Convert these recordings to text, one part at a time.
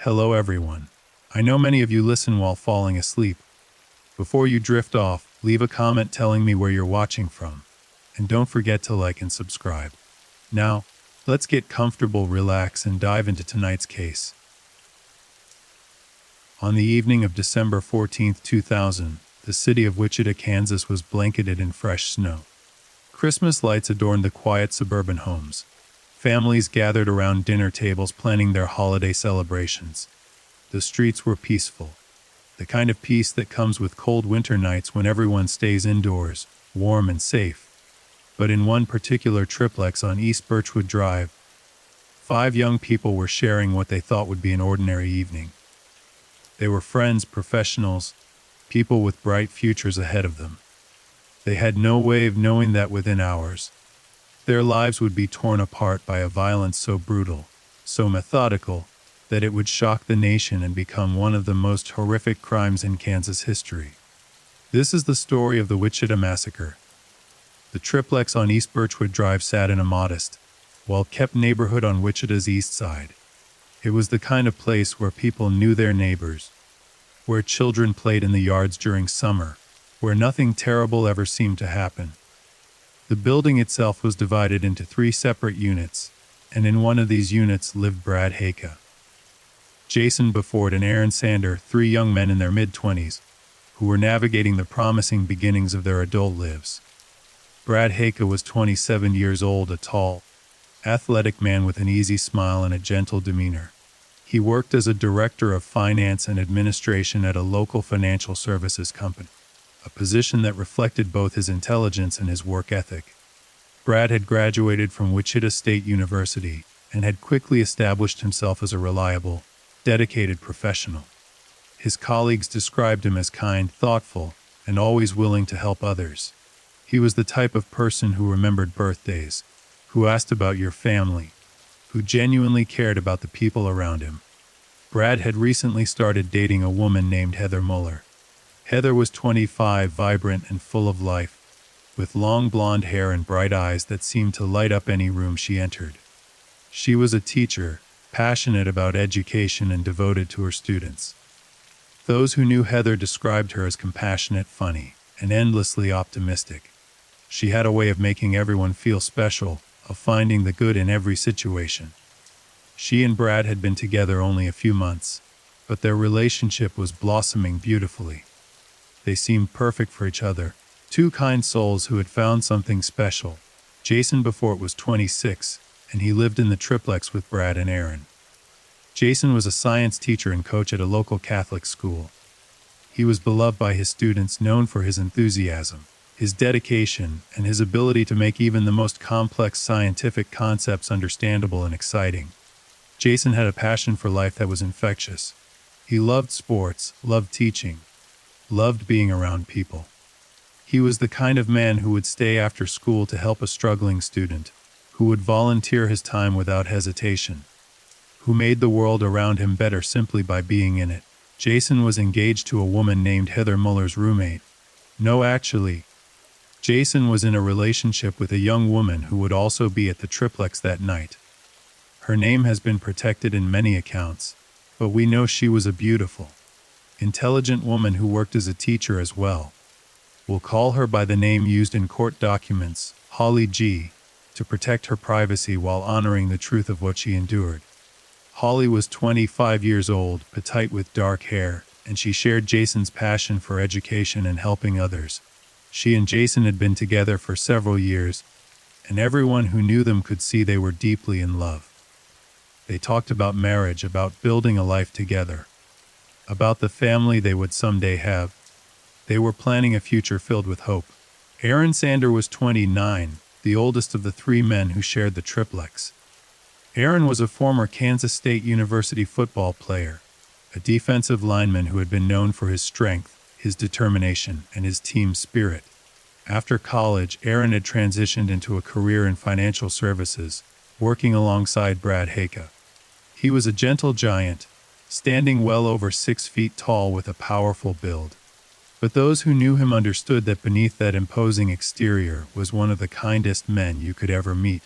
Hello, everyone. I know many of you listen while falling asleep. Before you drift off, leave a comment telling me where you're watching from. And don't forget to like and subscribe. Now, let's get comfortable, relax, and dive into tonight's case. On the evening of December 14th, 2000, the city of Wichita, Kansas was blanketed in fresh snow. Christmas lights adorned the quiet suburban homes. Families gathered around dinner tables planning their holiday celebrations. The streets were peaceful, the kind of peace that comes with cold winter nights when everyone stays indoors, warm and safe. But in one particular triplex on East Birchwood Drive, 5 young people were sharing what they thought would be an ordinary evening. They were friends, professionals, people with bright futures ahead of them. They had no way of knowing that within hours, their lives would be torn apart by a violence so brutal, so methodical, that it would shock the nation and become one of the most horrific crimes in Kansas history. This is the story of the Wichita Massacre. The triplex on East Birchwood Drive sat in a modest, well-kept neighborhood on Wichita's east side. It was the kind of place where people knew their neighbors, where children played in the yards during summer, where nothing terrible ever seemed to happen. The building itself was divided into 3 separate units, and in one of these units lived Brad Hayka, Jason Beford, and Aaron Sander, 3 young men in their mid-20s, who were navigating the promising beginnings of their adult lives. Brad Hayka was 27 years old, a tall, athletic man with an easy smile and a gentle demeanor. He worked as a director of finance and administration at a local financial services company, a position that reflected both his intelligence and his work ethic. Brad had graduated from Wichita State University and had quickly established himself as a reliable, dedicated professional. His colleagues described him as kind, thoughtful, and always willing to help others. He was the type of person who remembered birthdays, who asked about your family, who genuinely cared about the people around him. Brad had recently started dating a woman named Heather Muller. Heather was 25, vibrant and full of life, with long blonde hair and bright eyes that seemed to light up any room she entered. She was a teacher, passionate about education and devoted to her students. Those who knew Heather described her as compassionate, funny, and endlessly optimistic. She had a way of making everyone feel special, of finding the good in every situation. She and Brad had been together only a few months, but their relationship was blossoming beautifully. They seemed perfect for each other, 2 kind souls who had found something special. Jason Beford was 26, and he lived in the triplex with Brad and Aaron. Jason was a science teacher and coach at a local Catholic school. He was beloved by his students, known for his enthusiasm, his dedication, and his ability to make even the most complex scientific concepts understandable and exciting. Jason had a passion for life that was infectious. He loved sports, loved teaching, loved being around people. He was the kind of man who would stay after school to help a struggling student, who would volunteer his time without hesitation, who made the world around him better simply by being in it. Jason was engaged to a woman named Heather Muller's roommate. No, actually, Jason was in a relationship with a young woman who would also be at the triplex that night. Her name has been protected in many accounts, but we know she was a beautiful, intelligent woman who worked as a teacher as well. We'll call her by the name used in court documents, Holly G., to protect her privacy while honoring the truth of what she endured. Holly was 25 years old, petite with dark hair, and she shared Jason's passion for education and helping others. She and Jason had been together for several years, and everyone who knew them could see they were deeply in love. They talked about marriage, about building a life together, about the family they would someday have. They were planning a future filled with hope. Aaron Sander was 29, the oldest of the 3 men who shared the triplex. Aaron was a former Kansas State University football player, a defensive lineman who had been known for his strength, his determination, and his team spirit. After college, Aaron had transitioned into a career in financial services, working alongside Brad Hayka. He was a gentle giant, standing well over 6 feet tall with a powerful build. But those who knew him understood that beneath that imposing exterior was one of the kindest men you could ever meet.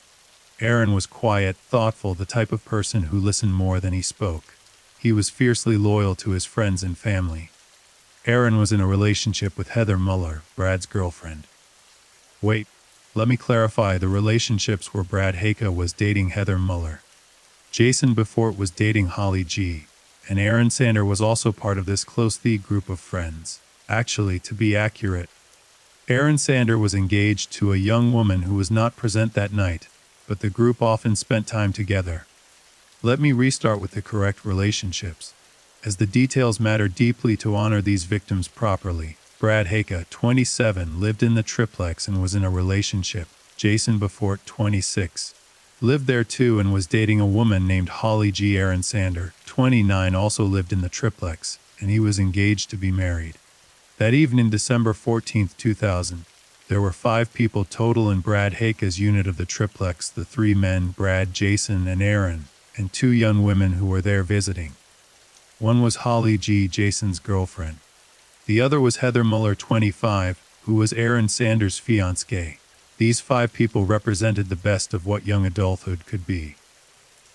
Aaron was quiet, thoughtful, the type of person who listened more than he spoke. He was fiercely loyal to his friends and family. Aaron was in a relationship with Heather Muller, Brad's girlfriend. Wait, let me clarify, the relationships where Brad Haka was dating Heather Muller. Jason Beaufort was dating Holly G, and Aaron Sander was also part of this close-knit group of friends. Actually, to be accurate, Aaron Sander was engaged to a young woman who was not present that night, but the group often spent time together. Let me restart with the correct relationships, as the details matter deeply to honor these victims properly. Brad Haka, 27, lived in the triplex and was in a relationship. Jason Beaufort, 26, lived there too and was dating a woman named Holly G. Aaron Sander, 29, also lived in the triplex, and he was engaged to be married. That evening, December 14, 2000, there were 5 people total in Brad Haka's unit of the triplex: the 3 men, Brad, Jason, and Aaron, and 2 young women who were there visiting. One was Holly G., Jason's girlfriend. The other was Heather Muller, 25, who was Aaron Sanders' fiancée. These 5 people represented the best of what young adulthood could be.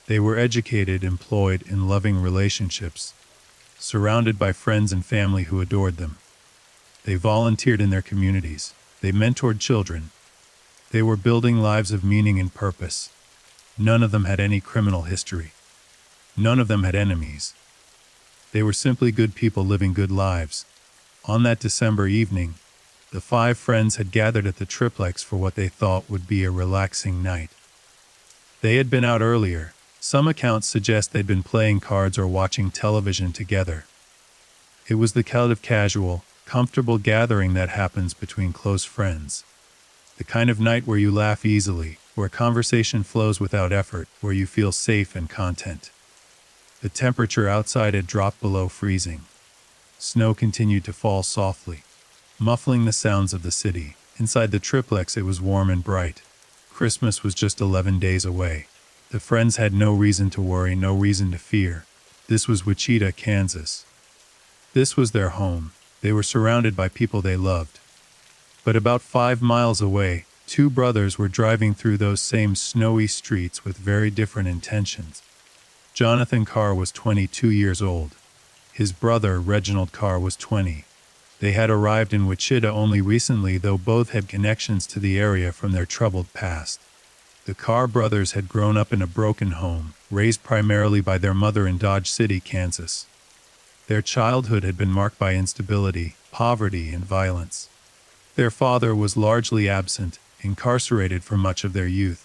They were educated, employed, in loving relationships, surrounded by friends and family who adored them. They volunteered in their communities. They mentored children. They were building lives of meaning and purpose. None of them had any criminal history. None of them had enemies. They were simply good people living good lives. On that December evening, the 5 friends had gathered at the triplex for what they thought would be a relaxing night. They had been out earlier. Some accounts suggest they'd been playing cards or watching television together. It was the kind of casual, comfortable gathering that happens between close friends. The kind of night where you laugh easily, where conversation flows without effort, where you feel safe and content. The temperature outside had dropped below freezing. Snow continued to fall softly, muffling the sounds of the city. Inside the triplex it was warm and bright. Christmas was just 11 days away. The friends had no reason to worry, no reason to fear. This was Wichita, Kansas. This was their home. They were surrounded by people they loved. But about 5 miles away, 2 brothers were driving through those same snowy streets with very different intentions. Jonathan Carr was 22 years old. His brother, Reginald Carr, was 20. They had arrived in Wichita only recently, though both had connections to the area from their troubled past. The Carr brothers had grown up in a broken home, raised primarily by their mother in Dodge City, Kansas. Their childhood had been marked by instability, poverty, and violence. Their father was largely absent, incarcerated for much of their youth.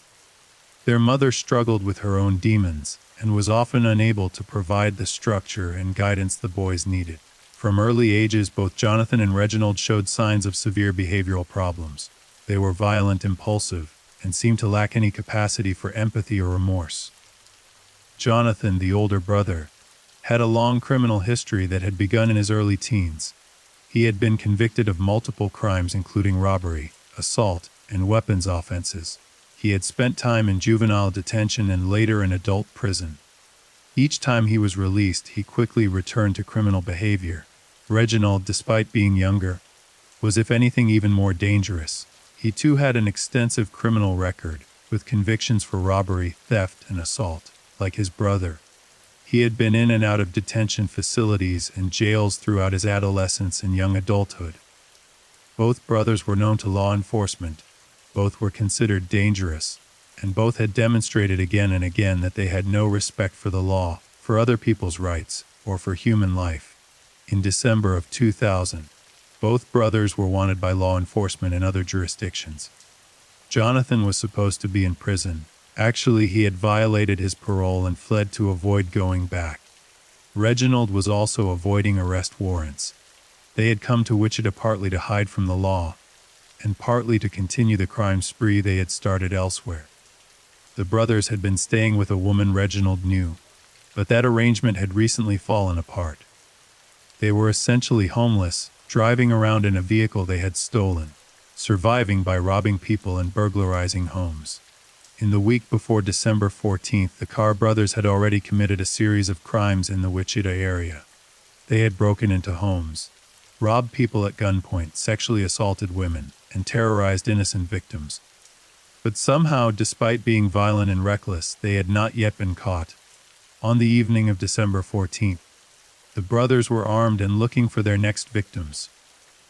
Their mother struggled with her own demons, and was often unable to provide the structure and guidance the boys needed. From early ages, both Jonathan and Reginald showed signs of severe behavioral problems. They were violent, impulsive, and seemed to lack any capacity for empathy or remorse. Jonathan, the older brother, had a long criminal history that had begun in his early teens. He had been convicted of multiple crimes including robbery, assault, and weapons offenses. He had spent time in juvenile detention and later in adult prison. Each time he was released, he quickly returned to criminal behavior. Reginald, despite being younger, was if anything even more dangerous. He too had an extensive criminal record, with convictions for robbery, theft, and assault. Like his brother, he had been in and out of detention facilities and jails throughout his adolescence and young adulthood. Both brothers were known to law enforcement. Both were considered dangerous, and both had demonstrated again and again that they had no respect for the law, for other people's rights, or for human life. In December of 2000, both brothers were wanted by law enforcement in other jurisdictions. Jonathan was supposed to be in prison. Actually, he had violated his parole and fled to avoid going back. Reginald was also avoiding arrest warrants. They had come to Wichita partly to hide from the law, and partly to continue the crime spree they had started elsewhere. The brothers had been staying with a woman Reginald knew, but that arrangement had recently fallen apart. They were essentially homeless, driving around in a vehicle they had stolen, surviving by robbing people and burglarizing homes. In the week before December 14th, the Carr brothers had already committed a series of crimes in the Wichita area. They had broken into homes, robbed people at gunpoint, sexually assaulted women, and terrorized innocent victims. But somehow, despite being violent and reckless, they had not yet been caught. On the evening of December 14th, the brothers were armed and looking for their next victims.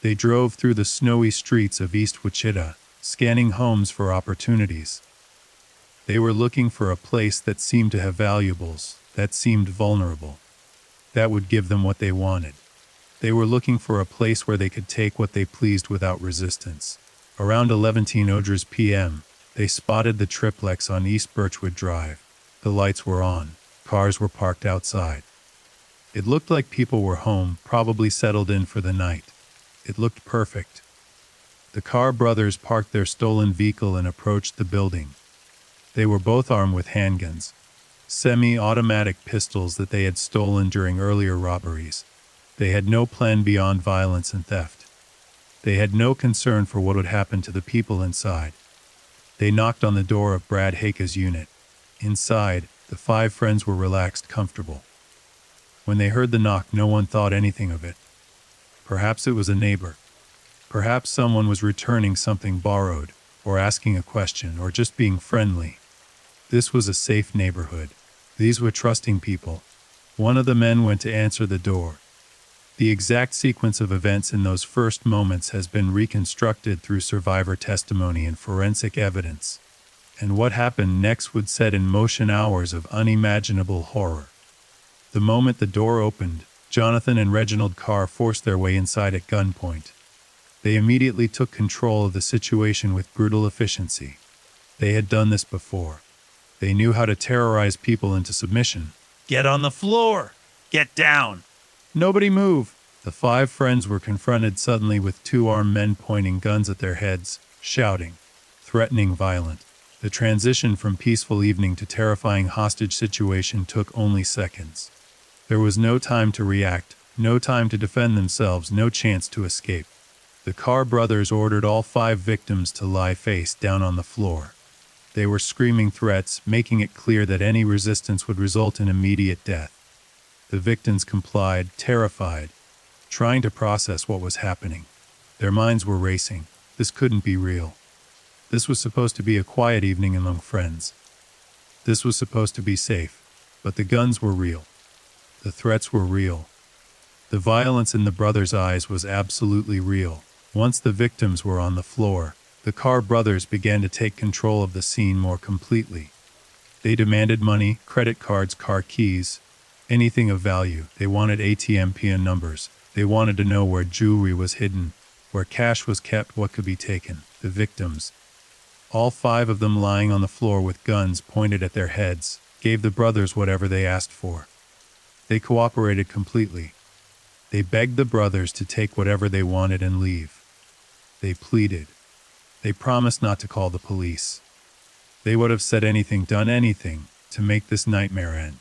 They drove through the snowy streets of East Wichita, scanning homes for opportunities. They were looking for a place that seemed to have valuables, that seemed vulnerable, that would give them what they wanted. They were looking for a place where they could take what they pleased without resistance. Around 11:00 p.m., they spotted the triplex on East Birchwood Drive. The lights were on. Cars were parked outside. It looked like people were home, probably settled in for the night. It looked perfect. The Carr brothers parked their stolen vehicle and approached the building. They were both armed with handguns, semi-automatic pistols that they had stolen during earlier robberies. They had no plan beyond violence and theft. They had no concern for what would happen to the people inside. They knocked on the door of Brad Hake's unit. Inside, the 5 friends were relaxed, comfortable. When they heard the knock, no one thought anything of it. Perhaps it was a neighbor. Perhaps someone was returning something borrowed, or asking a question, or just being friendly. This was a safe neighborhood. These were trusting people. One of the men went to answer the door. The exact sequence of events in those first moments has been reconstructed through survivor testimony and forensic evidence. And what happened next would set in motion hours of unimaginable horror. The moment the door opened, Jonathan and Reginald Carr forced their way inside at gunpoint. They immediately took control of the situation with brutal efficiency. They had done this before. They knew how to terrorize people into submission. Get on the floor! Get down! Nobody move! The 5 friends were confronted suddenly with 2 armed men pointing guns at their heads, shouting, threatening, violent. The transition from peaceful evening to terrifying hostage situation took only seconds. There was no time to react, no time to defend themselves, no chance to escape. The Carr brothers ordered all 5 victims to lie face down on the floor. They were screaming threats, making it clear that any resistance would result in immediate death. The victims complied, terrified, trying to process what was happening. Their minds were racing. This couldn't be real. This was supposed to be a quiet evening among friends. This was supposed to be safe. But the guns were real. The threats were real. The violence in the brothers' eyes was absolutely real. Once the victims were on the floor, the Carr brothers began to take control of the scene more completely. They demanded money, credit cards, car keys, anything of value. They wanted ATM PIN numbers. They wanted to know where jewelry was hidden, where cash was kept, what could be taken. The victims, all 5 of them lying on the floor with guns pointed at their heads, gave the brothers whatever they asked for. They cooperated completely. They begged the brothers to take whatever they wanted and leave. They pleaded. They promised not to call the police. They would have said anything, done anything, to make this nightmare end.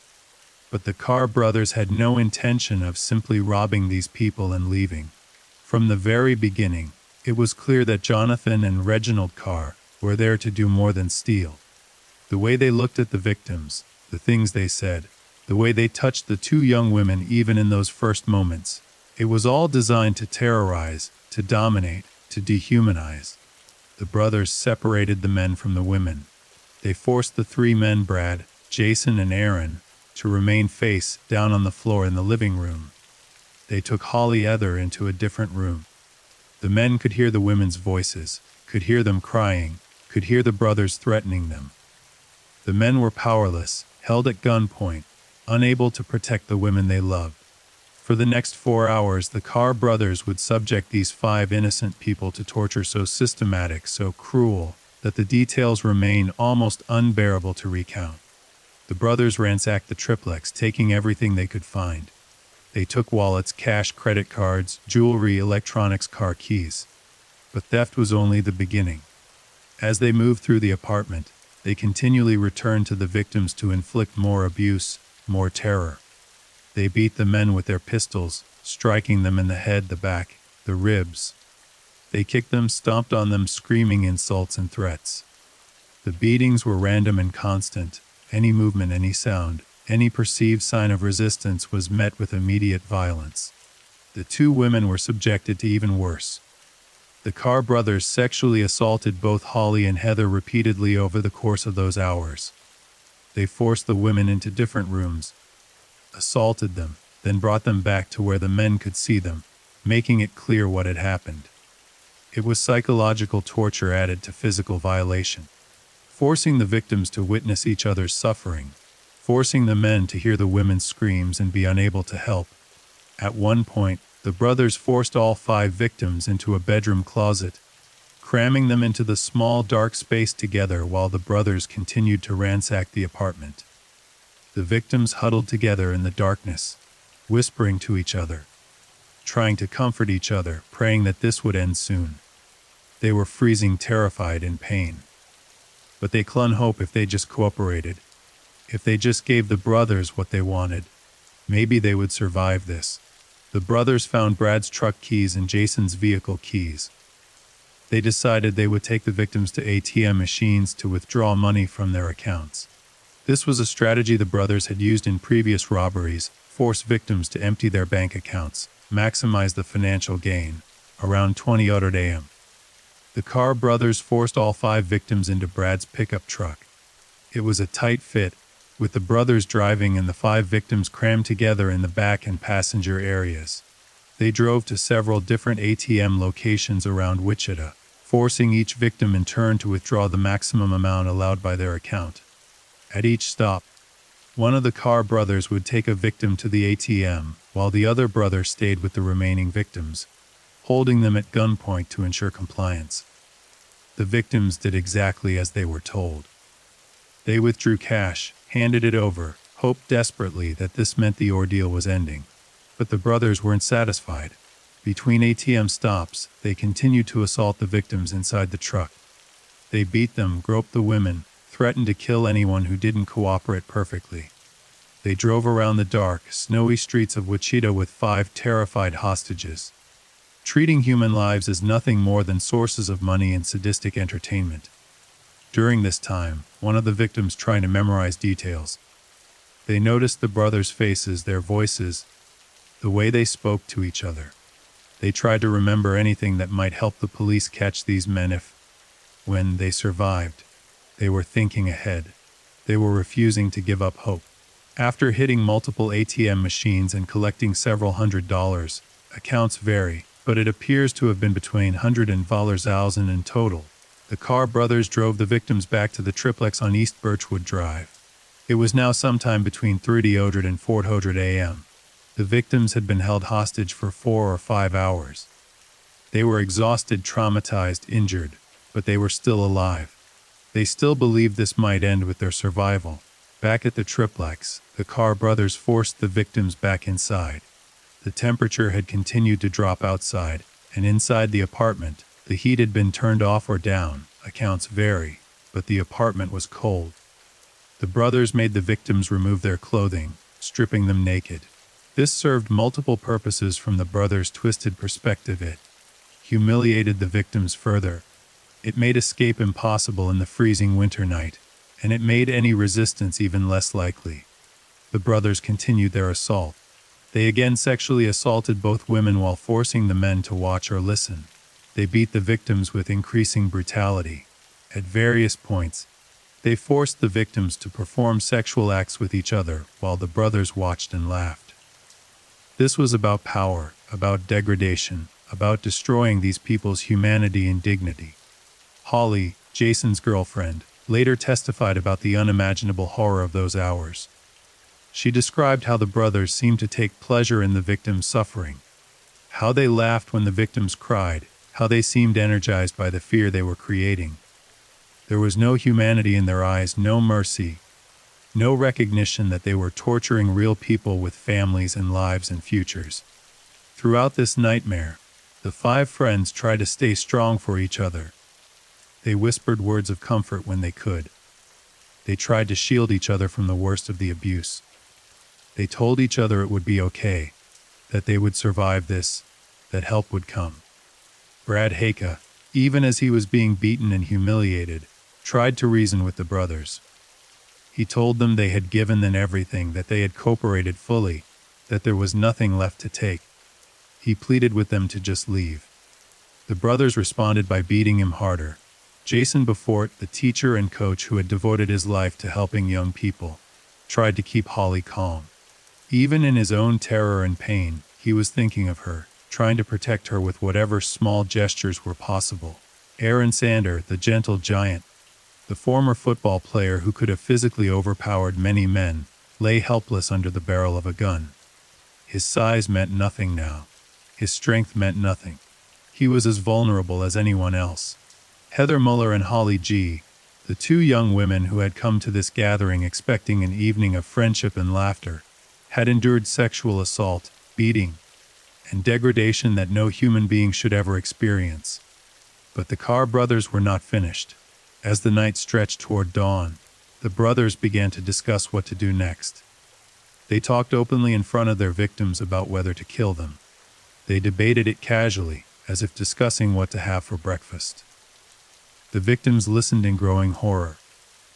But the Carr brothers had no intention of simply robbing these people and leaving. From the very beginning, it was clear that Jonathan and Reginald Carr were there to do more than steal. The way they looked at the victims, the things they said, the way they touched the 2 young women even in those first moments, it was all designed to terrorize, to dominate, to dehumanize. The brothers separated the men from the women. They forced the 3 men, Brad, Jason, and Aaron, to remain face down on the floor in the living room. They took Holly Heather into a different room. The men could hear the women's voices, could hear them crying, could hear the brothers threatening them. The men were powerless, held at gunpoint, unable to protect the women they loved. For the next 4 hours, the Carr brothers would subject these 5 innocent people to torture so systematic, so cruel, that the details remain almost unbearable to recount. The brothers ransacked the triplex, taking everything they could find. They took wallets, cash, credit cards, jewelry, electronics, car keys. But theft was only the beginning. As they moved through the apartment, they continually returned to the victims to inflict more abuse, more terror. They beat the men with their pistols, striking them in the head, the back, the ribs. They kicked them, stomped on them, screaming insults and threats. The beatings were random and constant. Any movement, any sound, any perceived sign of resistance was met with immediate violence. The 2 women were subjected to even worse. The Carr brothers sexually assaulted both Holly and Heather repeatedly over the course of those hours. They forced the women into different rooms, assaulted them, then brought them back to where the men could see them, making it clear what had happened. It was psychological torture added to physical violation, forcing the victims to witness each other's suffering, forcing the men to hear the women's screams and be unable to help. At one point, the brothers forced all 5 victims into a bedroom closet, cramming them into the small dark space together while the brothers continued to ransack the apartment. The victims huddled together in the darkness, whispering to each other, trying to comfort each other, praying that this would end soon. They were freezing, terrified, in pain. But they clung hope if they just cooperated, if they just gave the brothers what they wanted, maybe they would survive this. The brothers found Brad's truck keys and Jason's vehicle keys. They decided they would take the victims to ATM machines to withdraw money from their accounts. This was a strategy the brothers had used in previous robberies, force victims to empty their bank accounts, maximize the financial gain. Around 20:00 a.m., the Carr brothers forced all 5 victims into Brad's pickup truck. It was a tight fit, with the brothers driving and the 5 victims crammed together in the back and passenger areas. They drove to several different ATM locations around Wichita, forcing each victim in turn to withdraw the maximum amount allowed by their account. At each stop, one of the Carr brothers would take a victim to the ATM, while the other brother stayed with the remaining victims, holding them at gunpoint to ensure compliance. The victims did exactly as they were told. They withdrew cash, handed it over, hoped desperately that this meant the ordeal was ending. But the brothers weren't satisfied. Between ATM stops, they continued to assault the victims inside the truck. They beat them, groped the women, threatened to kill anyone who didn't cooperate perfectly. They drove around the dark, snowy streets of Wichita with 5 terrified hostages, treating human lives as nothing more than sources of money and sadistic entertainment. During this time, one of the victims tried to memorize details. They noticed the brothers' faces, their voices, the way they spoke to each other. They tried to remember anything that might help the police catch these men when they survived. They were thinking ahead. They were refusing to give up hope. After hitting multiple ATM machines and collecting several $100s, accounts vary, but it appears to have been between $100 and $1,000 in total. The Carr brothers drove the victims back to the triplex on East Birchwood Drive. It was now sometime between 3:00 and 4:00 a.m. The victims had been held hostage for 4 or 5 hours. They were exhausted, traumatized, injured, but they were still alive. They still believed this might end with their survival. Back at the triplex, the Carr brothers forced the victims back inside. The temperature had continued to drop outside, and inside the apartment, the heat had been turned off or down, accounts vary, but the apartment was cold. The brothers made the victims remove their clothing, stripping them naked. This served multiple purposes from the brothers' twisted perspective. It humiliated the victims further. It made escape impossible in the freezing winter night, and it made any resistance even less likely. The brothers continued their assault. They again sexually assaulted both women while forcing the men to watch or listen. They beat the victims with increasing brutality. At various points, they forced the victims to perform sexual acts with each other while the brothers watched and laughed. This was about power, about degradation, about destroying these people's humanity and dignity. Holly, Jason's girlfriend, later testified about the unimaginable horror of those hours. She described how the brothers seemed to take pleasure in the victims' suffering, how they laughed when the victims cried, how they seemed energized by the fear they were creating. There was no humanity in their eyes, no mercy, no recognition that they were torturing real people with families and lives and futures. Throughout this nightmare, the 5 friends tried to stay strong for each other. They whispered words of comfort when they could. They tried to shield each other from the worst of the abuse. They told each other it would be okay, that they would survive this, that help would come. Brad Haka, even as he was being beaten and humiliated, tried to reason with the brothers. He told them they had given them everything, that they had cooperated fully, that there was nothing left to take. He pleaded with them to just leave. The brothers responded by beating him harder. Jason Beaufort, the teacher and coach who had devoted his life to helping young people, tried to keep Holly calm. Even in his own terror and pain, he was thinking of her, trying to protect her with whatever small gestures were possible. Aaron Sander, the gentle giant, the former football player who could have physically overpowered many men, lay helpless under the barrel of a gun. His size meant nothing now. His strength meant nothing. He was as vulnerable as anyone else. Heather Muller and Holly G., the two young women who had come to this gathering expecting an evening of friendship and laughter, had endured sexual assault, beating, and degradation that no human being should ever experience. But the Carr brothers were not finished. As the night stretched toward dawn, the brothers began to discuss what to do next. They talked openly in front of their victims about whether to kill them. They debated it casually, as if discussing what to have for breakfast. The victims listened in growing horror,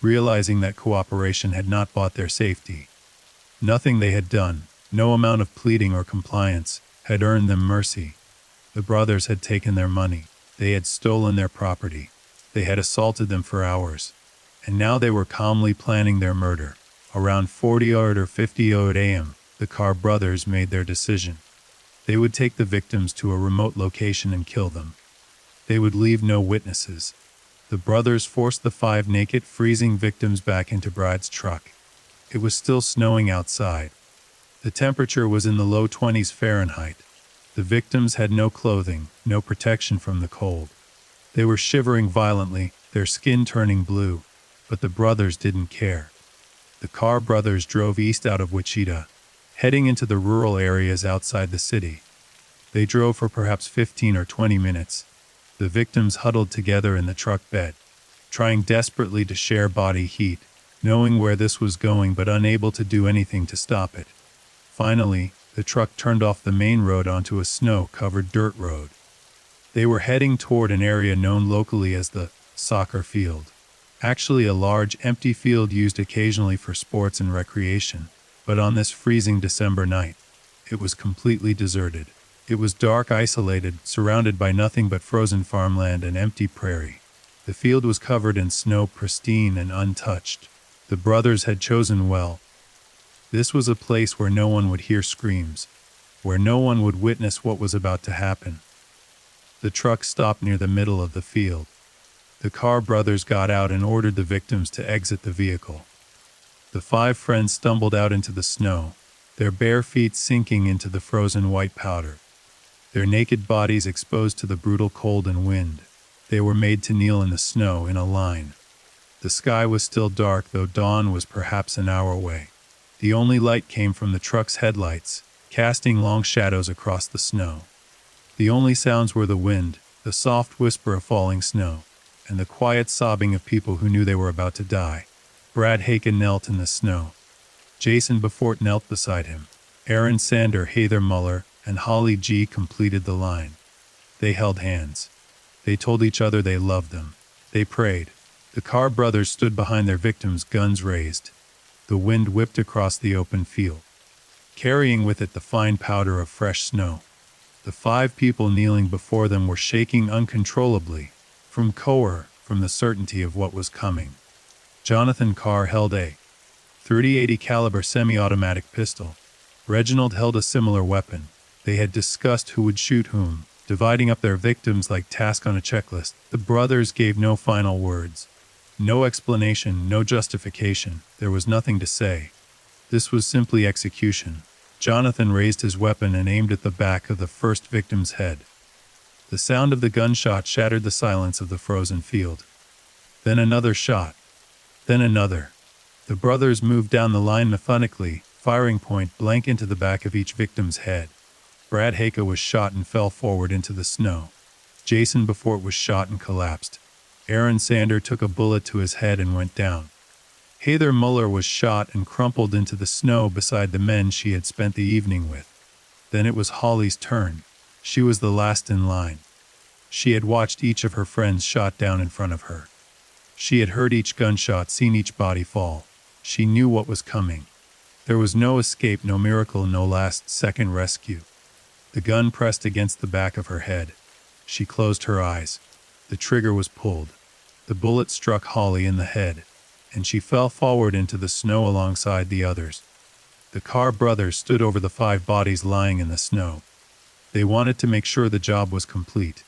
realizing that cooperation had not bought their safety. Nothing they had done, no amount of pleading or compliance, had earned them mercy. The brothers had taken their money. They had stolen their property. They had assaulted them for hours. And now they were calmly planning their murder. Around 40 or 50 a.m., the Carr brothers made their decision. They would take the victims to a remote location and kill them. They would leave no witnesses. The brothers forced the 5 naked, freezing victims back into Brad's truck. It was still snowing outside. The temperature was in the low 20s Fahrenheit. The victims had no clothing, no protection from the cold. They were shivering violently, their skin turning blue, but the brothers didn't care. The Carr brothers drove east out of Wichita, heading into the rural areas outside the city. They drove for perhaps 15 or 20 minutes. The victims huddled together in the truck bed, trying desperately to share body heat, knowing where this was going but unable to do anything to stop it. Finally, the truck turned off the main road onto a snow-covered dirt road. They were heading toward an area known locally as the soccer field. Actually a large, empty field used occasionally for sports and recreation, but on this freezing December night, it was completely deserted. It was dark, isolated, surrounded by nothing but frozen farmland and empty prairie. The field was covered in snow, pristine and untouched. The brothers had chosen well. This was a place where no one would hear screams, where no one would witness what was about to happen. The truck stopped near the middle of the field. The Carr brothers got out and ordered the victims to exit the vehicle. The 5 friends stumbled out into the snow, their bare feet sinking into the frozen white powder, their naked bodies exposed to the brutal cold and wind. They were made to kneel in the snow in a line. The sky was still dark, though dawn was perhaps an hour away. The only light came from the truck's headlights, casting long shadows across the snow. The only sounds were the wind, the soft whisper of falling snow, and the quiet sobbing of people who knew they were about to die. Brad Haken knelt in the snow. Jason Beaufort knelt beside him. Aaron Sander, Heather Muller, and Holly G. completed the line. They held hands. They told each other they loved them. They prayed. The Carr brothers stood behind their victims, guns raised. The wind whipped across the open field, carrying with it the fine powder of fresh snow. The 5 people kneeling before them were shaking uncontrollably, from horror, from the certainty of what was coming. Jonathan Carr held a .30-80 caliber semi-automatic pistol. Reginald held a similar weapon. They had discussed who would shoot whom, dividing up their victims like tasks on a checklist. The brothers gave no final words. No explanation, no justification. There was nothing to say. This was simply execution. Jonathan raised his weapon and aimed at the back of the first victim's head. The sound of the gunshot shattered the silence of the frozen field. Then another shot. Then another. The brothers moved down the line methodically, firing point blank into the back of each victim's head. Brad Haken was shot and fell forward into the snow. Jason Beaufort was shot and collapsed. Aaron Sander took a bullet to his head and went down. Heather Muller was shot and crumpled into the snow beside the men she had spent the evening with. Then it was Holly's turn. She was the last in line. She had watched each of her friends shot down in front of her. She had heard each gunshot, seen each body fall. She knew what was coming. There was no escape, no miracle, no last-second rescue. The gun pressed against the back of her head. She closed her eyes. The trigger was pulled. The bullet struck Holly in the head, and she fell forward into the snow alongside the others. The Carr brothers stood over the 5 bodies lying in the snow. They wanted to make sure the job was complete.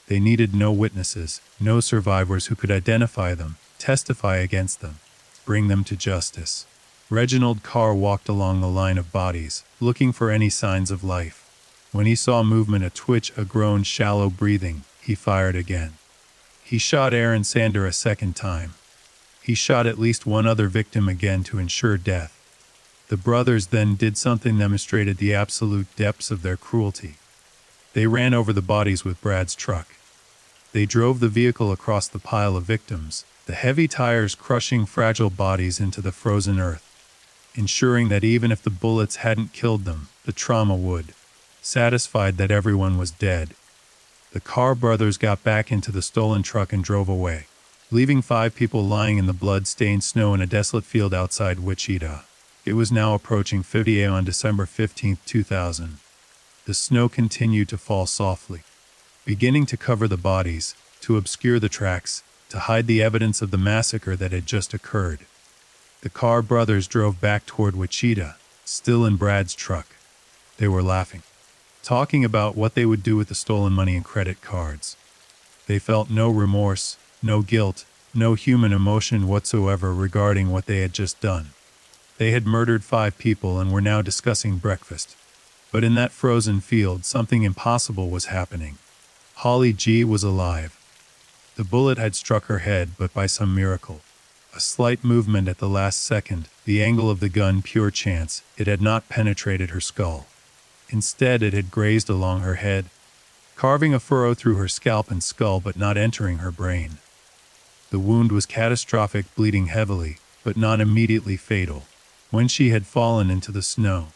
They needed no witnesses, no survivors who could identify them, testify against them, bring them to justice. Reginald Carr walked along the line of bodies, looking for any signs of life. When he saw movement, a twitch, a groan, shallow breathing, he fired again. He shot Aaron Sander a second time. He shot at least one other victim again to ensure death. The brothers then did something that demonstrated the absolute depths of their cruelty. They ran over the bodies with Brad's truck. They drove the vehicle across the pile of victims, the heavy tires crushing fragile bodies into the frozen earth, ensuring that even if the bullets hadn't killed them, the trauma would. Satisfied that everyone was dead, the Carr brothers got back into the stolen truck and drove away, leaving 5 people lying in the blood-stained snow in a desolate field outside Wichita. It was now approaching 50 a.m. on December 15, 2000. The snow continued to fall softly, beginning to cover the bodies, to obscure the tracks, to hide the evidence of the massacre that had just occurred. The Carr brothers drove back toward Wichita, still in Brad's truck. They were laughing, talking about what they would do with the stolen money and credit cards. They felt no remorse, no guilt, no human emotion whatsoever regarding what they had just done. They had murdered 5 people and were now discussing breakfast. But in that frozen field, something impossible was happening. Holly G. was alive. The bullet had struck her head, but by some miracle, a slight movement at the last second, the angle of the gun pure chance, it had not penetrated her skull. Instead, it had grazed along her head, carving a furrow through her scalp and skull but not entering her brain. The wound was catastrophic, bleeding heavily, but not immediately fatal. When she had fallen into the snow,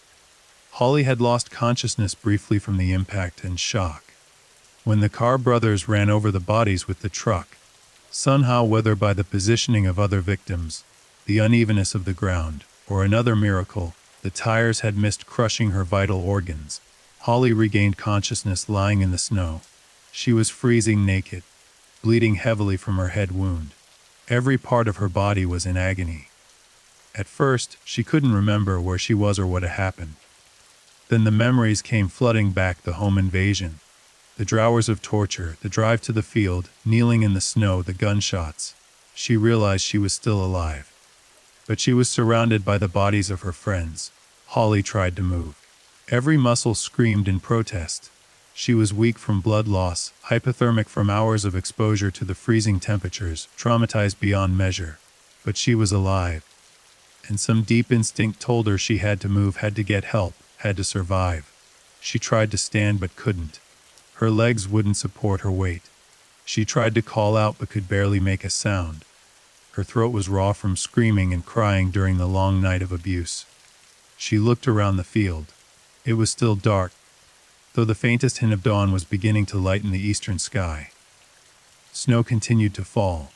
Holly had lost consciousness briefly from the impact and shock. When the Carr brothers ran over the bodies with the truck, somehow, whether by the positioning of other victims, the unevenness of the ground, or another miracle, the tires had missed crushing her vital organs. Holly regained consciousness lying in the snow. She was freezing naked, bleeding heavily from her head wound. Every part of her body was in agony. At first, she couldn't remember where she was or what had happened. Then the memories came flooding back: the home invasion, the hours of torture, the drive to the field, kneeling in the snow, the gunshots. She realized she was still alive. But she was surrounded by the bodies of her friends. Holly tried to move. Every muscle screamed in protest. She was weak from blood loss, hypothermic from hours of exposure to the freezing temperatures, traumatized beyond measure. But she was alive. And some deep instinct told her she had to move, had to get help, had to survive. She tried to stand but couldn't. Her legs wouldn't support her weight. She tried to call out but could barely make a sound. Her throat was raw from screaming and crying during the long night of abuse. She looked around the field. It was still dark, though the faintest hint of dawn was beginning to lighten the eastern sky. Snow continued to fall.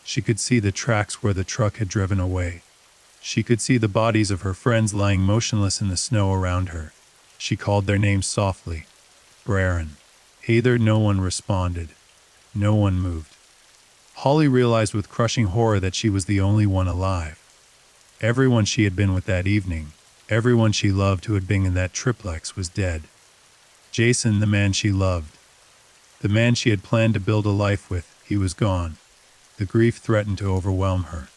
She could see the tracks where the truck had driven away. She could see the bodies of her friends lying motionless in the snow around her. She called their names softly. Braren. Either. No one responded. No one moved. Holly realized with crushing horror that she was the only one alive. Everyone she had been with that evening, everyone she loved who had been in that triplex, was dead. Jason, the man she loved, the man she had planned to build a life with, he was gone. The grief threatened to overwhelm her.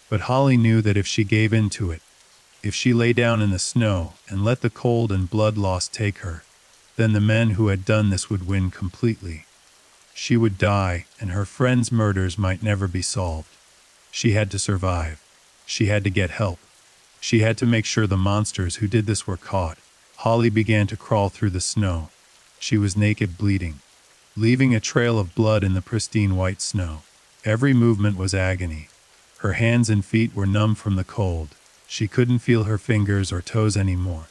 But Holly knew that if she gave in to it, if she lay down in the snow and let the cold and blood loss take her, then the men who had done this would win completely. She would die, and her friends' murders might never be solved. She had to survive. She had to get help. She had to make sure the monsters who did this were caught. Holly began to crawl through the snow. She was naked, bleeding, leaving a trail of blood in the pristine white snow. Every movement was agony. Her hands and feet were numb from the cold. She couldn't feel her fingers or toes anymore.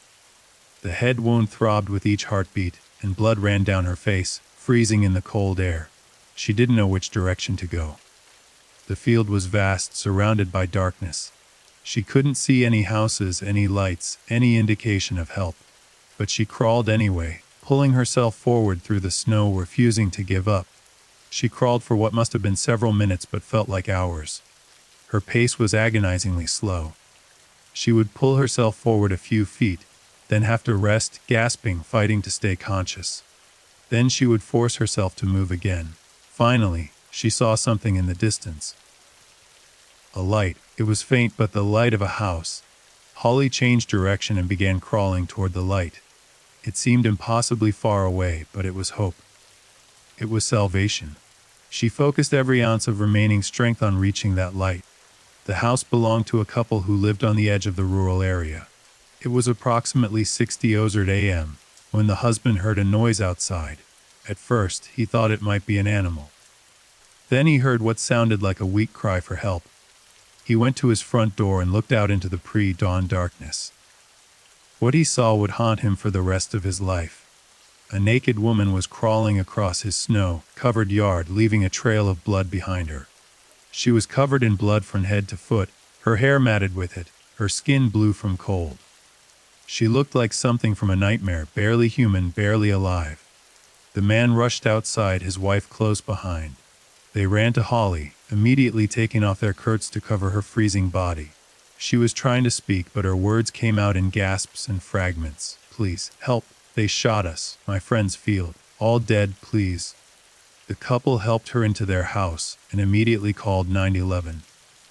The head wound throbbed with each heartbeat, and blood ran down her face, freezing in the cold air. She didn't know which direction to go. The field was vast, surrounded by darkness. She couldn't see any houses, any lights, any indication of help. But she crawled anyway, pulling herself forward through the snow, refusing to give up. She crawled for what must have been several minutes but felt like hours. Her pace was agonizingly slow. She would pull herself forward a few feet, then have to rest, gasping, fighting to stay conscious. Then she would force herself to move again. Finally, she saw something in the distance. A light. It was faint, but the light of a house. Holly changed direction and began crawling toward the light. It seemed impossibly far away, but it was hope. It was salvation. She focused every ounce of remaining strength on reaching that light. The house belonged to a couple who lived on the edge of the rural area. It was approximately 6:00 a.m. when the husband heard a noise outside. At first, he thought it might be an animal. Then he heard what sounded like a weak cry for help. He went to his front door and looked out into the pre-dawn darkness. What he saw would haunt him for the rest of his life. A naked woman was crawling across his snow-covered yard, leaving a trail of blood behind her. She was covered in blood from head to foot, her hair matted with it, her skin blue from cold. She looked like something from a nightmare, barely human, barely alive. The man rushed outside, his wife close behind. They ran to Holly, immediately taking off their coats to cover her freezing body. She was trying to speak, but her words came out in gasps and fragments. "Please, help. They shot us, my friend's field. All dead, please." The couple helped her into their house and immediately called 911.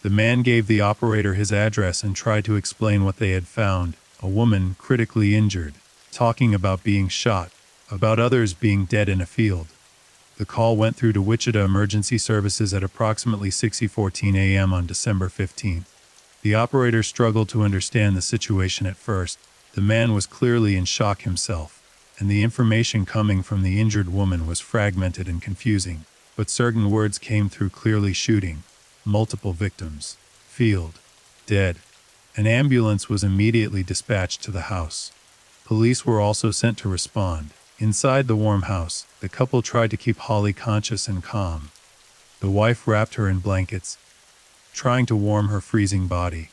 The man gave the operator his address and tried to explain what they had found. A woman, critically injured, talking about being shot, about others being dead in a field. The call went through to Wichita Emergency Services at approximately 6:14 a.m. on December 15th. The operator struggled to understand the situation at first. The man was clearly in shock himself, and the information coming from the injured woman was fragmented and confusing, but certain words came through clearly: shooting, multiple victims, field, dead. An ambulance was immediately dispatched to the house. Police were also sent to respond. Inside the warm house, the couple tried to keep Holly conscious and calm. The wife wrapped her in blankets, trying to warm her freezing body.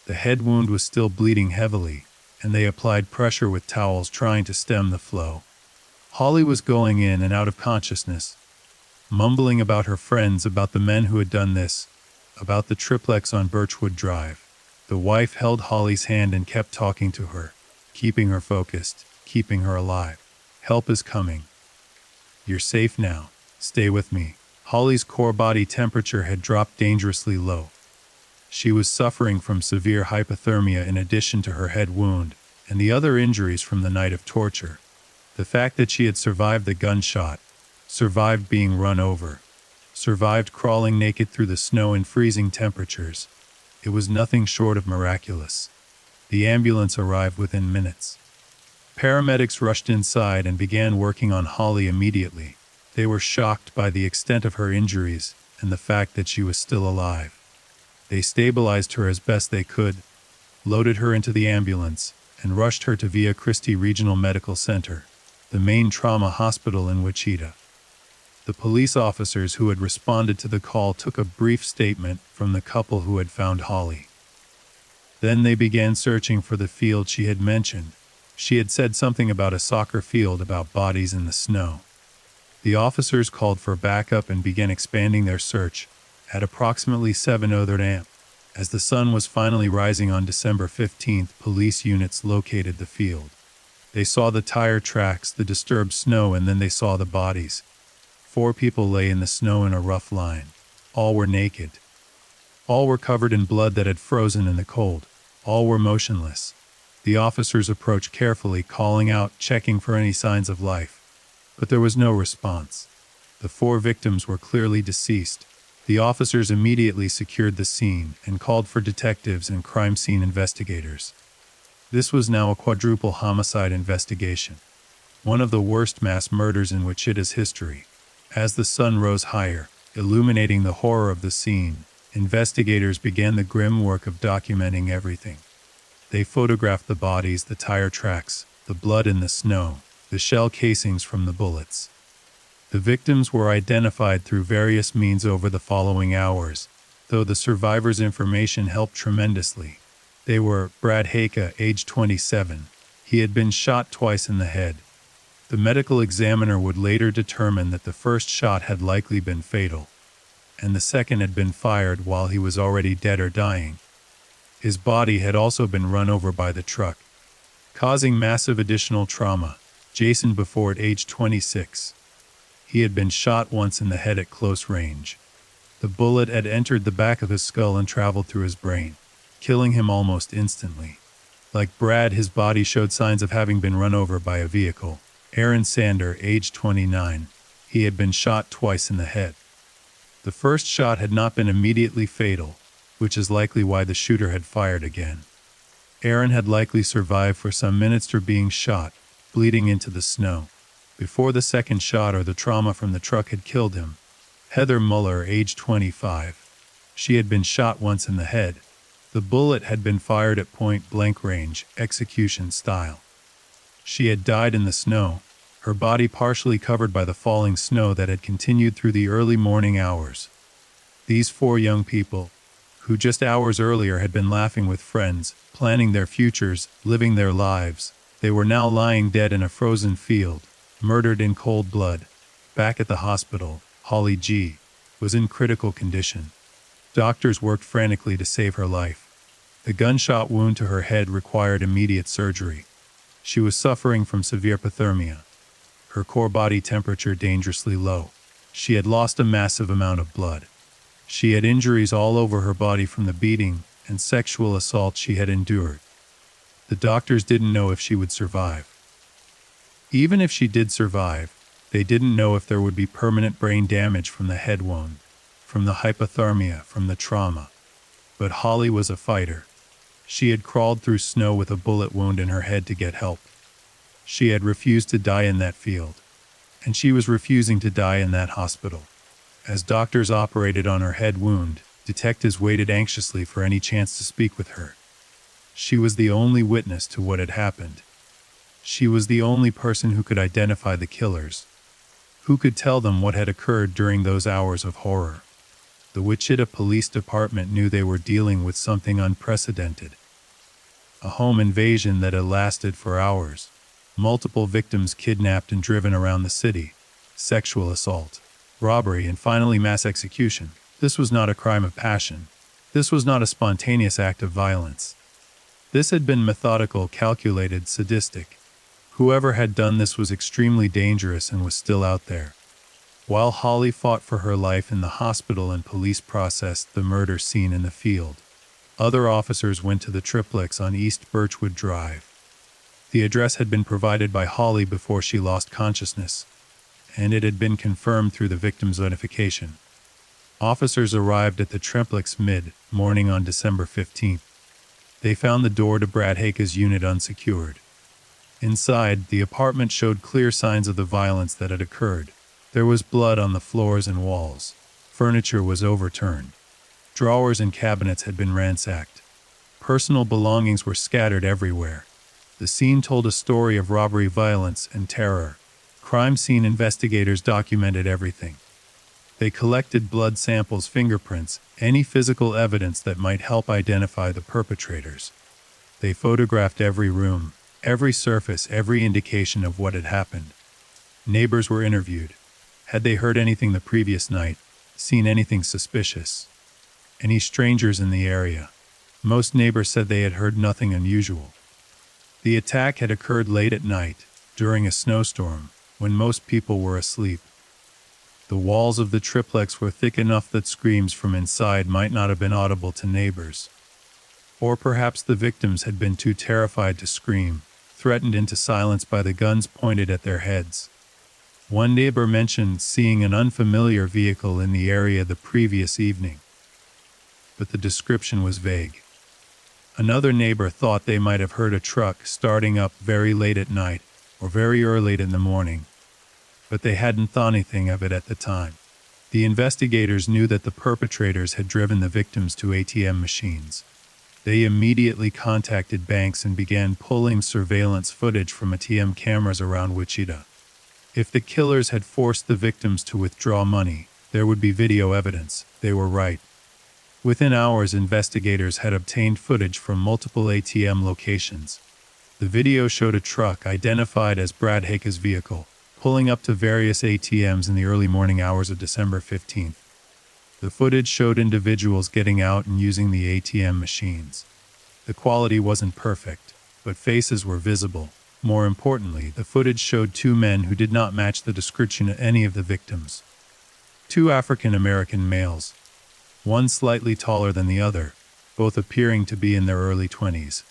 The head wound was still bleeding heavily, and they applied pressure with towels trying to stem the flow. Holly was going in and out of consciousness, mumbling about her friends, about the men who had done this, about the triplex on Birchwood Drive. The wife held Holly's hand and kept talking to her, keeping her focused, keeping her alive. "Help is coming. You're safe now. Stay with me." Holly's core body temperature had dropped dangerously low. She was suffering from severe hypothermia in addition to her head wound and the other injuries from the night of torture. The fact that she had survived the gunshot, survived being run over, survived crawling naked through the snow in freezing temperatures, it was nothing short of miraculous. The ambulance arrived within minutes. Paramedics rushed inside and began working on Holly immediately. They were shocked by the extent of her injuries and the fact that she was still alive. They stabilized her as best they could, loaded her into the ambulance, and rushed her to Via Christi Regional Medical Center, the main trauma hospital in Wichita. The police officers who had responded to the call took a brief statement from the couple who had found Holly. Then they began searching for the field she had mentioned. She had said something about a soccer field, about bodies in the snow. The officers called for backup and began expanding their search. At approximately 7:00 a.m., as the sun was finally rising on December 15th, police units located the field. They saw the tire tracks, the disturbed snow, and then they saw the bodies. 4 people lay in the snow in a rough line. All were naked. All were covered in blood that had frozen in the cold. All were motionless. The officers approached carefully, calling out, checking for any signs of life. But there was no response. The 4 victims were clearly deceased. The officers immediately secured the scene and called for detectives and crime scene investigators. This was now a quadruple homicide investigation, one of the worst mass murders in Wichita's history. As the sun rose higher, illuminating the horror of the scene, investigators began the grim work of documenting everything. They photographed the bodies, the tire tracks, the blood in the snow, the shell casings from the bullets. The victims were identified through various means over the following hours, though the survivors' information helped tremendously. They were Brad Haka, age 27. He had been shot twice in the head. The medical examiner would later determine that the first shot had likely been fatal, and the second had been fired while he was already dead or dying. His body had also been run over by the truck, causing massive additional trauma. Jason Beaufort, age 26. He had been shot once in the head at close range. The bullet had entered the back of his skull and traveled through his brain, killing him almost instantly. Like Brad, his body showed signs of having been run over by a vehicle. Aaron Sander, age 29. He had been shot twice in the head. The first shot had not been immediately fatal, which is likely why the shooter had fired again. Aaron had likely survived for some minutes after being shot, bleeding into the snow, before the second shot or the trauma from the truck had killed him. Heather Muller, age 25. She had been shot once in the head. The bullet had been fired at point-blank range, execution style. She had died in the snow, her body partially covered by the falling snow that had continued through the early morning hours. These 4 young people, who just hours earlier had been laughing with friends, planning their futures, living their lives, they were now lying dead in a frozen field, murdered in cold blood. Back at the hospital, Holly G. was in critical condition. Doctors worked frantically to save her life. The gunshot wound to her head required immediate surgery. She was suffering from severe hypothermia. Her core body temperature dangerously low. She had lost a massive amount of blood. She had injuries all over her body from the beating and sexual assault she had endured. The doctors didn't know if she would survive. Even if she did survive, they didn't know if there would be permanent brain damage from the head wound, from the hypothermia, from the trauma. But Holly was a fighter. She had crawled through snow with a bullet wound in her head to get help. She had refused to die in that field, and she was refusing to die in that hospital. As doctors operated on her head wound, detectives waited anxiously for any chance to speak with her. She was the only witness to what had happened. She was the only person who could identify the killers, who could tell them what had occurred during those hours of horror. The Wichita Police Department knew they were dealing with something unprecedented. A home invasion that had lasted for hours. Multiple victims kidnapped and driven around the city. Sexual assault, robbery, and finally mass execution. This was not a crime of passion. This was not a spontaneous act of violence. This had been methodical, calculated, sadistic. Whoever had done this was extremely dangerous and was still out there. While Holly fought for her life in the hospital and police processed the murder scene in the field, other officers went to the triplex on East Birchwood Drive. The address had been provided by Holly before she lost consciousness, and it had been confirmed through the victim's identification. Officers arrived at the triplex mid-morning on December 15th. They found the door to Brad Hake's unit unsecured. Inside, the apartment showed clear signs of the violence that had occurred. There was blood on the floors and walls. Furniture was overturned. Drawers and cabinets had been ransacked. Personal belongings were scattered everywhere. The scene told a story of robbery, violence, and terror. Crime scene investigators documented everything. They collected blood samples, fingerprints, any physical evidence that might help identify the perpetrators. They photographed every room, every surface, every indication of what had happened. Neighbors were interviewed. Had they heard anything the previous night, seen anything suspicious? Any strangers in the area? Most neighbors said they had heard nothing unusual. The attack had occurred late at night, during a snowstorm, when most people were asleep. The walls of the triplex were thick enough that screams from inside might not have been audible to neighbors. Or perhaps the victims had been too terrified to scream, threatened into silence by the guns pointed at their heads. One neighbor mentioned seeing an unfamiliar vehicle in the area the previous evening, but the description was vague. Another neighbor thought they might have heard a truck starting up very late at night or very early in the morning, but they hadn't thought anything of it at the time. The investigators knew that the perpetrators had driven the victims to ATM machines. They immediately contacted banks and began pulling surveillance footage from ATM cameras around Wichita. If the killers had forced the victims to withdraw money, there would be video evidence. They were right. Within hours, investigators had obtained footage from multiple ATM locations. The video showed a truck identified as Brad Hake's vehicle, pulling up to various ATMs in the early morning hours of December 15th. The footage showed individuals getting out and using the ATM machines. The quality wasn't perfect, but faces were visible. More importantly, the footage showed two men who did not match the description of any of the victims. Two African American males, one slightly taller than the other, both appearing to be in their early 20s.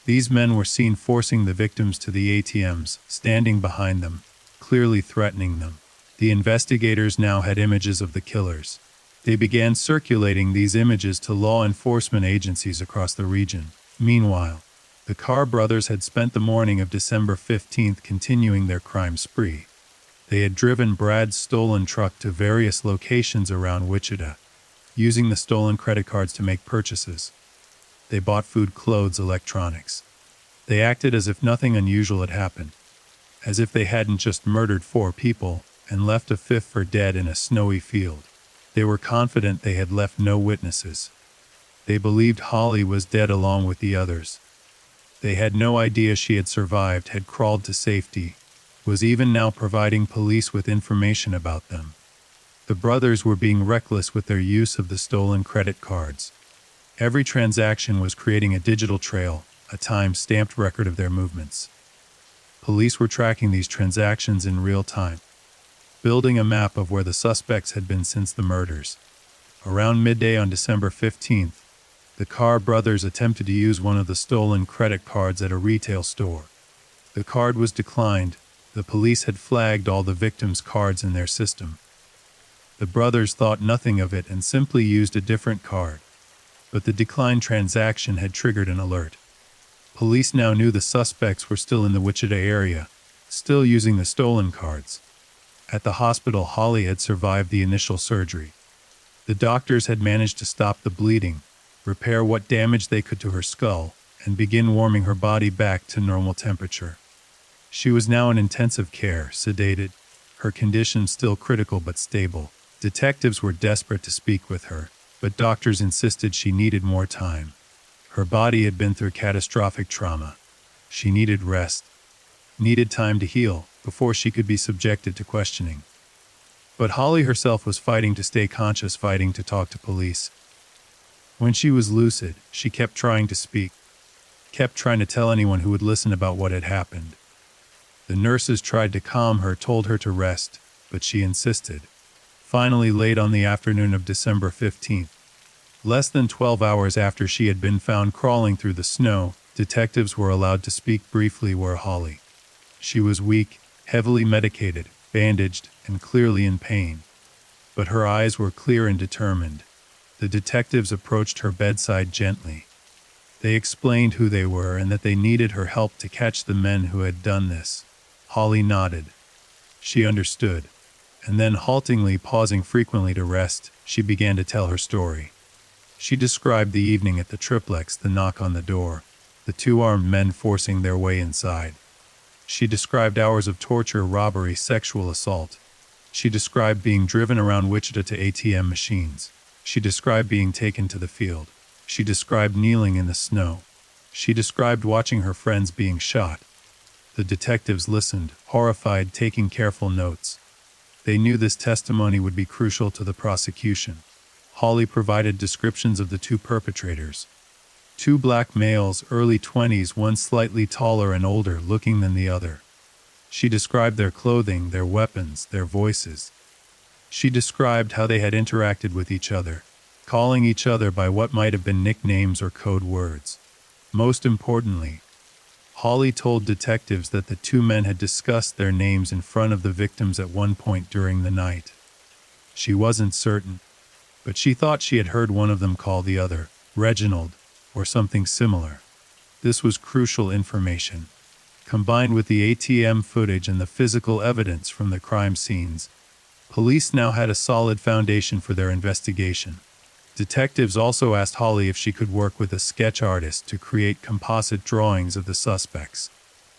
These men were seen forcing the victims to the ATMs, standing behind them, clearly threatening them. The investigators now had images of the killers. They began circulating these images to law enforcement agencies across the region. Meanwhile, the Carr brothers had spent the morning of December 15th continuing their crime spree. They had driven Brad's stolen truck to various locations around Wichita, using the stolen credit cards to make purchases. They bought food, clothes, electronics. They acted as if nothing unusual had happened, as if they hadn't just murdered 4 people and left a 5th for dead in a snowy field. They were confident they had left no witnesses. They believed Holly was dead along with the others. They had no idea she had survived, had crawled to safety, was even now providing police with information about them. The brothers were being reckless with their use of the stolen credit cards. Every transaction was creating a digital trail, a time-stamped record of their movements. Police were tracking these transactions in real time, building a map of where the suspects had been since the murders. Around midday on December 15th, the Carr brothers attempted to use one of the stolen credit cards at a retail store. The card was declined. The police had flagged all the victims' cards in their system. The brothers thought nothing of it and simply used a different card. But the declined transaction had triggered an alert. Police now knew the suspects were still in the Wichita area, still using the stolen cards. At the hospital, Holly had survived the initial surgery. The doctors had managed to stop the bleeding, repair what damage they could to her skull, and begin warming her body back to normal temperature. She was now in intensive care, sedated, her condition still critical but stable. Detectives were desperate to speak with her, but doctors insisted she needed more time. Her body had been through catastrophic trauma. She needed rest, needed time to heal before she could be subjected to questioning. But Holly herself was fighting to stay conscious, fighting to talk to police. When she was lucid, she kept trying to speak, kept trying to tell anyone who would listen about what had happened. The nurses tried to calm her, told her to rest, but she insisted. Finally, late on the afternoon of December 15th, less than 12 hours after she had been found crawling through the snow, detectives were allowed to speak briefly with Holly. She was weak, heavily medicated, bandaged, and clearly in pain. But her eyes were clear and determined. The detectives approached her bedside gently. They explained who they were and that they needed her help to catch the men who had done this. Holly nodded. She understood. And then, haltingly pausing frequently to rest, she began to tell her story. She described the evening at the triplex, the knock on the door, the 2 armed men forcing their way inside. She described hours of torture, robbery, sexual assault. She described being driven around Wichita to ATM machines. She described being taken to the field. She described kneeling in the snow. She described watching her friends being shot. The detectives listened, horrified, taking careful notes. They knew this testimony would be crucial to the prosecution. Holly provided descriptions of the 2 perpetrators. 2 black males, early 20s, one slightly taller and older looking than the other. She described their clothing, their weapons, their voices. She described how they had interacted with each other, calling each other by what might have been nicknames or code words. Most importantly, Holly told detectives that the 2 men had discussed their names in front of the victims at one point during the night. She wasn't certain, but she thought she had heard one of them call the other Reginald, or something similar. This was crucial information. Combined with the ATM footage and the physical evidence from the crime scenes, police now had a solid foundation for their investigation. Detectives also asked Holly if she could work with a sketch artist to create composite drawings of the suspects.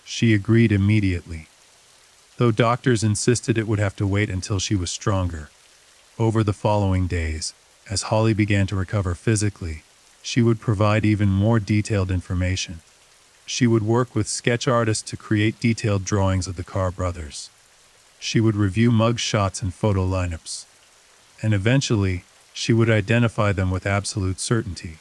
She agreed immediately, though doctors insisted it would have to wait until she was stronger. Over the following days, as Holly began to recover physically, she would provide even more detailed information. She would work with sketch artists to create detailed drawings of the Carr brothers. She would review mug shots and photo lineups. And eventually, she would identify them with absolute certainty.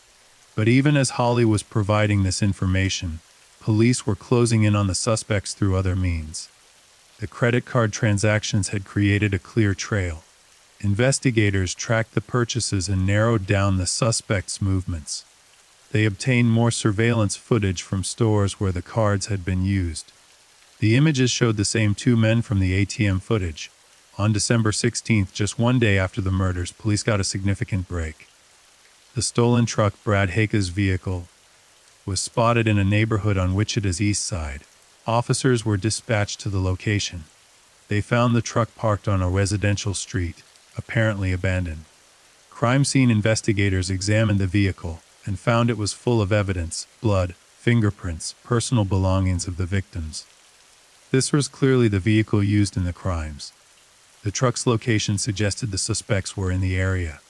But even as Holly was providing this information, police were closing in on the suspects through other means. The credit card transactions had created a clear trail. Investigators tracked the purchases and narrowed down the suspects' movements. They obtained more surveillance footage from stores where the cards had been used. The images showed the same two men from the ATM footage. On December 16th, just one day after the murders, police got a significant break. The stolen truck, Brad Hake's vehicle, was spotted in a neighborhood on Wichita's east side. Officers were dispatched to the location. They found the truck parked on a residential street, apparently abandoned. Crime scene investigators examined the vehicle and found it was full of evidence: blood, fingerprints, personal belongings of the victims. This was clearly the vehicle used in the crimes. The truck's location suggested the suspects were in the area.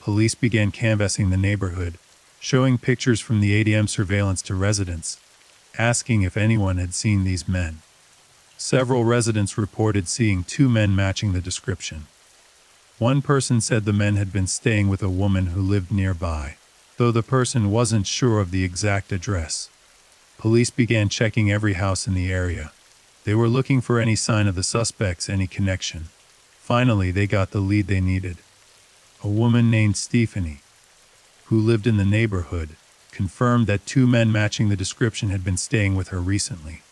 Police began canvassing the neighborhood, showing pictures from the ATM surveillance to residents, asking if anyone had seen these men. Several residents reported seeing two men matching the description. One person said the men had been staying with a woman who lived nearby, though the person wasn't sure of the exact address. Police began checking every house in the area. They were looking for any sign of the suspects, any connection. Finally, they got the lead they needed. A woman named Stephanie, who lived in the neighborhood, confirmed that two men matching the description had been staying with her recently.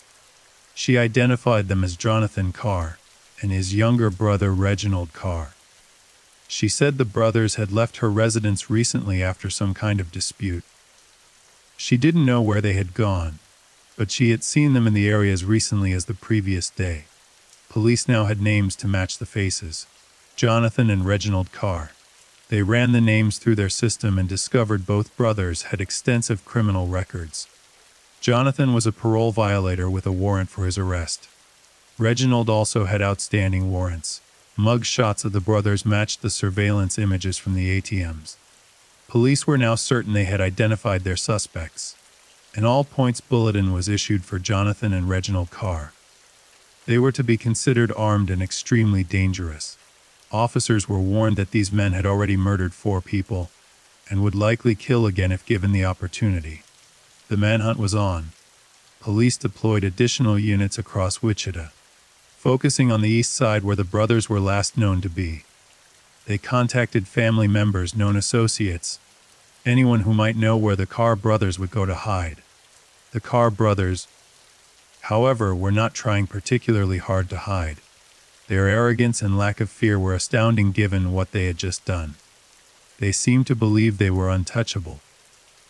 She identified them as Jonathan Carr and his younger brother Reginald Carr. She said the brothers had left her residence recently after some kind of dispute. She didn't know where they had gone, but she had seen them in the area as recently as the previous day. Police now had names to match the faces: Jonathan and Reginald Carr. They ran the names through their system and discovered both brothers had extensive criminal records. Jonathan was a parole violator with a warrant for his arrest. Reginald also had outstanding warrants. Mug shots of the brothers matched the surveillance images from the ATMs. Police were now certain they had identified their suspects. An all-points bulletin was issued for Jonathan and Reginald Carr. They were to be considered armed and extremely dangerous. Officers were warned that these men had already murdered 4 people and would likely kill again if given the opportunity. The manhunt was on. Police deployed additional units across Wichita, focusing on the east side where the brothers were last known to be. They contacted family members, known associates, anyone who might know where the Carr brothers would go to hide. The Carr brothers, however, were not trying particularly hard to hide. Their arrogance and lack of fear were astounding given what they had just done. They seemed to believe they were untouchable,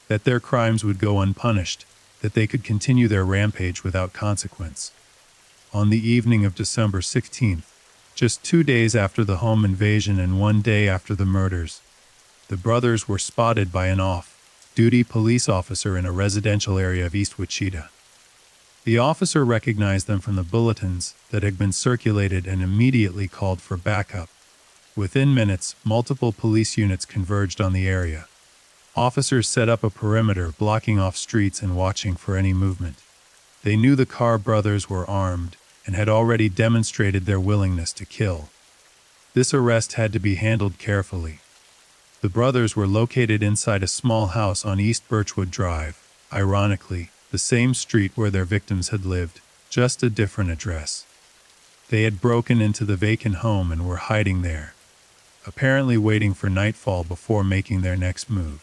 that their crimes would go unpunished, that they could continue their rampage without consequence. On the evening of December 16th, just 2 days after the home invasion and 1 day after the murders, the brothers were spotted by an off-duty police officer in a residential area of East Wichita. The officer recognized them from the bulletins that had been circulated and immediately called for backup. Within minutes, multiple police units converged on the area. Officers set up a perimeter, blocking off streets and watching for any movement. They knew the Carr brothers were armed and had already demonstrated their willingness to kill. This arrest had to be handled carefully. The brothers were located inside a small house on East Birchwood Drive, ironically, the same street where their victims had lived, just a different address. They had broken into the vacant home and were hiding there, apparently waiting for nightfall before making their next move.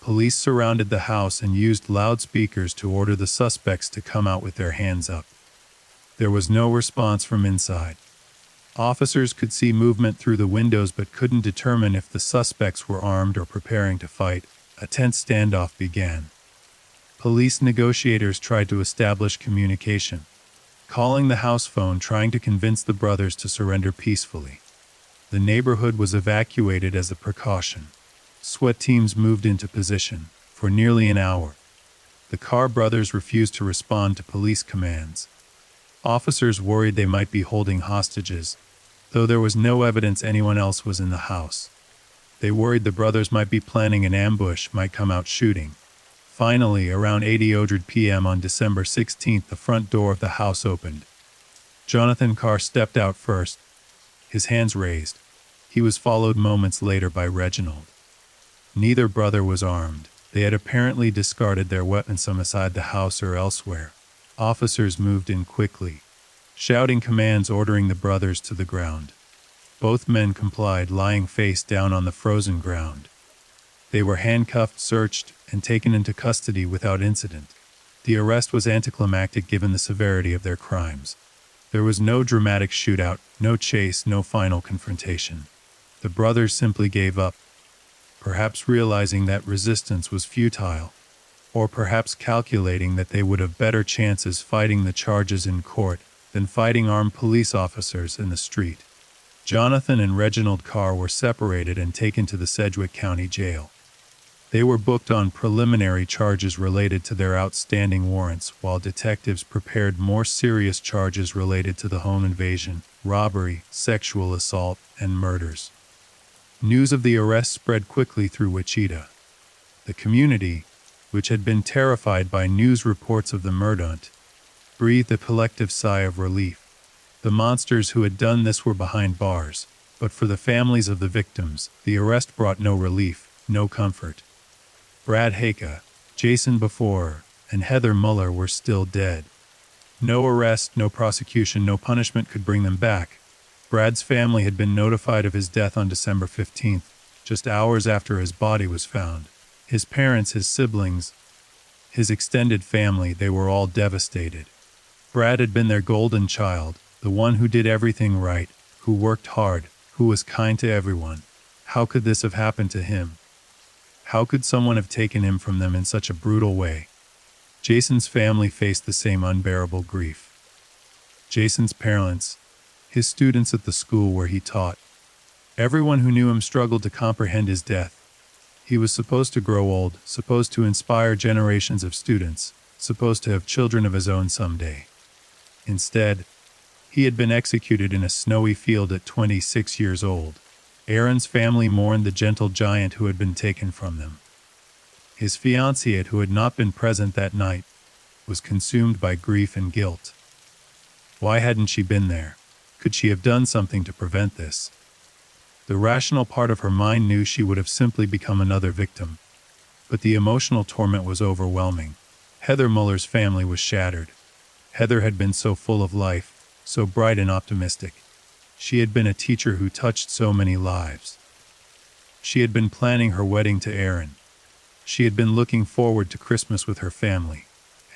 Police surrounded the house and used loudspeakers to order the suspects to come out with their hands up. There was no response from inside. Officers could see movement through the windows but couldn't determine if the suspects were armed or preparing to fight. A tense standoff began. Police negotiators tried to establish communication, calling the house phone, trying to convince the brothers to surrender peacefully. The neighborhood was evacuated as a precaution. SWAT teams moved into position. For nearly an hour, the Carr brothers refused to respond to police commands. Officers worried they might be holding hostages, though there was no evidence anyone else was in the house. They worried the brothers might be planning an ambush, might come out shooting. Finally, around 8:00 p.m. on December 16th, the front door of the house opened. Jonathan Carr stepped out first, his hands raised. He was followed moments later by Reginald. Neither brother was armed. They had apparently discarded their weapons some aside the house or elsewhere. Officers moved in quickly, shouting commands ordering the brothers to the ground. Both men complied, lying face down on the frozen ground. They were handcuffed, searched, and taken into custody without incident. The arrest was anticlimactic given the severity of their crimes. There was no dramatic shootout, no chase, no final confrontation. The brothers simply gave up, perhaps realizing that resistance was futile, or perhaps calculating that they would have better chances fighting the charges in court than fighting armed police officers in the street. Jonathan and Reginald Carr were separated and taken to the Sedgwick County Jail. They were booked on preliminary charges related to their outstanding warrants, while detectives prepared more serious charges related to the home invasion, robbery, sexual assault, and murders. News of the arrest spread quickly through Wichita. The community, which had been terrified by news reports of the murderant, breathed a collective sigh of relief. The monsters who had done this were behind bars, but for the families of the victims, the arrest brought no relief, no comfort. Brad Haka, Jason Before, and Heather Muller were still dead. No arrest, no prosecution, no punishment could bring them back. Brad's family had been notified of his death on December 15th, just hours after his body was found. His parents, his siblings, his extended family, they were all devastated. Brad had been their golden child, the one who did everything right, who worked hard, who was kind to everyone. How could this have happened to him? How could someone have taken him from them in such a brutal way? Jason's family faced the same unbearable grief. Jason's parents, his students at the school where he taught, everyone who knew him struggled to comprehend his death. He was supposed to grow old, supposed to inspire generations of students, supposed to have children of his own someday. Instead, he had been executed in a snowy field at 26 years old. Aaron's family mourned the gentle giant who had been taken from them. His fiancée, who had not been present that night, was consumed by grief and guilt. Why hadn't she been there? Could she have done something to prevent this? The rational part of her mind knew she would have simply become another victim. But the emotional torment was overwhelming. Heather Muller's family was shattered. Heather had been so full of life, so bright and optimistic. She had been a teacher who touched so many lives. She had been planning her wedding to Aaron. She had been looking forward to Christmas with her family.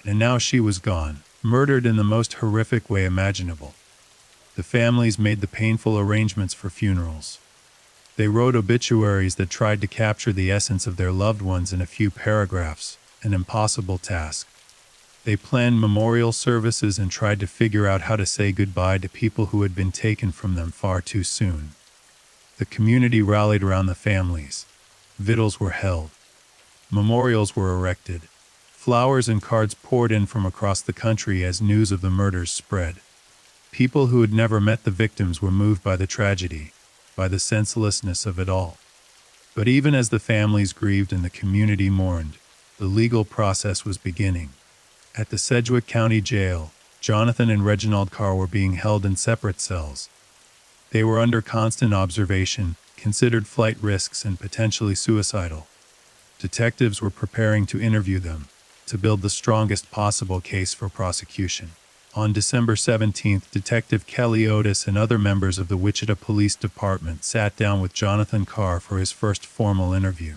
And now she was gone, murdered in the most horrific way imaginable. The families made the painful arrangements for funerals. They wrote obituaries that tried to capture the essence of their loved ones in a few paragraphs, an impossible task. They planned memorial services and tried to figure out how to say goodbye to people who had been taken from them far too soon. The community rallied around the families. Vigils were held. Memorials were erected. Flowers and cards poured in from across the country as news of the murders spread. People who had never met the victims were moved by the tragedy, by the senselessness of it all. But even as the families grieved and the community mourned, the legal process was beginning. At the Sedgwick County Jail, Jonathan and Reginald Carr were being held in separate cells. They were under constant observation, considered flight risks and potentially suicidal. Detectives were preparing to interview them, to build the strongest possible case for prosecution. On December 17th, Detective Kelly Otis and other members of the Wichita Police Department sat down with Jonathan Carr for his first formal interview.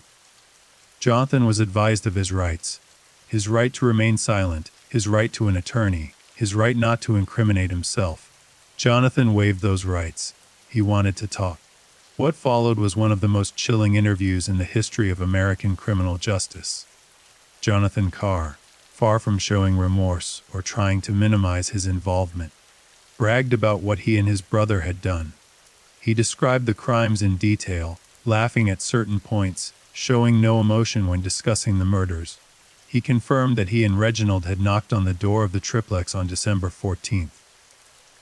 Jonathan was advised of his rights. His right to remain silent, his right to an attorney, his right not to incriminate himself. Jonathan waived those rights. He wanted to talk. What followed was one of the most chilling interviews in the history of American criminal justice. Jonathan Carr, far from showing remorse or trying to minimize his involvement, bragged about what he and his brother had done. He described the crimes in detail, laughing at certain points, showing no emotion when discussing the murders. He confirmed that he and Reginald had knocked on the door of the triplex on December 14th.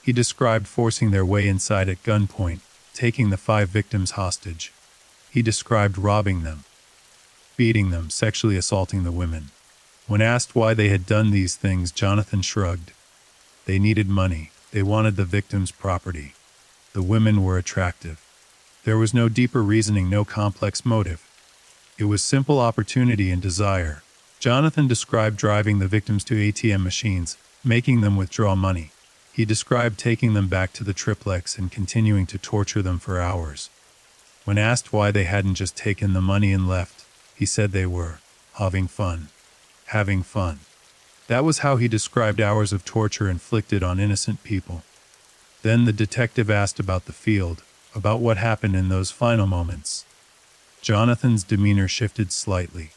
He described forcing their way inside at gunpoint, taking the 5 victims hostage. He described robbing them, beating them, sexually assaulting the women. When asked why they had done these things, Jonathan shrugged. They needed money. They wanted the victim's property. The women were attractive. There was no deeper reasoning, no complex motive. It was simple opportunity and desire. Jonathan described driving the victims to ATM machines, making them withdraw money. He described taking them back to the triplex and continuing to torture them for hours. When asked why they hadn't just taken the money and left, he said they were having fun. Having fun. That was how he described hours of torture inflicted on innocent people. Then the detective asked about the field, about what happened in those final moments. Jonathan's demeanor shifted slightly.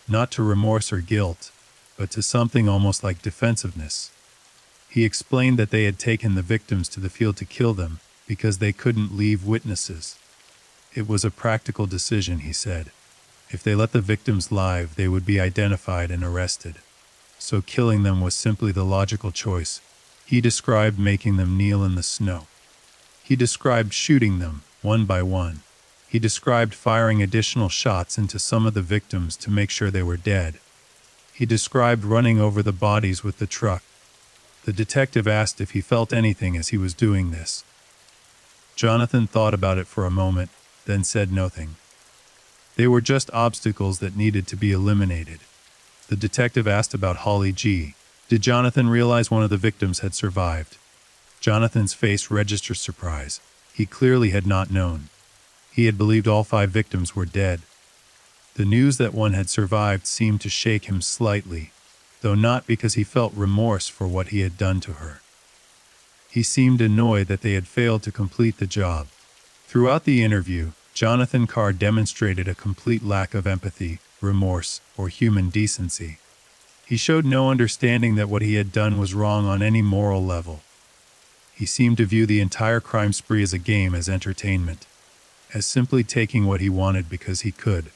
Not to remorse or guilt, but to something almost like defensiveness. He explained that they had taken the victims to the field to kill them because they couldn't leave witnesses. It was a practical decision, he said. If they let the victims live, they would be identified and arrested. So killing them was simply the logical choice. He described making them kneel in the snow. He described shooting them, one by one. He described firing additional shots into some of the victims to make sure they were dead. He described running over the bodies with the truck. The detective asked if he felt anything as he was doing this. Jonathan thought about it for a moment, then said nothing. They were just obstacles that needed to be eliminated. The detective asked about Holly G. Did Jonathan realize one of the victims had survived? Jonathan's face registered surprise. He clearly had not known. He had believed all 5 victims were dead. The news that one had survived seemed to shake him slightly, though not because he felt remorse for what he had done to her. He seemed annoyed that they had failed to complete the job. Throughout the interview, Jonathan Carr demonstrated a complete lack of empathy, remorse, or human decency. He showed no understanding that what he had done was wrong on any moral level. He seemed to view the entire crime spree as a game, as entertainment, as simply taking what he wanted because he could.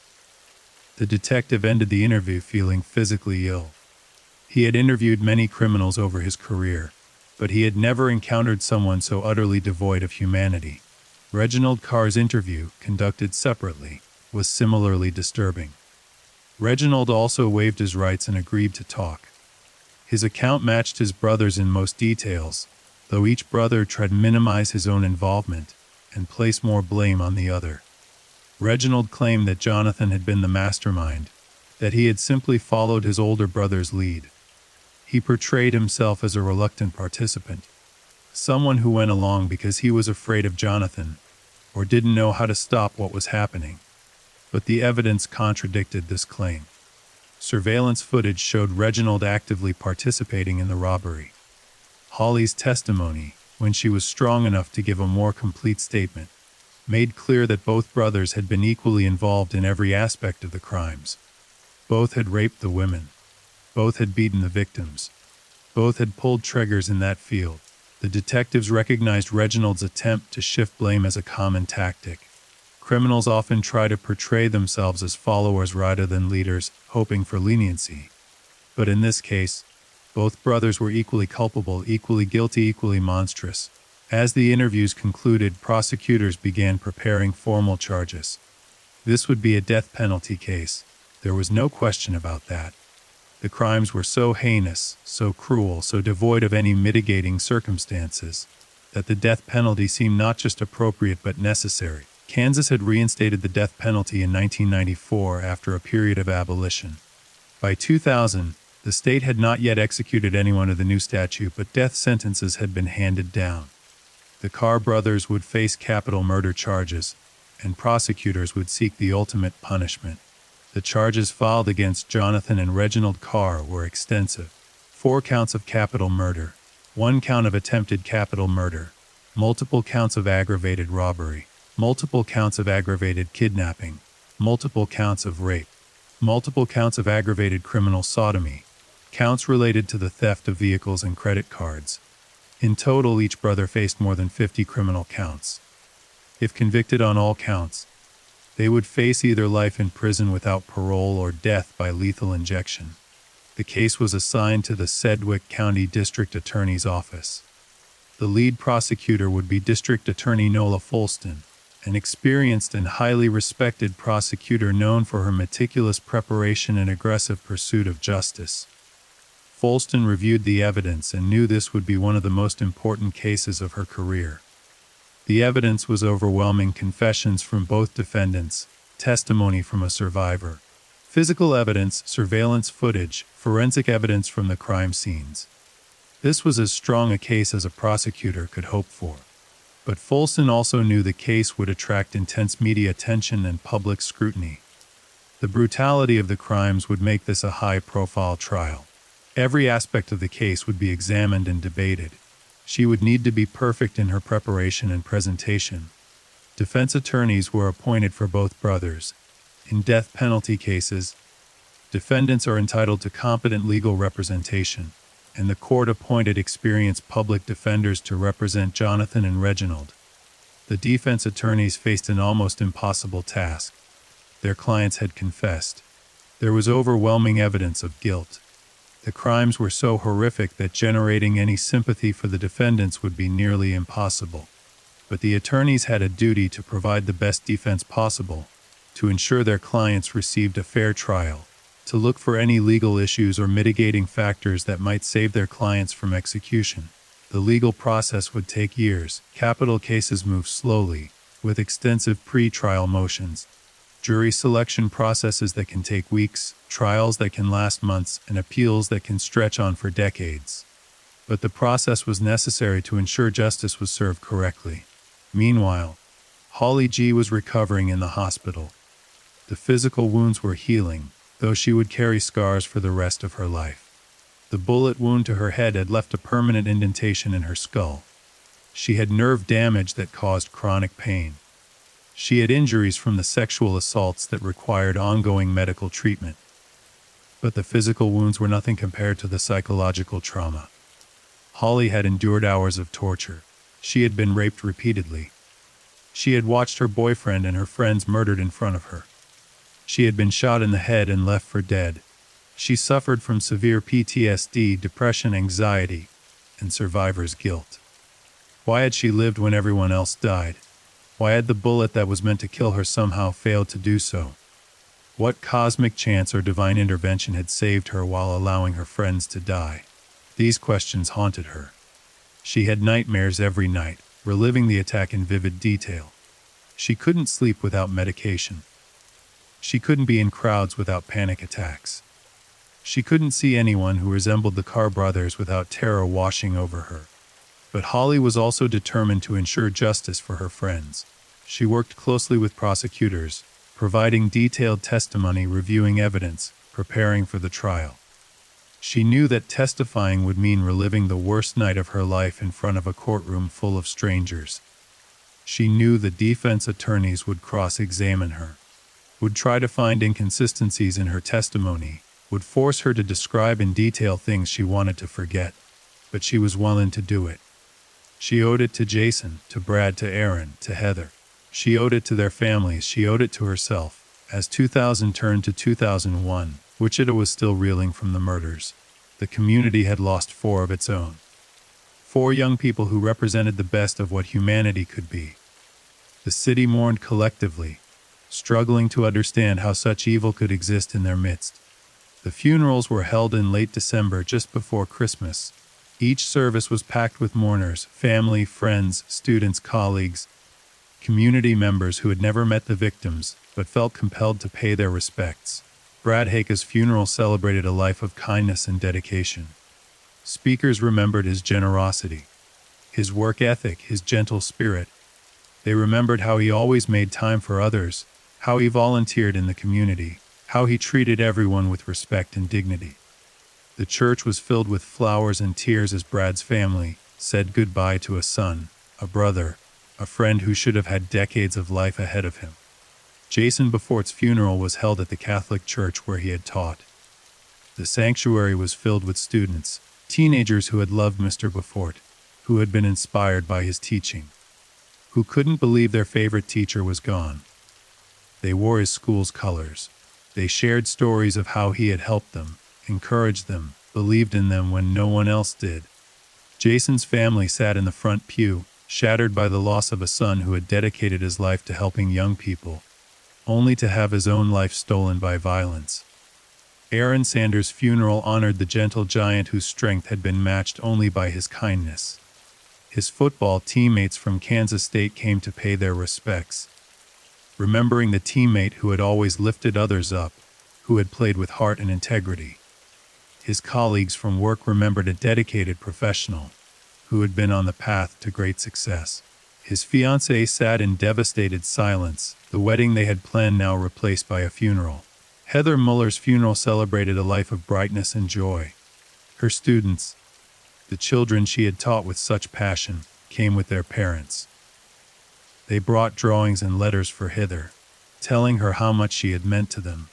The detective ended the interview feeling physically ill. He had interviewed many criminals over his career, but he had never encountered someone so utterly devoid of humanity. Reginald Carr's interview, conducted separately, was similarly disturbing. Reginald also waived his rights and agreed to talk. His account matched his brother's in most details, though each brother tried to minimize his own involvement and place more blame on the other. Reginald claimed that Jonathan had been the mastermind, that he had simply followed his older brother's lead. He portrayed himself as a reluctant participant, someone who went along because he was afraid of Jonathan, or didn't know how to stop what was happening. But the evidence contradicted this claim. Surveillance footage showed Reginald actively participating in the robbery. Holly's testimony, when she was strong enough to give a more complete statement, made clear that both brothers had been equally involved in every aspect of the crimes. Both had raped the women. Both had beaten the victims. Both had pulled triggers in that field. The detectives recognized Reginald's attempt to shift blame as a common tactic. Criminals often try to portray themselves as followers rather than leaders, hoping for leniency. But in this case, both brothers were equally culpable, equally guilty, equally monstrous. As the interviews concluded, prosecutors began preparing formal charges. This would be a death penalty case. There was no question about that. The crimes were so heinous, so cruel, so devoid of any mitigating circumstances, that the death penalty seemed not just appropriate but necessary. Kansas had reinstated the death penalty in 1994 after a period of abolition. By 2000, the state had not yet executed anyone under the new statute, but death sentences had been handed down. The Carr brothers would face capital murder charges, and prosecutors would seek the ultimate punishment. The charges filed against Jonathan and Reginald Carr were extensive. 4 counts of capital murder, 1 count of attempted capital murder, multiple counts of aggravated robbery, multiple counts of aggravated kidnapping, multiple counts of rape, multiple counts of aggravated criminal sodomy, counts related to the theft of vehicles and credit cards. In total, each brother faced more than 50 criminal counts. If convicted on all counts, they would face either life in prison without parole or death by lethal injection. The case was assigned to the Sedgwick County District Attorney's Office. The lead prosecutor would be District Attorney Nola Folston. an experienced and highly respected prosecutor known for her meticulous preparation and aggressive pursuit of justice. Folston reviewed the evidence and knew this would be one of the most important cases of her career. The evidence was overwhelming: confessions from both defendants, testimony from a survivor, physical evidence, surveillance footage, forensic evidence from the crime scenes. This was as strong a case as a prosecutor could hope for. But Folston also knew the case would attract intense media attention and public scrutiny. The brutality of the crimes would make this a high-profile trial. Every aspect of the case would be examined and debated. She would need to be perfect in her preparation and presentation. Defense attorneys were appointed for both brothers. In death penalty cases, defendants are entitled to competent legal representation, and the court appointed experienced public defenders to represent Jonathan and Reginald. The defense attorneys faced an almost impossible task. Their clients had confessed. There was overwhelming evidence of guilt. The crimes were so horrific that generating any sympathy for the defendants would be nearly impossible. But the attorneys had a duty to provide the best defense possible, to ensure their clients received a fair trial, to look for any legal issues or mitigating factors that might save their clients from execution. The legal process would take years. Capital cases move slowly, with extensive pre-trial motions, jury selection processes that can take weeks, trials that can last months, and appeals that can stretch on for decades. But the process was necessary to ensure justice was served correctly. Meanwhile, Holly G. was recovering in the hospital. The physical wounds were healing, though she would carry scars for the rest of her life. The bullet wound to her head had left a permanent indentation in her skull. She had nerve damage that caused chronic pain. She had injuries from the sexual assaults that required ongoing medical treatment. But the physical wounds were nothing compared to the psychological trauma. Holly had endured hours of torture. She had been raped repeatedly. She had watched her boyfriend and her friends murdered in front of her. She had been shot in the head and left for dead. She suffered from severe PTSD, depression, anxiety, and survivor's guilt. Why had she lived when everyone else died? Why had the bullet that was meant to kill her somehow failed to do so? What cosmic chance or divine intervention had saved her while allowing her friends to die? These questions haunted her. She had nightmares every night, reliving the attack in vivid detail. She couldn't sleep without medication. She couldn't be in crowds without panic attacks. She couldn't see anyone who resembled the Carr brothers without terror washing over her. But Holly was also determined to ensure justice for her friends. She worked closely with prosecutors, providing detailed testimony, reviewing evidence, preparing for the trial. She knew that testifying would mean reliving the worst night of her life in front of a courtroom full of strangers. She knew the defense attorneys would cross-examine her, would try to find inconsistencies in her testimony, would force her to describe in detail things she wanted to forget. But she was willing to do it. She owed it to Jason, to Brad, to Aaron, to Heather. She owed it to their families. She owed it to herself. As 2000 turned to 2001, Wichita was still reeling from the murders. The community had lost 4 of its own. 4 young people who represented the best of what humanity could be. The city mourned collectively, struggling to understand how such evil could exist in their midst. The funerals were held in late December, just before Christmas. Each service was packed with mourners, family, friends, students, colleagues, community members who had never met the victims, but felt compelled to pay their respects. Brad Hake's funeral celebrated a life of kindness and dedication. Speakers remembered his generosity, his work ethic, his gentle spirit. They remembered how he always made time for others, how he volunteered in the community, how he treated everyone with respect and dignity. The church was filled with flowers and tears as Brad's family said goodbye to a son, a brother, a friend who should have had decades of life ahead of him. Jason Beaufort's funeral was held at the Catholic church where he had taught. The sanctuary was filled with students, teenagers who had loved Mr. Beaufort, who had been inspired by his teaching, who couldn't believe their favorite teacher was gone. They wore his school's colors. They shared stories of how he had helped them, encouraged them, believed in them when no one else did. Jason's family sat in the front pew, shattered by the loss of a son who had dedicated his life to helping young people, only to have his own life stolen by violence. Aaron Sanders' funeral honored the gentle giant whose strength had been matched only by his kindness. His football teammates from Kansas State came to pay their respects, remembering the teammate who had always lifted others up, who had played with heart and integrity. His colleagues from work remembered a dedicated professional, who had been on the path to great success. His fiancée sat in devastated silence, the wedding they had planned now replaced by a funeral. Heather Muller's funeral celebrated a life of brightness and joy. Her students, the children she had taught with such passion, came with their parents. They brought drawings and letters for Heather, telling her how much she had meant to them.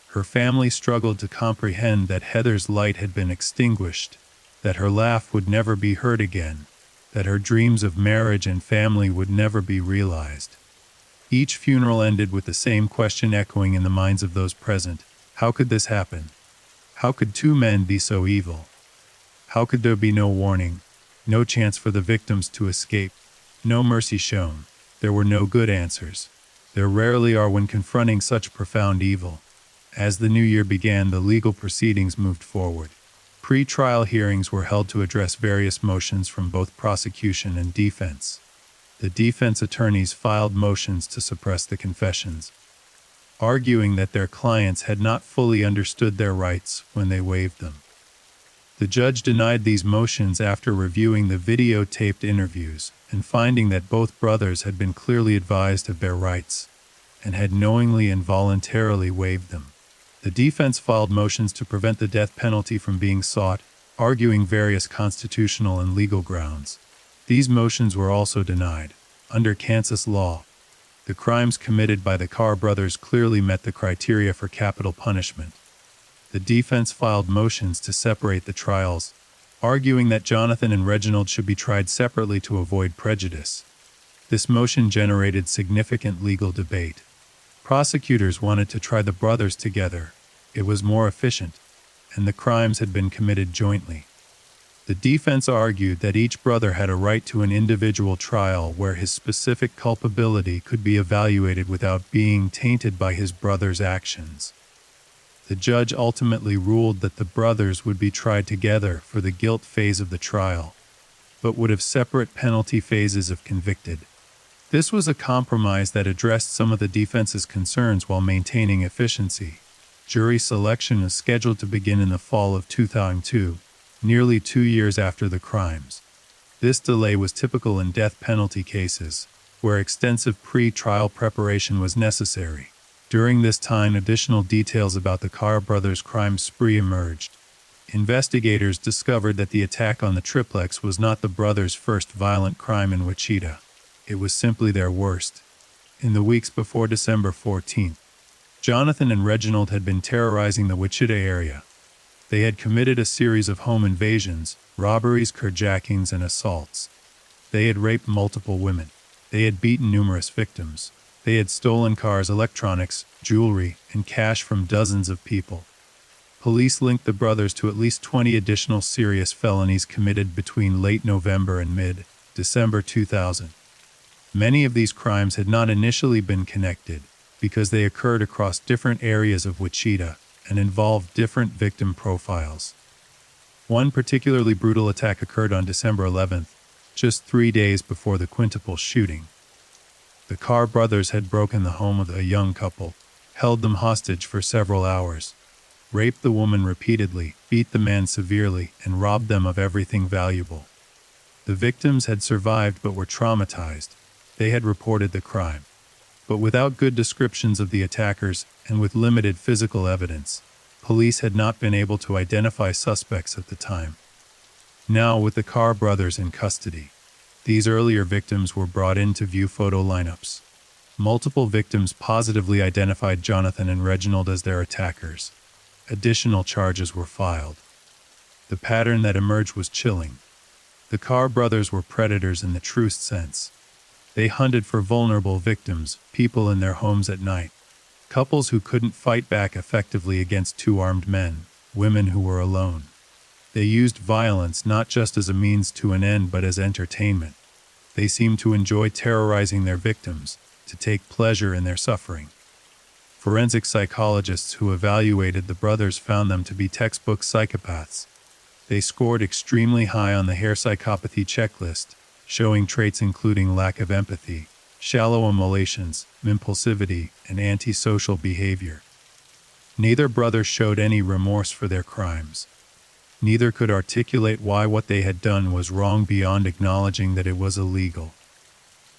Her family struggled to comprehend that Heather's light had been extinguished, that her laugh would never be heard again, that her dreams of marriage and family would never be realized. Each funeral ended with the same question echoing in the minds of those present: how could this happen? How could two men be so evil? How could there be no warning, no chance for the victims to escape, no mercy shown? There were no good answers. There rarely are when confronting such profound evil. As the new year began, the legal proceedings moved forward. Pre-trial hearings were held to address various motions from both prosecution and defense. The defense attorneys filed motions to suppress the confessions, arguing that their clients had not fully understood their rights when they waived them. The judge denied these motions after reviewing the videotaped interviews and finding that both brothers had been clearly advised of their rights and had knowingly and voluntarily waived them. The defense filed motions to prevent the death penalty from being sought, arguing various constitutional and legal grounds. These motions were also denied. Under Kansas law, the crimes committed by the Carr brothers clearly met the criteria for capital punishment. The defense filed motions to separate the trials, arguing that Jonathan and Reginald should be tried separately to avoid prejudice. This motion generated significant legal debate. Prosecutors wanted to try the brothers together. It was more efficient, and the crimes had been committed jointly. The defense argued that each brother had a right to an individual trial where his specific culpability could be evaluated without being tainted by his brother's actions. The judge ultimately ruled that the brothers would be tried together for the guilt phase of the trial, but would have separate penalty phases if convicted. This was a compromise that addressed some of the defense's concerns while maintaining efficiency. Jury selection is scheduled to begin in the fall of 2002, nearly 2 years after the crimes. This delay was typical in death penalty cases, where extensive pre-trial preparation was necessary. During this time, additional details about the Carr brothers' crime spree emerged. Investigators discovered that the attack on the triplex was not the brothers' first violent crime in Wichita. It was simply their worst. In the weeks before December 14th, Jonathan and Reginald had been terrorizing the Wichita area. They had committed a series of home invasions, robberies, carjackings, and assaults. They had raped multiple women. They had beaten numerous victims. They had stolen cars, electronics, jewelry, and cash from dozens of people. Police linked the brothers to at least 20 additional serious felonies committed between late November and mid-December 2000. Many of these crimes had not initially been connected because they occurred across different areas of Wichita and involved different victim profiles. One particularly brutal attack occurred on December 11th, just 3 days before the quintuple shooting. The Carr brothers had broken the home of a young couple, held them hostage for several hours, raped the woman repeatedly, beat the man severely, and robbed them of everything valuable. The victims had survived but were traumatized. They had reported the crime, but without good descriptions of the attackers and with limited physical evidence, police had not been able to identify suspects at the time. Now, with the Carr brothers in custody, these earlier victims were brought in to view photo lineups. Multiple victims positively identified Jonathan and Reginald as their attackers. Additional charges were filed. The pattern that emerged was chilling. The Carr brothers were predators in the truest sense. They hunted for vulnerable victims, people in their homes at night, couples who couldn't fight back effectively against two armed men, women who were alone. They used violence not just as a means to an end but as entertainment. They seemed to enjoy terrorizing their victims, to take pleasure in their suffering. Forensic psychologists who evaluated the brothers found them to be textbook psychopaths. They scored extremely high on the Hare psychopathy checklist, showing traits including lack of empathy, shallow emulations, impulsivity, and antisocial behavior. Neither brother showed any remorse for their crimes. Neither could articulate why what they had done was wrong beyond acknowledging that it was illegal.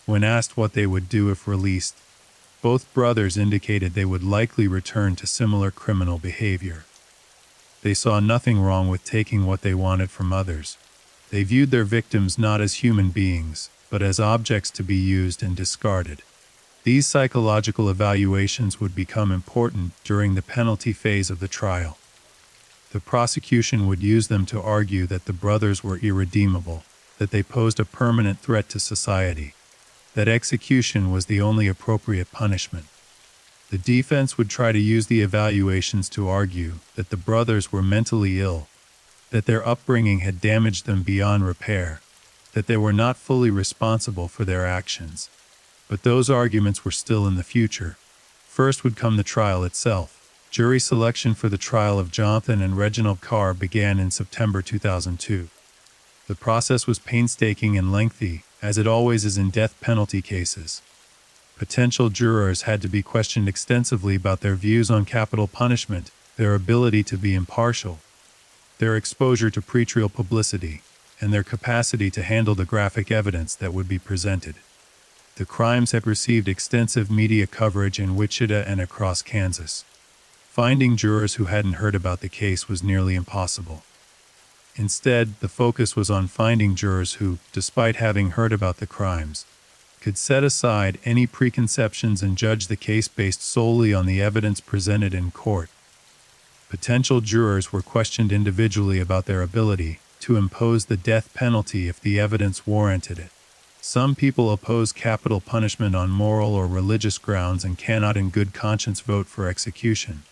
When asked what they would do if released, both brothers indicated they would likely return to similar criminal behavior. They saw nothing wrong with taking what they wanted from others. They viewed their victims not as human beings, but as objects to be used and discarded. These psychological evaluations would become important during the penalty phase of the trial. The prosecution would use them to argue that the brothers were irredeemable, that they posed a permanent threat to society, that execution was the only appropriate punishment. The defense would try to use the evaluations to argue that the brothers were mentally ill, that their upbringing had damaged them beyond repair, that they were not fully responsible for their actions. But those arguments were still in the future. First would come the trial itself. Jury selection for the trial of Jonathan and Reginald Carr began in September 2002. The process was painstaking and lengthy, as it always is in death penalty cases. Potential jurors had to be questioned extensively about their views on capital punishment, their ability to be impartial, their exposure to pretrial publicity, and their capacity to handle the graphic evidence that would be presented. The crimes had received extensive media coverage in Wichita and across Kansas. Finding jurors who hadn't heard about the case was nearly impossible. Instead, the focus was on finding jurors who, despite having heard about the crimes, could set aside any preconceptions and judge the case based solely on the evidence presented in court. Potential jurors were questioned individually about their ability to impose the death penalty if the evidence warranted it. Some people oppose capital punishment on moral or religious grounds and cannot in good conscience vote for execution.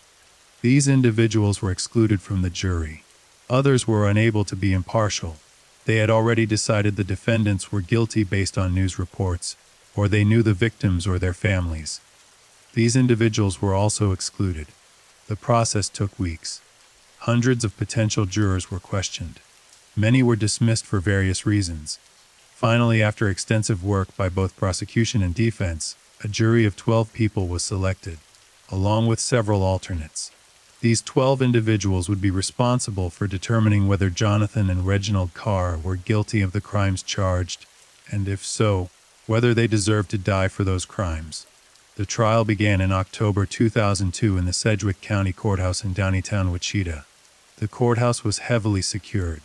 These individuals were excluded from the jury. Others were unable to be impartial. They had already decided the defendants were guilty based on news reports, or they knew the victims or their families. These individuals were also excluded. The process took weeks. Hundreds of potential jurors were questioned. Many were dismissed for various reasons. Finally, after extensive work by both prosecution and defense, a jury of 12 people was selected, along with several alternates. These 12 individuals would be responsible for determining whether Jonathan and Reginald Carr were guilty of the crimes charged, and if so, whether they deserved to die for those crimes. The trial began in October 2002 in the Sedgwick County Courthouse in downtown Wichita. The courthouse was heavily secured.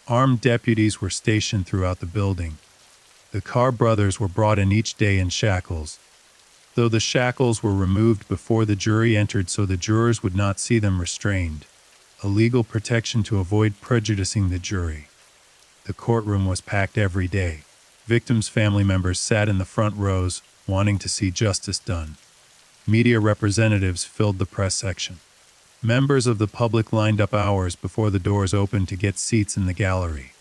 Armed deputies were stationed throughout the building. The Carr brothers were brought in each day in shackles, though the shackles were removed before the jury entered so the jurors would not see them restrained, a legal protection to avoid prejudicing the jury. The courtroom was packed every day. Victims' family members sat in the front rows, wanting to see justice done. Media representatives filled the press section. Members of the public lined up hours before the doors opened to get seats in the gallery.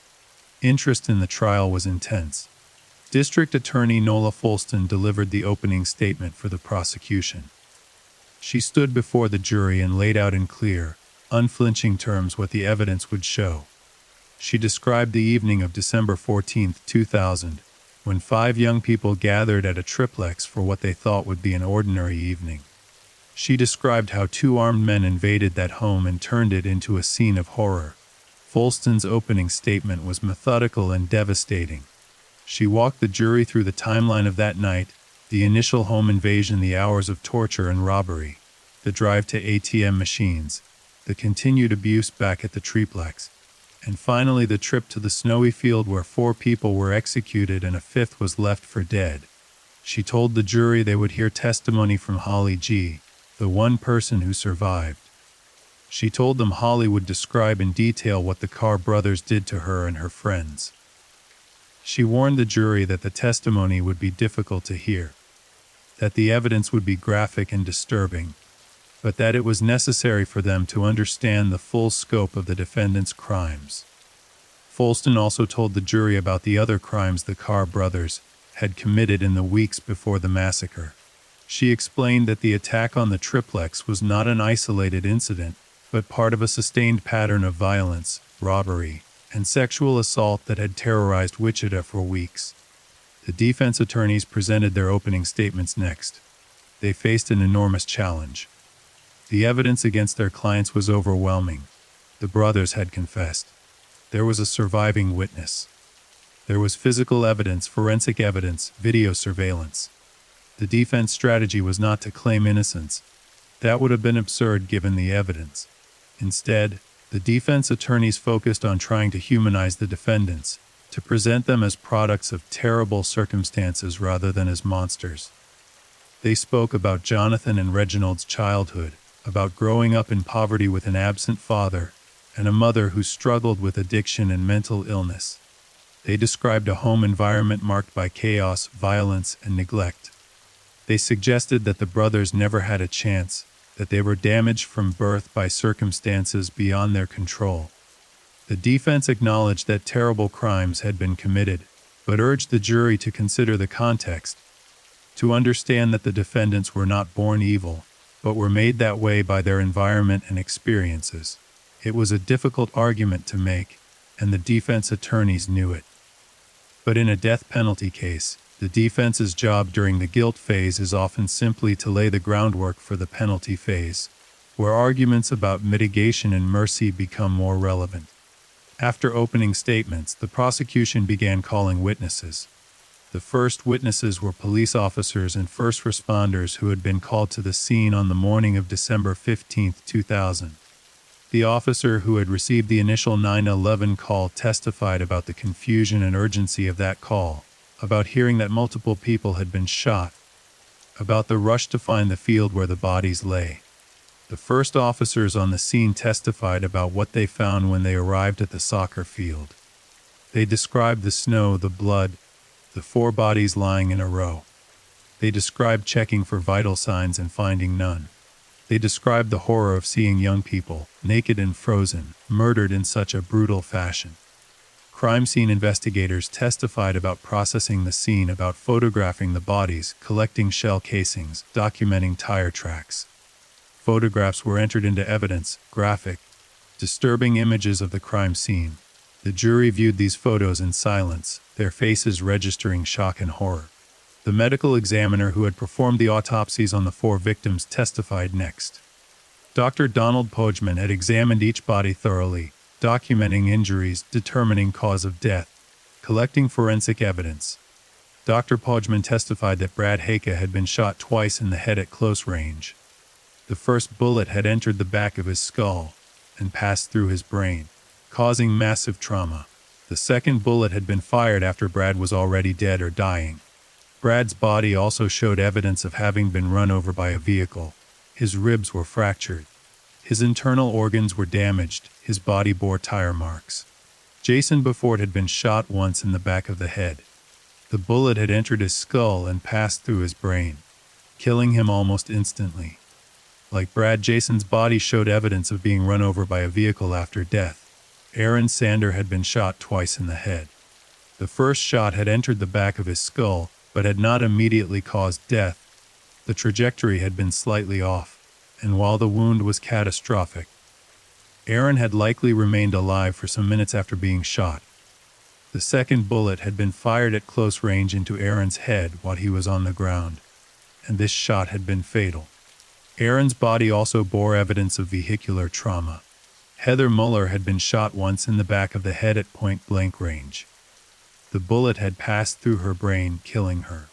Interest in the trial was intense. District Attorney Nola Folston delivered the opening statement for the prosecution. She stood before the jury and laid out in clear, unflinching terms what the evidence would show. She described the evening of December 14, 2000, when 5 young people gathered at a triplex for what they thought would be an ordinary evening. She described how 2 armed men invaded that home and turned it into a scene of horror. Folston's opening statement was methodical and devastating. She walked the jury through the timeline of that night, the initial home invasion, the hours of torture and robbery, the drive to ATM machines, the continued abuse back at the triplex, and finally the trip to the snowy field where 4 people were executed and a 5th was left for dead. She told the jury they would hear testimony from Holly G., the one person who survived. She told them Holly would describe in detail what the Carr brothers did to her and her friends. She warned the jury that the testimony would be difficult to hear, that the evidence would be graphic and disturbing, but that it was necessary for them to understand the full scope of the defendant's crimes. Folston also told the jury about the other crimes the Carr brothers had committed in the weeks before the massacre. She explained that the attack on the triplex was not an isolated incident, but part of a sustained pattern of violence, robbery, and sexual assault that had terrorized Wichita for weeks. The defense attorneys presented their opening statements next. They faced an enormous challenge. The evidence against their clients was overwhelming. The brothers had confessed. There was a surviving witness. There was physical evidence, forensic evidence, video surveillance. The defense strategy was not to claim innocence. That would have been absurd given the evidence. Instead, the defense attorneys focused on trying to humanize the defendants, to present them as products of terrible circumstances rather than as monsters. They spoke about Jonathan and Reginald's childhood, about growing up in poverty with an absent father, and a mother who struggled with addiction and mental illness. They described a home environment marked by chaos, violence, and neglect. They suggested that the brothers never had a chance, that they were damaged from birth by circumstances beyond their control. The defense acknowledged that terrible crimes had been committed, but urged the jury to consider the context, to understand that the defendants were not born evil, but were made that way by their environment and experiences. It was a difficult argument to make, and the defense attorneys knew it. But in a death penalty case, the defense's job during the guilt phase is often simply to lay the groundwork for the penalty phase, where arguments about mitigation and mercy become more relevant. After opening statements, the prosecution began calling witnesses. The first witnesses were police officers and first responders who had been called to the scene on the morning of December 15, 2000. The officer who had received the initial 911 call testified about the confusion and urgency of that call, about hearing that multiple people had been shot, about the rush to find the field where the bodies lay. The first officers on the scene testified about what they found when they arrived at the soccer field. They described the snow, the blood, the 4 bodies lying in a row. They described checking for vital signs and finding none. They described the horror of seeing young people, naked and frozen, murdered in such a brutal fashion. Crime scene investigators testified about processing the scene, about photographing the bodies, collecting shell casings, documenting tire tracks. Photographs were entered into evidence, graphic, disturbing images of the crime scene. The jury viewed these photos in silence, their faces registering shock and horror. The medical examiner who had performed the autopsies on the 4 victims testified next. Dr. Donald Pojman had examined each body thoroughly, documenting injuries, determining cause of death, collecting forensic evidence. Dr. Pojman testified that Brad Haka had been shot twice in the head at close range. The first bullet had entered the back of his skull and passed through his brain, causing massive trauma. The second bullet had been fired after Brad was already dead or dying. Brad's body also showed evidence of having been run over by a vehicle. His ribs were fractured. His internal organs were damaged. His body bore tire marks. Jason Beaufort had been shot once in the back of the head. The bullet had entered his skull and passed through his brain, killing him almost instantly. Like Brad, Jason's body showed evidence of being run over by a vehicle after death. Aaron Sander had been shot twice in the head. The first shot had entered the back of his skull, but had not immediately caused death. The trajectory had been slightly off, and while the wound was catastrophic, Aaron had likely remained alive for some minutes after being shot. The second bullet had been fired at close range into Aaron's head while he was on the ground, and this shot had been fatal. Aaron's body also bore evidence of vehicular trauma. Heather Muller had been shot once in the back of the head at point-blank range. The bullet had passed through her brain, killing her.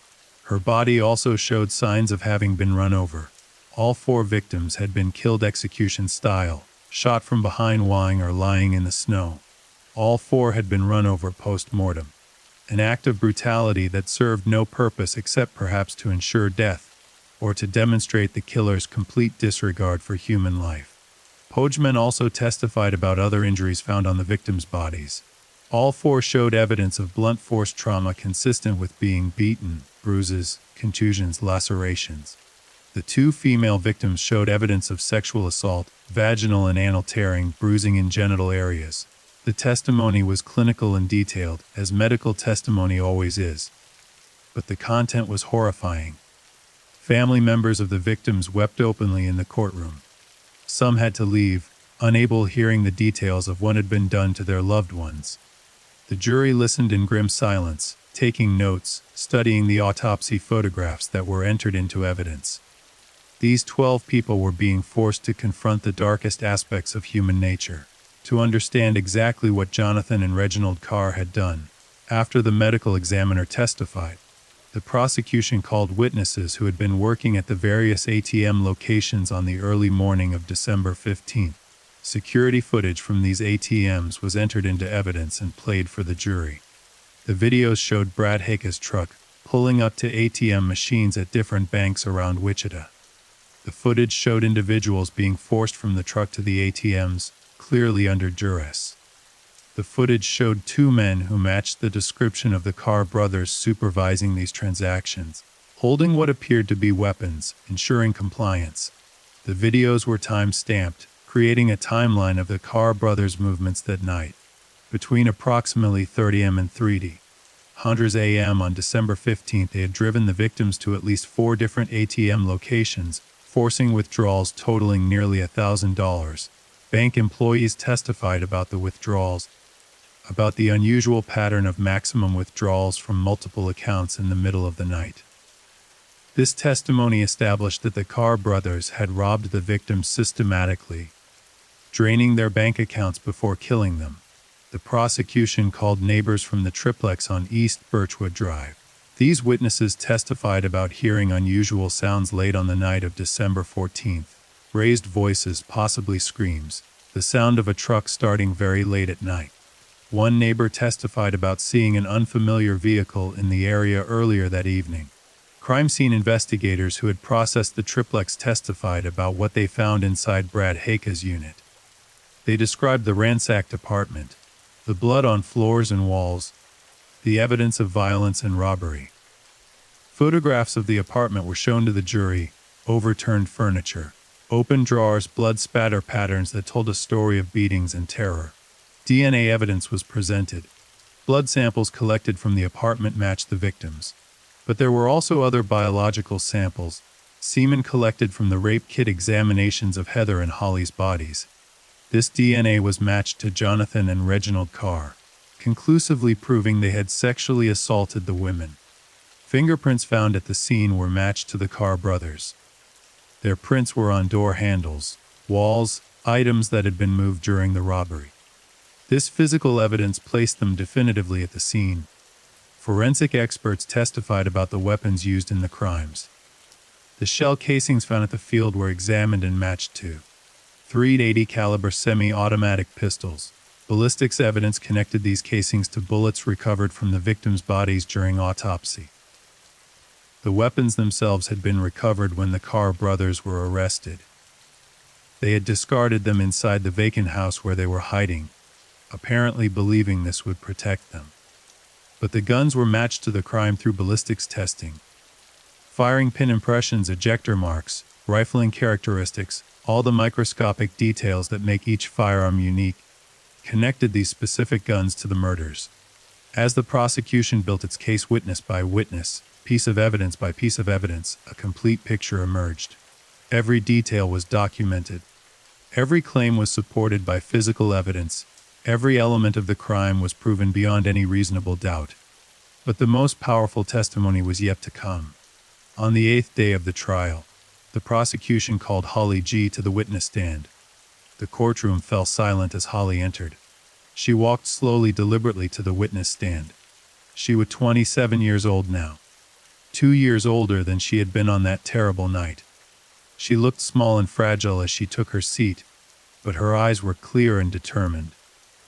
Her body also showed signs of having been run over. All 4 victims had been killed execution style, shot from behind or lying in the snow. All 4 had been run over post-mortem. An act of brutality that served no purpose except perhaps to ensure death, or to demonstrate the killer's complete disregard for human life. Pojman also testified about other injuries found on the victims' bodies. All 4 showed evidence of blunt force trauma consistent with being beaten, bruises, contusions, lacerations. The 2 female victims showed evidence of sexual assault, vaginal and anal tearing, bruising in genital areas. The testimony was clinical and detailed, as medical testimony always is. But the content was horrifying. Family members of the victims wept openly in the courtroom. Some had to leave, unable hearing the details of what had been done to their loved ones. The jury listened in grim silence, taking notes, studying the autopsy photographs that were entered into evidence. These 12 people were being forced to confront the darkest aspects of human nature, to understand exactly what Jonathan and Reginald Carr had done. After the medical examiner testified, the prosecution called witnesses who had been working at the various ATM locations on the early morning of December 15th. Security footage from these ATMs was entered into evidence and played for the jury. The videos showed Brad Haika's truck pulling up to ATM machines at different banks around Wichita. The footage showed individuals being forced from the truck to the ATMs, clearly under duress. The footage showed two men who matched the description of the Carr brothers supervising these transactions, holding what appeared to be weapons, ensuring compliance. The videos were time-stamped, creating a timeline of the Carr brothers' movements that night. Between approximately 30 a.m. and 3:00 a.m. on December 15th, they had driven the victims to at least 4 different ATM locations, forcing withdrawals totaling nearly $1,000. Bank employees testified about the withdrawals, about the unusual pattern of maximum withdrawals from multiple accounts in the middle of the night. This testimony established that the Carr brothers had robbed the victims systematically, draining their bank accounts before killing them. The prosecution called neighbors from the triplex on East Birchwood Drive. These witnesses testified about hearing unusual sounds late on the night of December 14th. Raised voices, possibly screams, the sound of a truck starting very late at night. One neighbor testified about seeing an unfamiliar vehicle in the area earlier that evening. Crime scene investigators who had processed the triplex testified about what they found inside Brad Haika's unit. They described the ransacked apartment, the blood on floors and walls, the evidence of violence and robbery. Photographs of the apartment were shown to the jury, overturned furniture, open drawers, blood spatter patterns that told a story of beatings and terror. DNA evidence was presented. Blood samples collected from the apartment matched the victims. But there were also other biological samples, semen collected from the rape kit examinations of Heather and Holly's bodies. This DNA was matched to Jonathan and Reginald Carr, conclusively proving they had sexually assaulted the women. Fingerprints found at the scene were matched to the Carr brothers. Their prints were on door handles, walls, items that had been moved during the robbery. This physical evidence placed them definitively at the scene. Forensic experts testified about the weapons used in the crimes. The shell casings found at the field were examined and matched to .380 caliber semi-automatic pistols. Ballistics evidence connected these casings to bullets recovered from the victims' bodies during autopsy. The weapons themselves had been recovered when the Carr brothers were arrested. They had discarded them inside the vacant house where they were hiding, apparently believing this would protect them. But the guns were matched to the crime through ballistics testing. Firing pin impressions, ejector marks, rifling characteristics, all the microscopic details that make each firearm unique, connected these specific guns to the murders. As the prosecution built its case witness by witness, piece of evidence by piece of evidence, a complete picture emerged. Every detail was documented. Every claim was supported by physical evidence. Every element of the crime was proven beyond any reasonable doubt. But the most powerful testimony was yet to come. On the 8th day of the trial, the prosecution called Holly G. to the witness stand. The courtroom fell silent as Holly entered. She walked slowly, deliberately to the witness stand. She was 27 years old now, 2 years older than she had been on that terrible night. She looked small and fragile as she took her seat, but her eyes were clear and determined.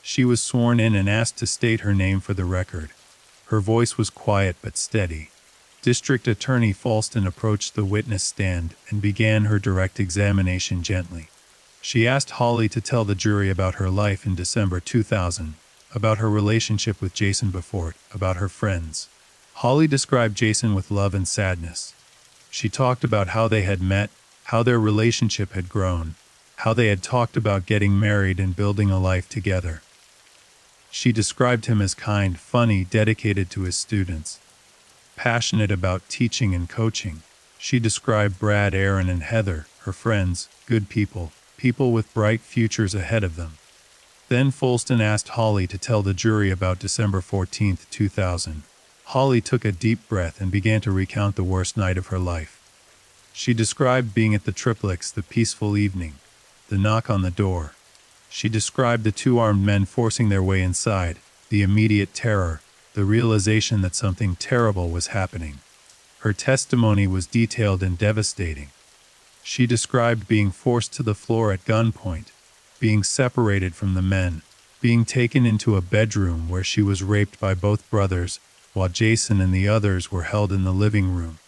She was sworn in and asked to state her name for the record. Her voice was quiet but steady. District Attorney Falston approached the witness stand and began her direct examination gently. She asked Holly to tell the jury about her life in December 2000, about her relationship with Jason Beaufort, about her friends. Holly described Jason with love and sadness. She talked about how they had met, how their relationship had grown, how they had talked about getting married and building a life together. She described him as kind, funny, dedicated to his students, passionate about teaching and coaching. She described Brad, Aaron, and Heather, her friends, good people, people with bright futures ahead of them. Then Folston asked Holly to tell the jury about December 14, 2000. Holly took a deep breath and began to recount the worst night of her life. She described being at the triplex, the peaceful evening, the knock on the door. She described the two armed men forcing their way inside, the immediate terror, the realization that something terrible was happening. Her testimony was detailed and devastating. She described being forced to the floor at gunpoint, being separated from the men, being taken into a bedroom where she was raped by both brothers, while Jason and the others were held in the living room.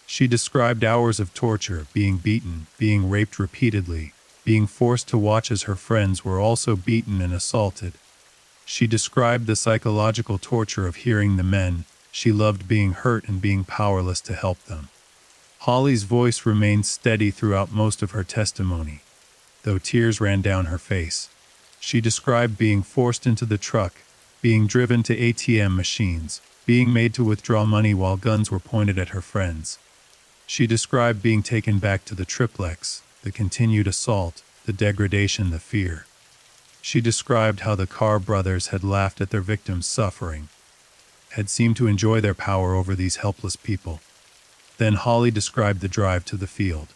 She described hours of torture, being beaten, being raped repeatedly, being forced to watch as her friends were also beaten and assaulted. She described the psychological torture of hearing the men she loved being hurt and being powerless to help them. Holly's voice remained steady throughout most of her testimony, though tears ran down her face. She described being forced into the truck, being driven to ATM machines, being made to withdraw money while guns were pointed at her friends. She described being taken back to the triplex, the continued assault, the degradation, the fear. She described how the Carr brothers had laughed at their victims' suffering, had seemed to enjoy their power over these helpless people. Then Holly described the drive to the field.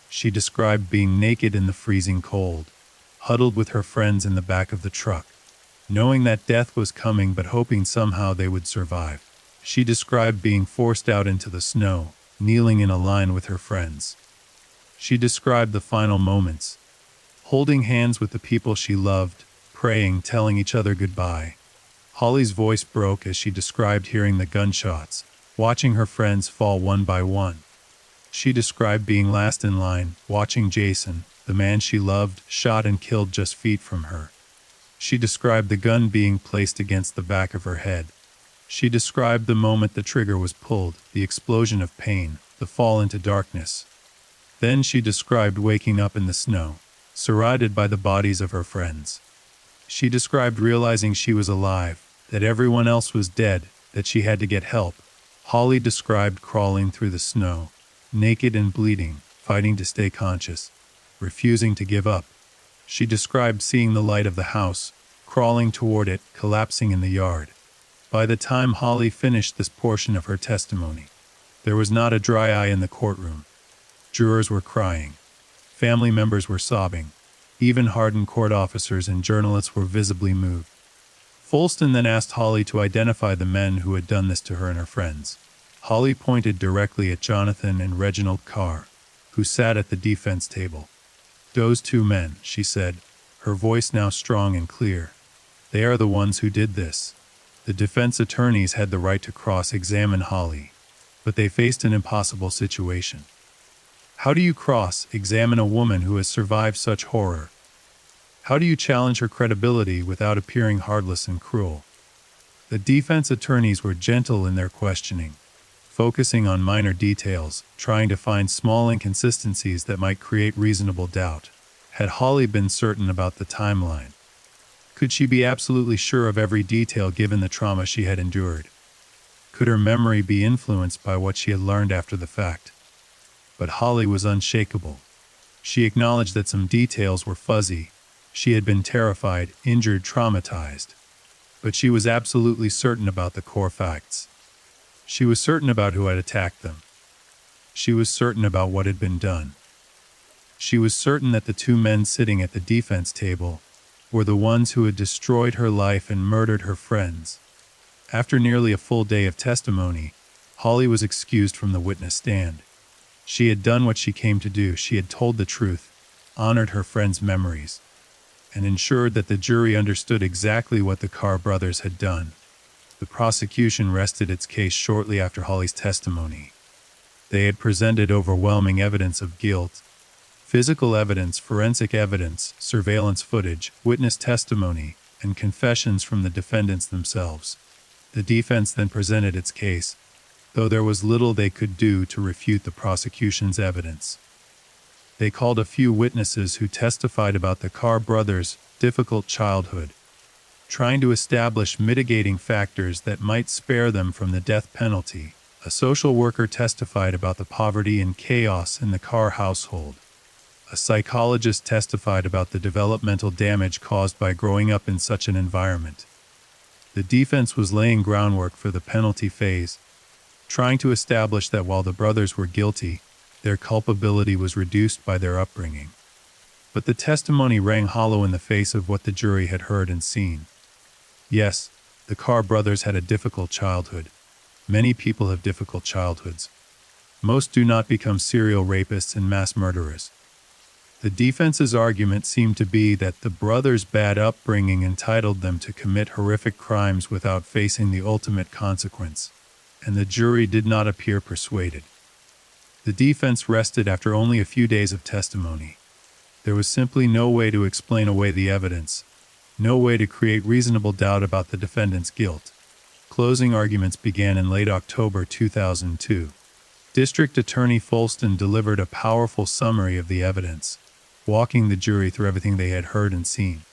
She described being naked in the freezing cold, huddled with her friends in the back of the truck, knowing that death was coming but hoping somehow they would survive. She described being forced out into the snow, kneeling in a line with her friends. She described the final moments, holding hands with the people she loved, praying, telling each other goodbye. Holly's voice broke as she described hearing the gunshots, watching her friends fall one by one. She described being last in line, watching Jason, the man she loved, shot and killed just feet from her. She described the gun being placed against the back of her head. She described the moment the trigger was pulled, the explosion of pain, the fall into darkness. Then she described waking up in the snow, surrounded by the bodies of her friends. She described realizing she was alive, that everyone else was dead, that she had to get help. Holly described crawling through the snow, naked and bleeding, fighting to stay conscious, refusing to give up. She described seeing the light of the house, crawling toward it, collapsing in the yard. By the time Holly finished this portion of her testimony, there was not a dry eye in the courtroom. Jurors were crying. Family members were sobbing. Even hardened court officers and journalists were visibly moved. Folston then asked Holly to identify the men who had done this to her and her friends. Holly pointed directly at Jonathan and Reginald Carr, who sat at the defense table. "Those two men," she said, her voice now strong and clear. "They are the ones who did this." The defense attorneys had the right to cross-examine Holly, but they faced an impossible situation. How do you cross-examine a woman who has survived such horror? How do you challenge her credibility without appearing heartless and cruel? The defense attorneys were gentle in their questioning, focusing on minor details, trying to find small inconsistencies that might create reasonable doubt. Had Holly been certain about the timeline? Could she be absolutely sure of every detail given the trauma she had endured? Could her memory be influenced by what she had learned after the fact? But Holly was unshakable. She acknowledged that some details were fuzzy. She had been terrified, injured, traumatized. But she was absolutely certain about the core facts. She was certain about who had attacked them. She was certain about what had been done. She was certain that the two men sitting at the defense table were the ones who had destroyed her life and murdered her friends. After nearly a full day of testimony, Holly was excused from the witness stand. She had done what she came to do. She had told the truth, honored her friends' memories, and ensured that the jury understood exactly what the Carr brothers had done. The prosecution rested its case shortly after Holly's testimony. They had presented overwhelming evidence of guilt: physical evidence, forensic evidence, surveillance footage, witness testimony, and confessions from the defendants themselves. The defense then presented its case, though there was little they could do to refute the prosecution's evidence. They called a few witnesses who testified about the Carr brothers' difficult childhood, trying to establish mitigating factors that might spare them from the death penalty. A social worker testified about the poverty and chaos in the Carr household. A psychologist testified about the developmental damage caused by growing up in such an environment. The defense was laying groundwork for the penalty phase, trying to establish that while the brothers were guilty, their culpability was reduced by their upbringing. But the testimony rang hollow in the face of what the jury had heard and seen. Yes, the Carr brothers had a difficult childhood. Many people have difficult childhoods. Most do not become serial rapists and mass murderers. The defense's argument seemed to be that the brothers' bad upbringing entitled them to commit horrific crimes without facing the ultimate consequence, and the jury did not appear persuaded. The defense rested after only a few days of testimony. There was simply no way to explain away the evidence, no way to create reasonable doubt about the defendant's guilt. Closing arguments began in late October 2002. District Attorney Folston delivered a powerful summary of the evidence, walking the jury through everything they had heard and seen.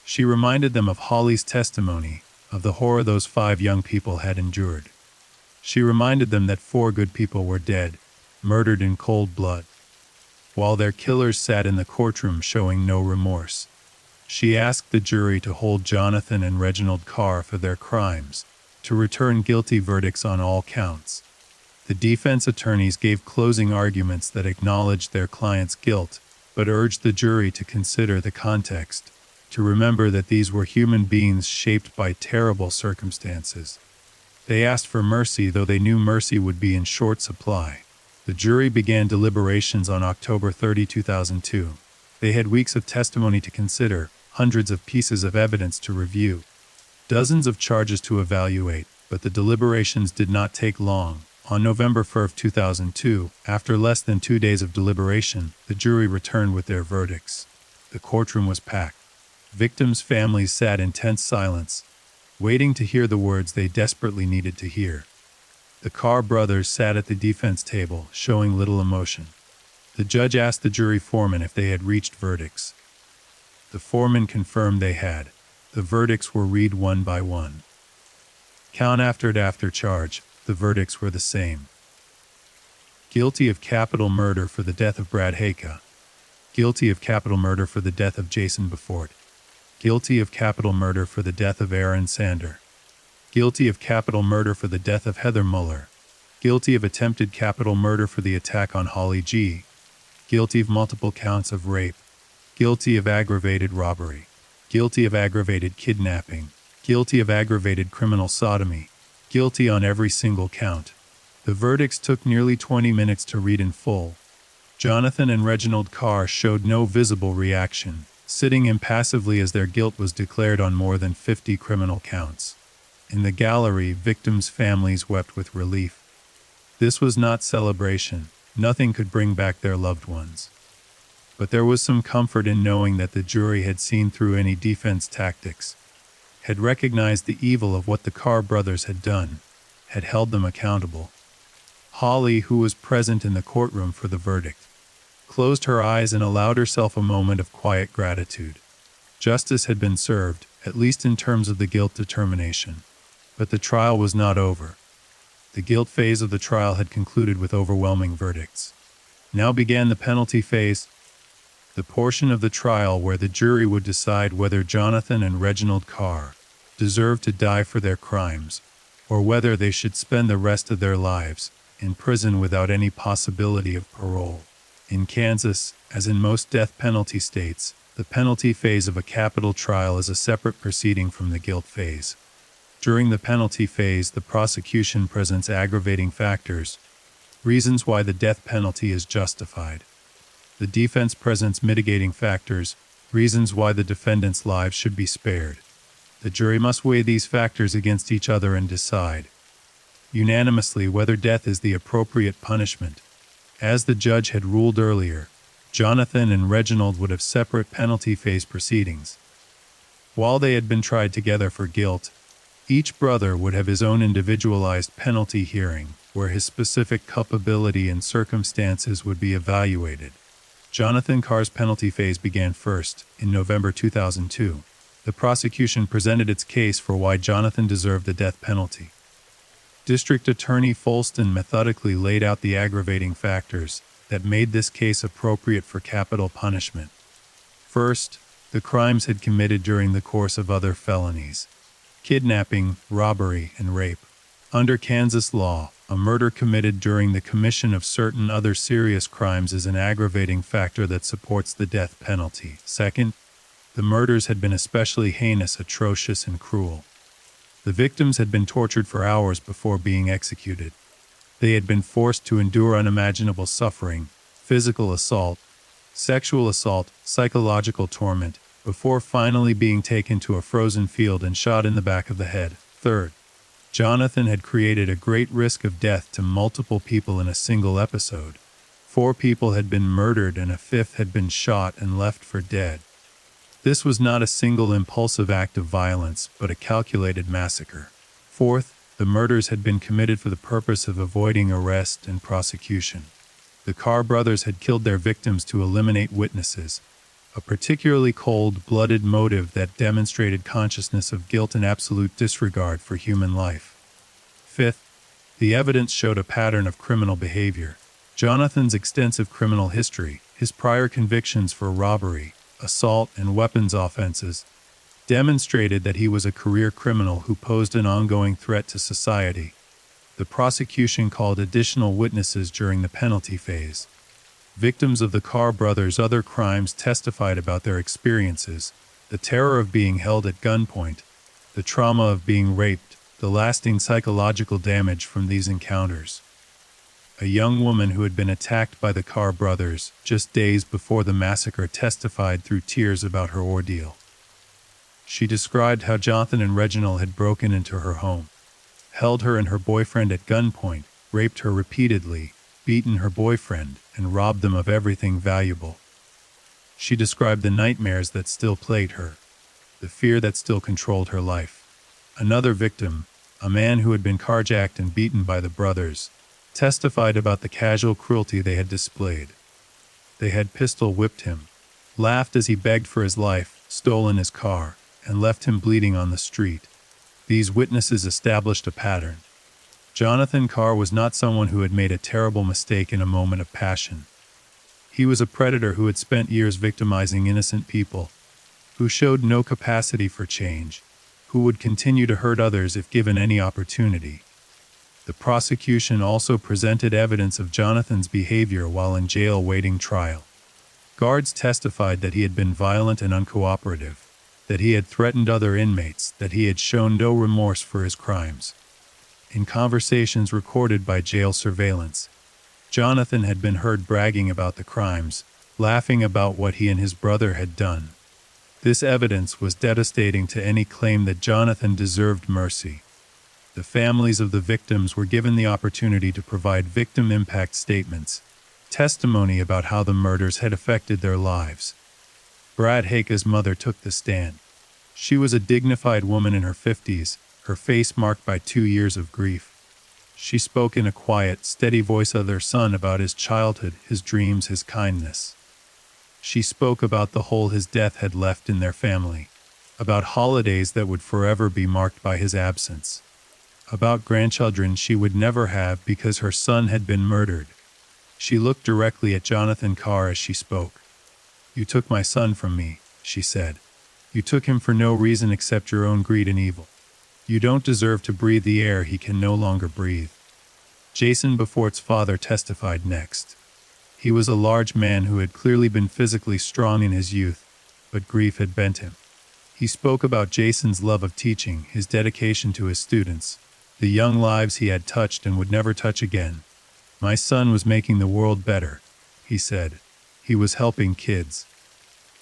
She reminded them of Holly's testimony, of the horror those 5 young people had endured. She reminded them that 4 good people were dead, murdered in cold blood, while their killers sat in the courtroom showing no remorse. She asked the jury to hold Jonathan and Reginald Carr for their crimes, to return guilty verdicts on all counts. The defense attorneys gave closing arguments that acknowledged their client's guilt, but urged the jury to consider the context, to remember that these were human beings shaped by terrible circumstances. They asked for mercy, though they knew mercy would be in short supply. The jury began deliberations on October 30, 2002. They had weeks of testimony to consider, hundreds of pieces of evidence to review, dozens of charges to evaluate, but the deliberations did not take long. On November 1, 2002, after less than 2 days of deliberation, the jury returned with their verdicts. The courtroom was packed. Victims' families sat in tense silence, waiting to hear the words they desperately needed to hear. The Carr brothers sat at the defense table, showing little emotion. The judge asked the jury foreman if they had reached verdicts. The foreman confirmed they had. The verdicts were read one by one. Count after charge, the verdicts were the same. Guilty of capital murder for the death of Brad Hayka. Guilty of capital murder for the death of Jason Beaufort. Guilty of capital murder for the death of Aaron Sander. Guilty of capital murder for the death of Heather Muller. Guilty of attempted capital murder for the attack on Holly G. Guilty of multiple counts of rape. Guilty of aggravated robbery. Guilty of aggravated kidnapping. Guilty of aggravated criminal sodomy. Guilty on every single count. The verdicts took nearly 20 minutes to read in full. Jonathan and Reginald Carr showed no visible reaction, sitting impassively as their guilt was declared on more than 50 criminal counts. In the gallery, victims' families wept with relief. This was not celebration. Nothing could bring back their loved ones. But there was some comfort in knowing that the jury had seen through any defense tactics, had recognized the evil of what the Carr brothers had done, had held them accountable. Holly, who was present in the courtroom for the verdict, closed her eyes and allowed herself a moment of quiet gratitude. Justice had been served, at least in terms of the guilt determination. But the trial was not over. The guilt phase of the trial had concluded with overwhelming verdicts. Now began the penalty phase, the portion of the trial where the jury would decide whether Jonathan and Reginald Carr deserved to die for their crimes, or whether they should spend the rest of their lives in prison without any possibility of parole. In Kansas, as in most death penalty states, the penalty phase of a capital trial is a separate proceeding from the guilt phase. During the penalty phase, the prosecution presents aggravating factors, reasons why the death penalty is justified. The defense presents mitigating factors, reasons why the defendant's lives should be spared. The jury must weigh these factors against each other and decide unanimously whether death is the appropriate punishment. As the judge had ruled earlier, Jonathan and Reginald would have separate penalty phase proceedings. While they had been tried together for guilt, each brother would have his own individualized penalty hearing, where his specific culpability and circumstances would be evaluated. Jonathan Carr's penalty phase began first, in November 2002. The the prosecution presented its case for why Jonathan deserved the death penalty. District Attorney Folston methodically laid out the aggravating factors that made this case appropriate for capital punishment. First, the crimes had committed during the course of other felonies: kidnapping, robbery, and rape. Under Kansas law, a murder committed during the commission of certain other serious crimes is an aggravating factor that supports the death penalty. Second, the murders had been especially heinous, atrocious, and cruel. The victims had been tortured for hours before being executed. They had been forced to endure unimaginable suffering, physical assault, sexual assault, psychological torment, before finally being taken to a frozen field and shot in the back of the head. Third, Jonathan had created a great risk of death to multiple people in a single episode. 4 people had been murdered and a 5th had been shot and left for dead. This was not a single impulsive act of violence, but a calculated massacre. Fourth, the murders had been committed for the purpose of avoiding arrest and prosecution. The Carr brothers had killed their victims to eliminate witnesses, a particularly cold-blooded motive that demonstrated consciousness of guilt and absolute disregard for human life. Fifth, the evidence showed a pattern of criminal behavior. Jonathan's extensive criminal history, his prior convictions for robbery, assault, and weapons offenses, demonstrated that he was a career criminal who posed an ongoing threat to society. The prosecution called additional witnesses during the penalty phase. Victims of the Carr brothers' other crimes testified about their experiences: the terror of being held at gunpoint, the trauma of being raped, the lasting psychological damage from these encounters. A young woman who had been attacked by the Carr brothers just days before the massacre testified through tears about her ordeal. She described how Jonathan and Reginald had broken into her home, held her and her boyfriend at gunpoint, raped her repeatedly, beaten her boyfriend, and robbed them of everything valuable. She described the nightmares that still plagued her, the fear that still controlled her life. Another victim, a man who had been carjacked and beaten by the brothers, testified about the casual cruelty they had displayed. They had pistol whipped him, laughed as he begged for his life, stolen his car, and left him bleeding on the street. These witnesses established a pattern. Jonathan Carr was not someone who had made a terrible mistake in a moment of passion. He was a predator who had spent years victimizing innocent people, who showed no capacity for change, who would continue to hurt others if given any opportunity. The prosecution also presented evidence of Jonathan's behavior while in jail awaiting trial. Guards testified that he had been violent and uncooperative, that he had threatened other inmates, that he had shown no remorse for his crimes. In conversations recorded by jail surveillance, Jonathan had been heard bragging about the crimes, laughing about what he and his brother had done. This evidence was devastating to any claim that Jonathan deserved mercy. The families of the victims were given the opportunity to provide victim impact statements, testimony about how the murders had affected their lives. Brad Haika's mother took the stand. She was a dignified woman in her 50s, her face marked by 2 years of grief. She spoke in a quiet, steady voice of their son about his childhood, his dreams, his kindness. She spoke about the hole his death had left in their family, about holidays that would forever be marked by his absence, about grandchildren she would never have because her son had been murdered. She looked directly at Jonathan Carr as she spoke. "You took my son from me," she said. "You took him for no reason except your own greed and evil. You don't deserve to breathe the air he can no longer breathe." Jason Befort's father testified next. He was a large man who had clearly been physically strong in his youth, but grief had bent him. He spoke about Jason's love of teaching, his dedication to his students, the young lives he had touched and would never touch again. "My son was making the world better," he said. "He was helping kids,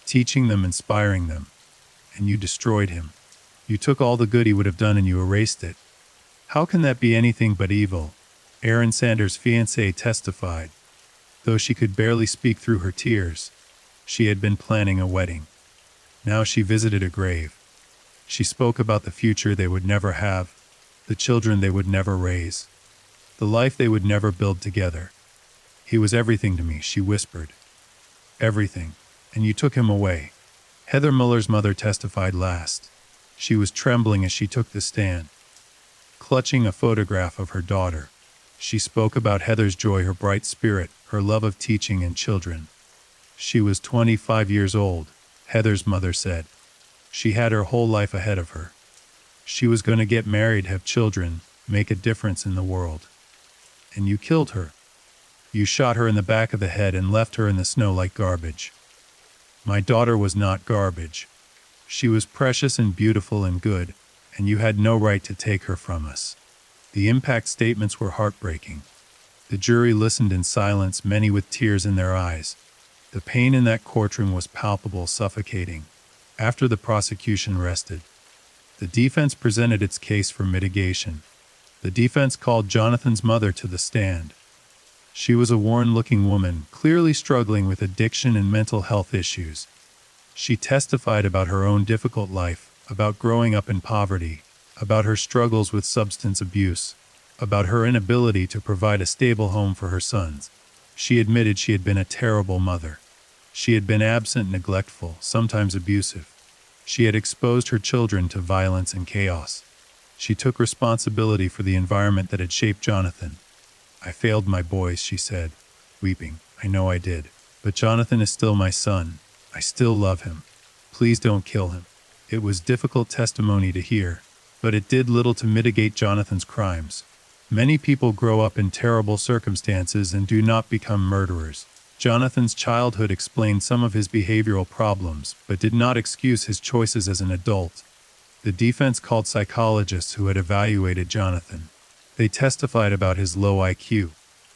teaching them, inspiring them. And you destroyed him. You took all the good he would have done and you erased it. How can that be anything but evil?" Aaron Sanders' fiancée testified. Though she could barely speak through her tears, she had been planning a wedding. Now she visited a grave. She spoke about the future they would never have, the children they would never raise, the life they would never build together. "He was everything to me," she whispered. "Everything. And you took him away. Heather Muller's mother testified last. She was trembling as she took the stand, clutching a photograph of her daughter. She spoke about Heather's joy, her bright spirit, her love of teaching and children. She was 25 years old, Heather's mother said. She had her whole life ahead of her. She was going to get married, have children, make a difference in the world. And you killed her. You shot her in the back of the head and left her in the snow like garbage. My daughter was not garbage. She was precious and beautiful and good, and you had no right to take her from us. The impact statements were heartbreaking. The jury listened in silence, many with tears in their eyes. The pain in that courtroom was palpable, suffocating. After the prosecution rested, the defense presented its case for mitigation. The defense called Jonathan's mother to the stand. She was a worn-looking woman, clearly struggling with addiction and mental health issues. She testified about her own difficult life, about growing up in poverty, about her struggles with substance abuse, about her inability to provide a stable home for her sons. She admitted she had been a terrible mother. She had been absent, neglectful, sometimes abusive. She had exposed her children to violence and chaos. She took responsibility for the environment that had shaped Jonathan. I failed my boys, she said, weeping. I know I did. But Jonathan is still my son. I still love him. Please don't kill him. It was difficult testimony to hear, but it did little to mitigate Jonathan's crimes. Many people grow up in terrible circumstances and do not become murderers. Jonathan's childhood explained some of his behavioral problems, but did not excuse his choices as an adult. The defense called psychologists who had evaluated Jonathan. They testified about his low IQ.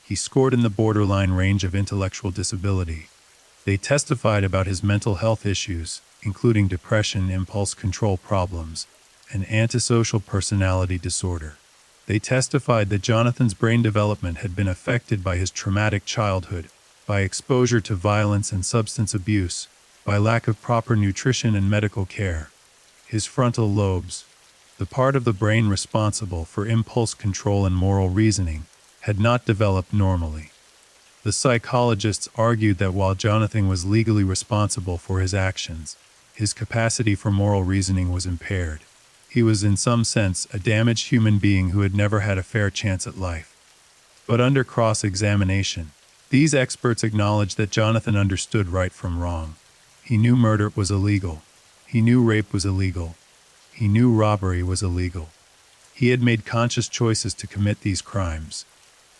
He scored in the borderline range of intellectual disability. They testified about his mental health issues, including depression, impulse control problems, and antisocial personality disorder. They testified that Jonathan's brain development had been affected by his traumatic childhood, by exposure to violence and substance abuse, by lack of proper nutrition and medical care. His frontal lobes, the part of the brain responsible for impulse control and moral reasoning, had not developed normally. The psychologists argued that while Jonathan was legally responsible for his actions, his capacity for moral reasoning was impaired. He was in some sense a damaged human being who had never had a fair chance at life. But under cross-examination, these experts acknowledged that Jonathan understood right from wrong. He knew murder was illegal. He knew rape was illegal. He knew robbery was illegal. He had made conscious choices to commit these crimes.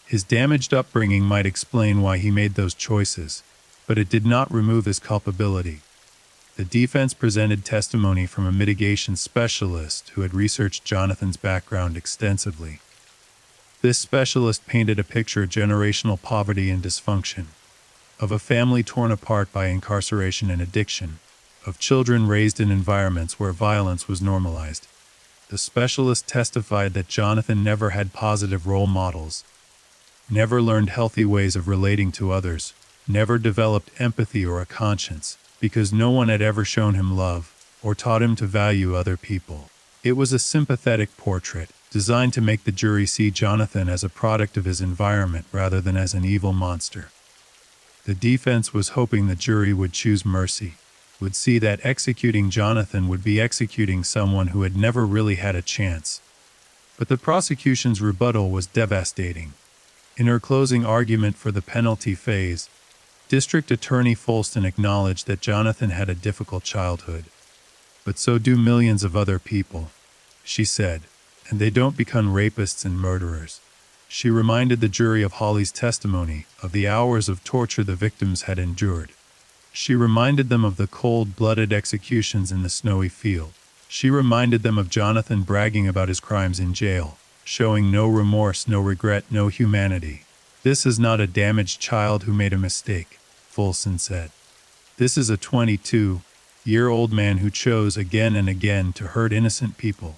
His damaged upbringing might explain why he made those choices, but it did not remove his culpability. The defense presented testimony from a mitigation specialist who had researched Jonathan's background extensively. This specialist painted a picture of generational poverty and dysfunction, of a family torn apart by incarceration and addiction, of children raised in environments where violence was normalized. The specialist testified that Jonathan never had positive role models, never learned healthy ways of relating to others, never developed empathy or a conscience, because no one had ever shown him love or taught him to value other people. It was a sympathetic portrait, designed to make the jury see Jonathan as a product of his environment rather than as an evil monster. The defense was hoping the jury would choose mercy, would see that executing Jonathan would be executing someone who had never really had a chance. But the prosecution's rebuttal was devastating. In her closing argument for the penalty phase, District Attorney Folston acknowledged that Jonathan had a difficult childhood. But so do millions of other people, she said, and they don't become rapists and murderers. She reminded the jury of Holly's testimony, of the hours of torture the victims had endured. She reminded them of the cold-blooded executions in the snowy field. She reminded them of Jonathan bragging about his crimes in jail, showing no remorse, no regret, no humanity. This is not a damaged child who made a mistake, Folston said. This is a 22-year-old man who chose again and again to hurt innocent people.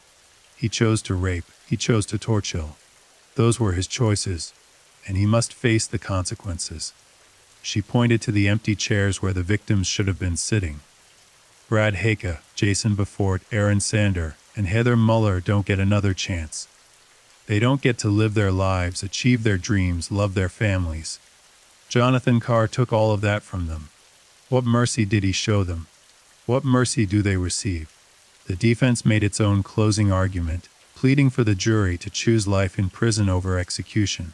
He chose to rape. He chose to torture. Those were his choices, and he must face the consequences. She pointed to the empty chairs where the victims should have been sitting. Brad Haka, Jason Beaufort, Aaron Sander, and Heather Muller don't get another chance. They don't get to live their lives, achieve their dreams, love their families. Jonathan Carr took all of that from them. What mercy did he show them? What mercy do they receive? The defense made its own closing argument, pleading for the jury to choose life in prison over execution.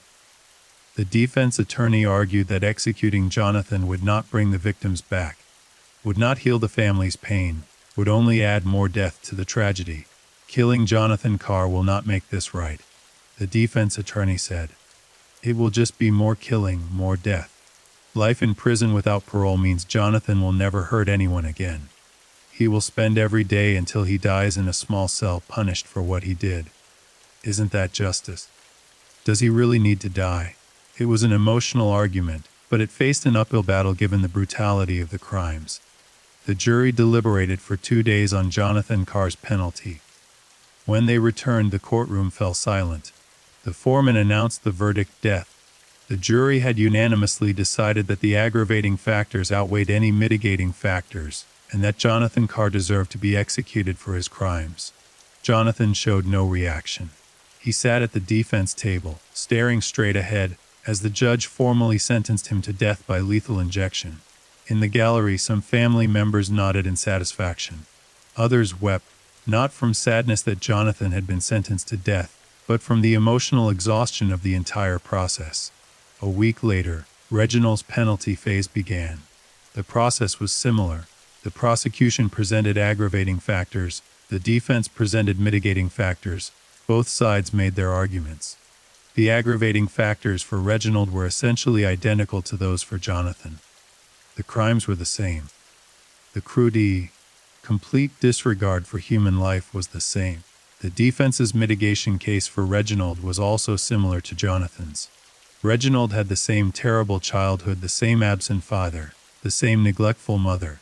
The defense attorney argued that executing Jonathan would not bring the victims back, would not heal the family's pain, would only add more death to the tragedy. Killing Jonathan Carr will not make this right, the defense attorney said. It will just be more killing, more death. Life in prison without parole means Jonathan will never hurt anyone again. He will spend every day until he dies in a small cell punished for what he did. Isn't that justice? Does he really need to die? It was an emotional argument, but it faced an uphill battle given the brutality of the crimes. The jury deliberated for 2 days on Jonathan Carr's penalty. When they returned, the courtroom fell silent. The foreman announced the verdict: death. The jury had unanimously decided that the aggravating factors outweighed any mitigating factors, and that Jonathan Carr deserved to be executed for his crimes. Jonathan showed no reaction. He sat at the defense table, staring straight ahead, as the judge formally sentenced him to death by lethal injection. In the gallery, some family members nodded in satisfaction. Others wept, not from sadness that Jonathan had been sentenced to death, but from the emotional exhaustion of the entire process. A week later, Reginald's penalty phase began. The process was similar. The prosecution presented aggravating factors, the defense presented mitigating factors. Both sides made their arguments. The aggravating factors for Reginald were essentially identical to those for Jonathan. The crimes were the same. The cruelty, complete disregard for human life was the same. The defense's mitigation case for Reginald was also similar to Jonathan's. Reginald had the same terrible childhood, the same absent father, the same neglectful mother,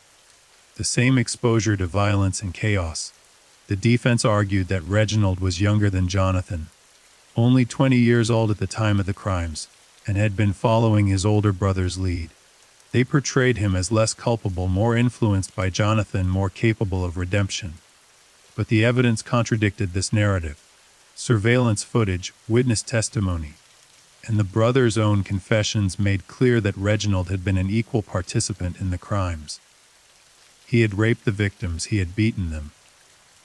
the same exposure to violence and chaos. The defense argued that Reginald was younger than Jonathan, only 20 years old at the time of the crimes, and had been following his older brother's lead. They portrayed him as less culpable, more influenced by Jonathan, more capable of redemption. But the evidence contradicted this narrative. Surveillance footage, witness testimony, and the brothers' own confessions made clear that Reginald had been an equal participant in the crimes. He had raped the victims, he had beaten them.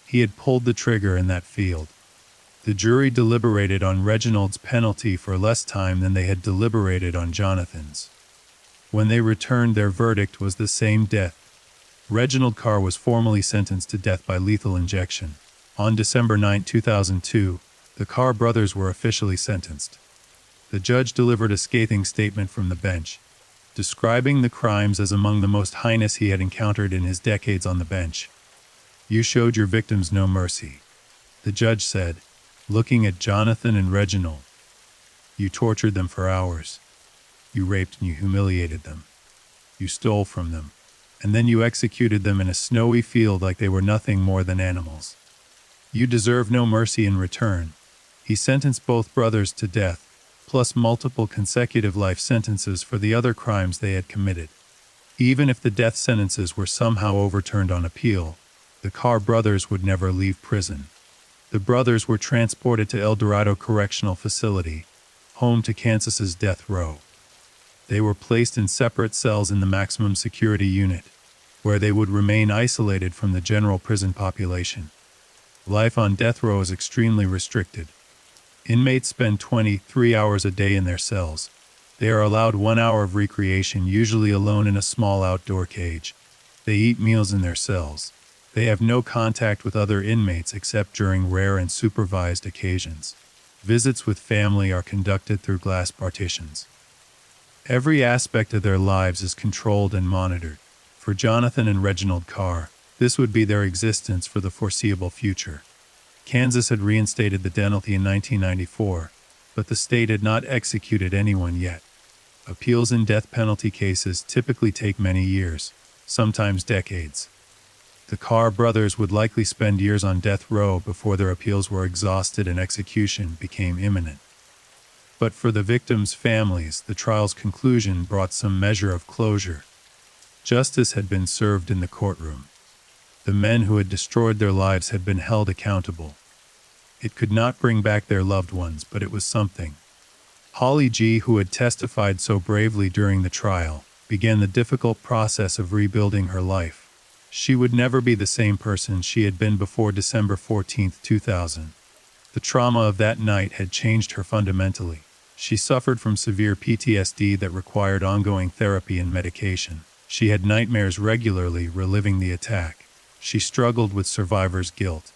He had pulled the trigger in that field. The jury deliberated on Reginald's penalty for less time than they had deliberated on Jonathan's. When they returned, their verdict was the same: death. Reginald Carr was formally sentenced to death by lethal injection. On December 9, 2002, the Carr brothers were officially sentenced. The judge delivered a scathing statement from the bench, describing the crimes as among the most heinous he had encountered in his decades on the bench. "You showed your victims no mercy," the judge said, looking at Jonathan and Reginald. "You tortured them for hours. You raped and you humiliated them. You stole from them, and then you executed them in a snowy field like they were nothing more than animals. You deserve no mercy in return." He sentenced both brothers to death, plus multiple consecutive life sentences for the other crimes they had committed. Even if the death sentences were somehow overturned on appeal, the Carr brothers would never leave prison. The brothers were transported to El Dorado Correctional Facility, home to Kansas's death row. They were placed in separate cells in the maximum security unit, where they would remain isolated from the general prison population. Life on death row is extremely restricted. Inmates spend 23 hours a day in their cells. They are allowed 1 hour of recreation, usually alone in a small outdoor cage. They eat meals in their cells. They have no contact with other inmates except during rare and supervised occasions. Visits with family are conducted through glass partitions. Every aspect of their lives is controlled and monitored. For Jonathan and Reginald Carr, this would be their existence for the foreseeable future. Kansas had reinstated the death penalty in 1994, but the state had not executed anyone yet. Appeals in death penalty cases typically take many years, sometimes decades. The Carr brothers would likely spend years on death row before their appeals were exhausted and execution became imminent. But for the victims' families, the trial's conclusion brought some measure of closure. Justice had been served in the courtroom. The men who had destroyed their lives had been held accountable. It could not bring back their loved ones, but it was something. Holly G., who had testified so bravely during the trial, began the difficult process of rebuilding her life. She would never be the same person she had been before December 14, 2000. The trauma of that night had changed her fundamentally. She suffered from severe PTSD that required ongoing therapy and medication. She had nightmares regularly, reliving the attack. She struggled with survivor's guilt,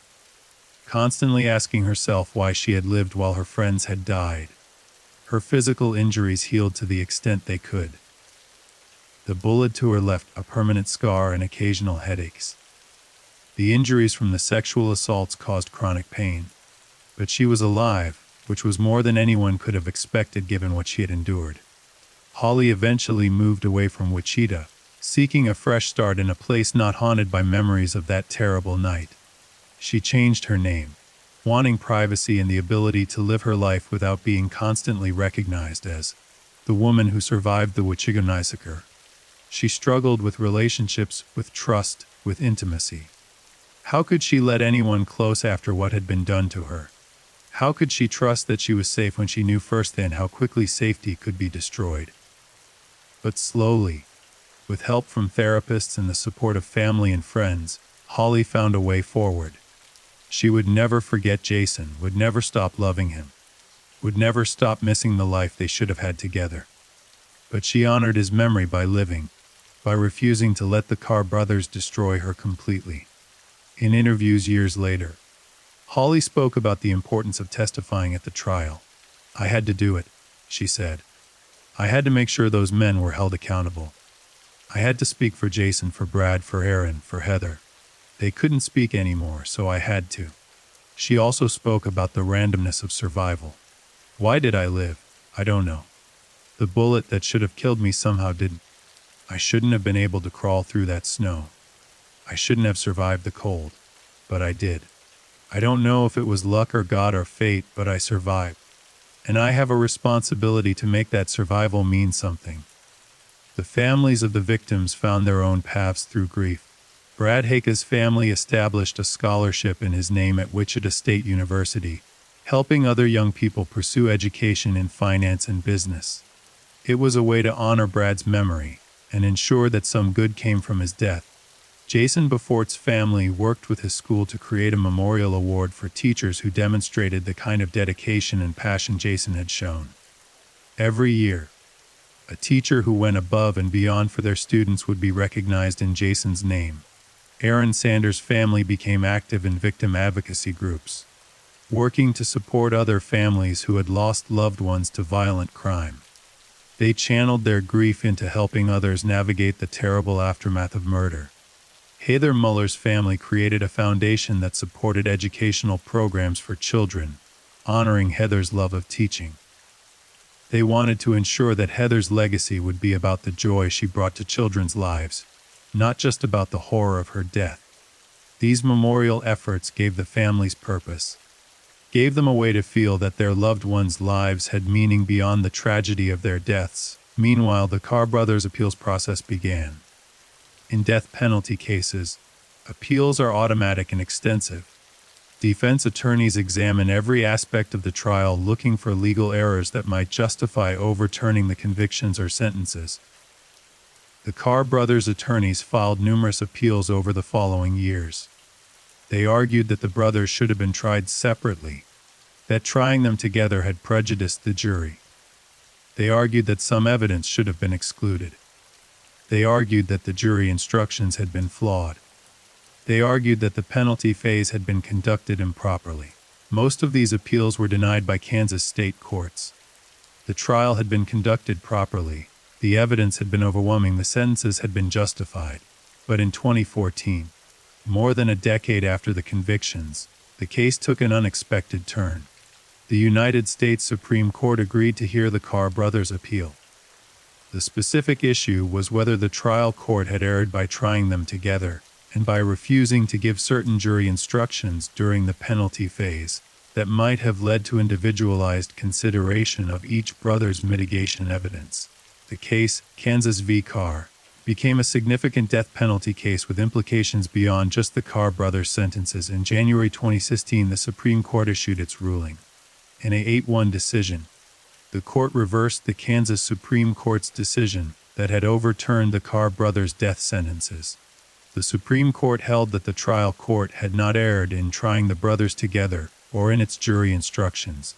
constantly asking herself why she had lived while her friends had died. Her physical injuries healed to the extent they could. The bullet to her left a permanent scar and occasional headaches. The injuries from the sexual assaults caused chronic pain. But she was alive, which was more than anyone could have expected given what she had endured. Holly eventually moved away from Wichita, seeking a fresh start in a place not haunted by memories of that terrible night. She changed her name, wanting privacy and the ability to live her life without being constantly recognized as the woman who survived the Wichita massacre. She struggled with relationships, with trust, with intimacy. How could she let anyone close after what had been done to her? How could she trust that she was safe when she knew firsthand how quickly safety could be destroyed? But slowly, with help from therapists and the support of family and friends, Holly found a way forward. She would never forget Jason, would never stop loving him, would never stop missing the life they should have had together. But she honored his memory by living, by refusing to let the Carr brothers destroy her completely. In interviews years later, Holly spoke about the importance of testifying at the trial. "I had to do it," she said. "I had to make sure those men were held accountable. I had to speak for Jason, for Brad, for Aaron, for Heather. They couldn't speak anymore, so I had to." She also spoke about the randomness of survival. "Why did I live? I don't know. The bullet that should have killed me somehow didn't. I shouldn't have been able to crawl through that snow. I shouldn't have survived the cold, but I did. I don't know if it was luck or God or fate, but I survived. And I have a responsibility to make that survival mean something." The families of the victims found their own paths through grief. Brad Haika's family established a scholarship in his name at Wichita State University, helping other young people pursue education in finance and business. It was a way to honor Brad's memory and ensure that some good came from his death. Jason Befort's family worked with his school to create a memorial award for teachers who demonstrated the kind of dedication and passion Jason had shown. Every year, a teacher who went above and beyond for their students would be recognized in Jason's name. Aaron Sanders' family became active in victim advocacy groups, working to support other families who had lost loved ones to violent crime. They channeled their grief into helping others navigate the terrible aftermath of murder. Heather Muller's family created a foundation that supported educational programs for children, honoring Heather's love of teaching. They wanted to ensure that Heather's legacy would be about the joy she brought to children's lives, not just about the horror of her death. These memorial efforts gave the families purpose, gave them a way to feel that their loved ones' lives had meaning beyond the tragedy of their deaths. Meanwhile, the Carr brothers' appeals process began. In death penalty cases, appeals are automatic and extensive. Defense attorneys examine every aspect of the trial, looking for legal errors that might justify overturning the convictions or sentences. The Carr brothers' attorneys filed numerous appeals over the following years. They argued that the brothers should have been tried separately, that trying them together had prejudiced the jury. They argued that some evidence should have been excluded. They argued that the jury instructions had been flawed. They argued that the penalty phase had been conducted improperly. Most of these appeals were denied by Kansas state courts. The trial had been conducted properly. The evidence had been overwhelming. The sentences had been justified. But in 2014, more than a decade after the convictions, the case took an unexpected turn. The United States Supreme Court agreed to hear the Carr brothers' appeal. The specific issue was whether the trial court had erred by trying them together and by refusing to give certain jury instructions during the penalty phase that might have led to individualized consideration of each brother's mitigation evidence. The case, Kansas v. Carr, became a significant death penalty case with implications beyond just the Carr brothers' sentences. In January 2016, the Supreme Court issued its ruling. In a 8-1 decision, the court reversed the Kansas Supreme Court's decision that had overturned the Carr brothers' death sentences. the Supreme Court held that the trial court had not erred in trying the brothers together or in its jury instructions.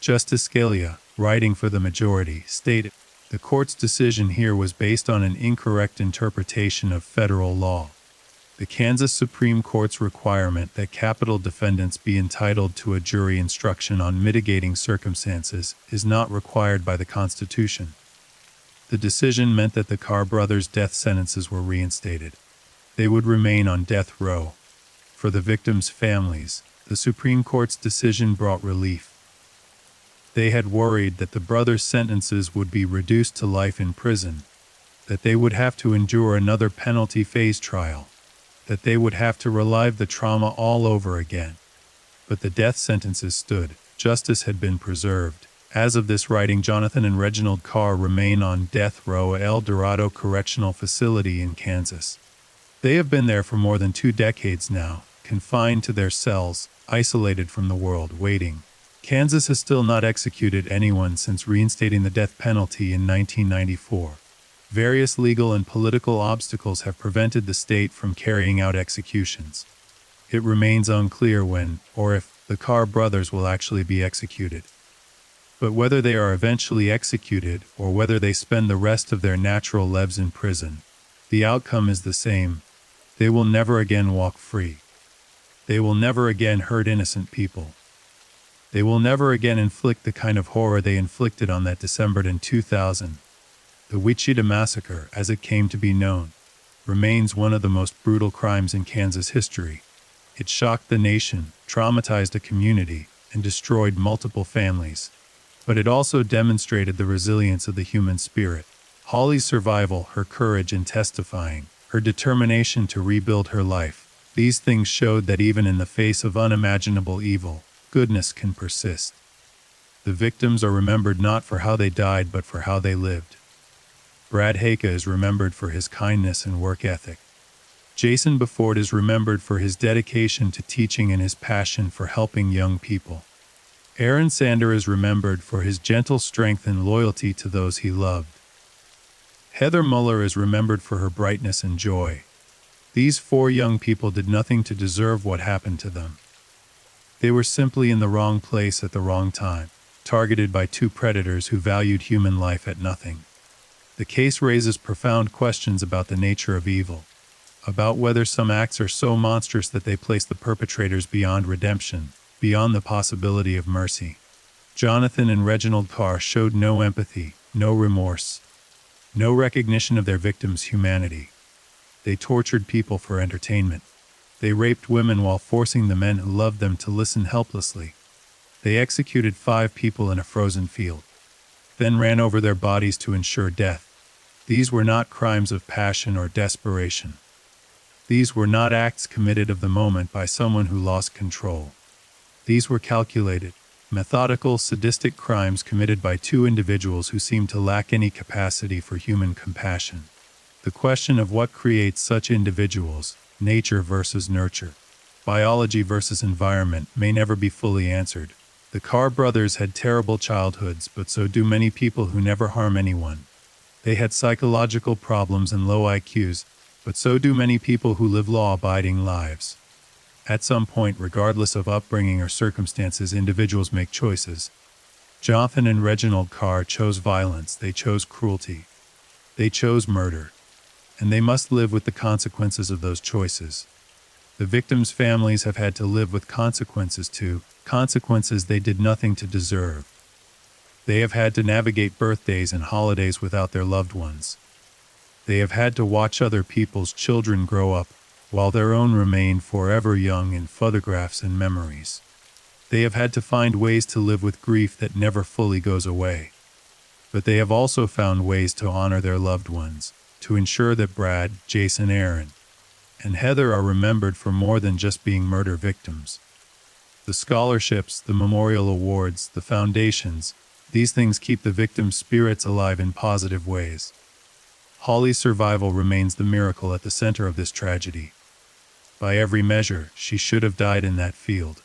Justice Scalia, writing for the majority, stated, "The court's decision here was based on an incorrect interpretation of federal law. The Kansas Supreme Court's requirement that capital defendants be entitled to a jury instruction on mitigating circumstances is not required by the Constitution." The decision meant that the Carr brothers' death sentences were reinstated. They would remain on death row. For the victims' families, the Supreme Court's decision brought relief. They had worried that the brothers' sentences would be reduced to life in prison, that they would have to endure another penalty phase trial, that they would have to relive the trauma all over again. But the death sentences stood. Justice had been preserved. As of this writing, Jonathan and Reginald Carr remain on death row at El Dorado Correctional Facility in Kansas. They have been there for more than 2 decades now, confined to their cells, isolated from the world, waiting. Kansas has still not executed anyone since reinstating the death penalty in 1994. Various legal and political obstacles have prevented the state from carrying out executions. It remains unclear when, or if, the Carr brothers will actually be executed. But whether they are eventually executed or whether they spend the rest of their natural lives in prison, the outcome is the same. They will never again walk free. They will never again hurt innocent people. They will never again inflict the kind of horror they inflicted on that December in 2000. The Wichita Massacre, as it came to be known, remains one of the most brutal crimes in Kansas history. It shocked the nation, traumatized a community, and destroyed multiple families. But it also demonstrated the resilience of the human spirit. Holly's survival, her courage in testifying, her determination to rebuild her life, these things showed that even in the face of unimaginable evil, goodness can persist. The victims are remembered not for how they died but for how they lived. Brad Haka is remembered for his kindness and work ethic. Jason Beford is remembered for his dedication to teaching and his passion for helping young people. Aaron Sander is remembered for his gentle strength and loyalty to those he loved. Heather Muller is remembered for her brightness and joy. These 4 young people did nothing to deserve what happened to them. They were simply in the wrong place at the wrong time, targeted by 2 predators who valued human life at nothing. The case raises profound questions about the nature of evil, about whether some acts are so monstrous that they place the perpetrators beyond redemption, beyond the possibility of mercy. Jonathan and Reginald Carr showed no empathy, no remorse, no recognition of their victims' humanity. They tortured people for entertainment. They raped women while forcing the men who loved them to listen helplessly. They executed 5 people in a frozen field, then ran over their bodies to ensure death. These were not crimes of passion or desperation. These were not acts committed of the moment by someone who lost control. These were calculated, methodical, sadistic crimes committed by 2 individuals who seemed to lack any capacity for human compassion. The question of what creates such individuals, nature versus nurture, biology versus environment, may never be fully answered. The Carr brothers had terrible childhoods, but so do many people who never harm anyone. They had psychological problems and low IQs, but so do many people who live law-abiding lives. At some point, regardless of upbringing or circumstances, individuals make choices. Jonathan and Reginald Carr chose violence, they chose cruelty, they chose murder, and they must live with the consequences of those choices. The victims' families have had to live with consequences too, consequences they did nothing to deserve. They have had to navigate birthdays and holidays without their loved ones. They have had to watch other people's children grow up, while their own remain forever young in photographs and memories. They have had to find ways to live with grief that never fully goes away. But they have also found ways to honor their loved ones, to ensure that Brad, Jason, Aaron, and Heather are remembered for more than just being murder victims. The scholarships, the memorial awards, the foundations, these things keep the victims' spirits alive in positive ways. Holly's survival remains the miracle at the center of this tragedy. By every measure, she should have died in that field.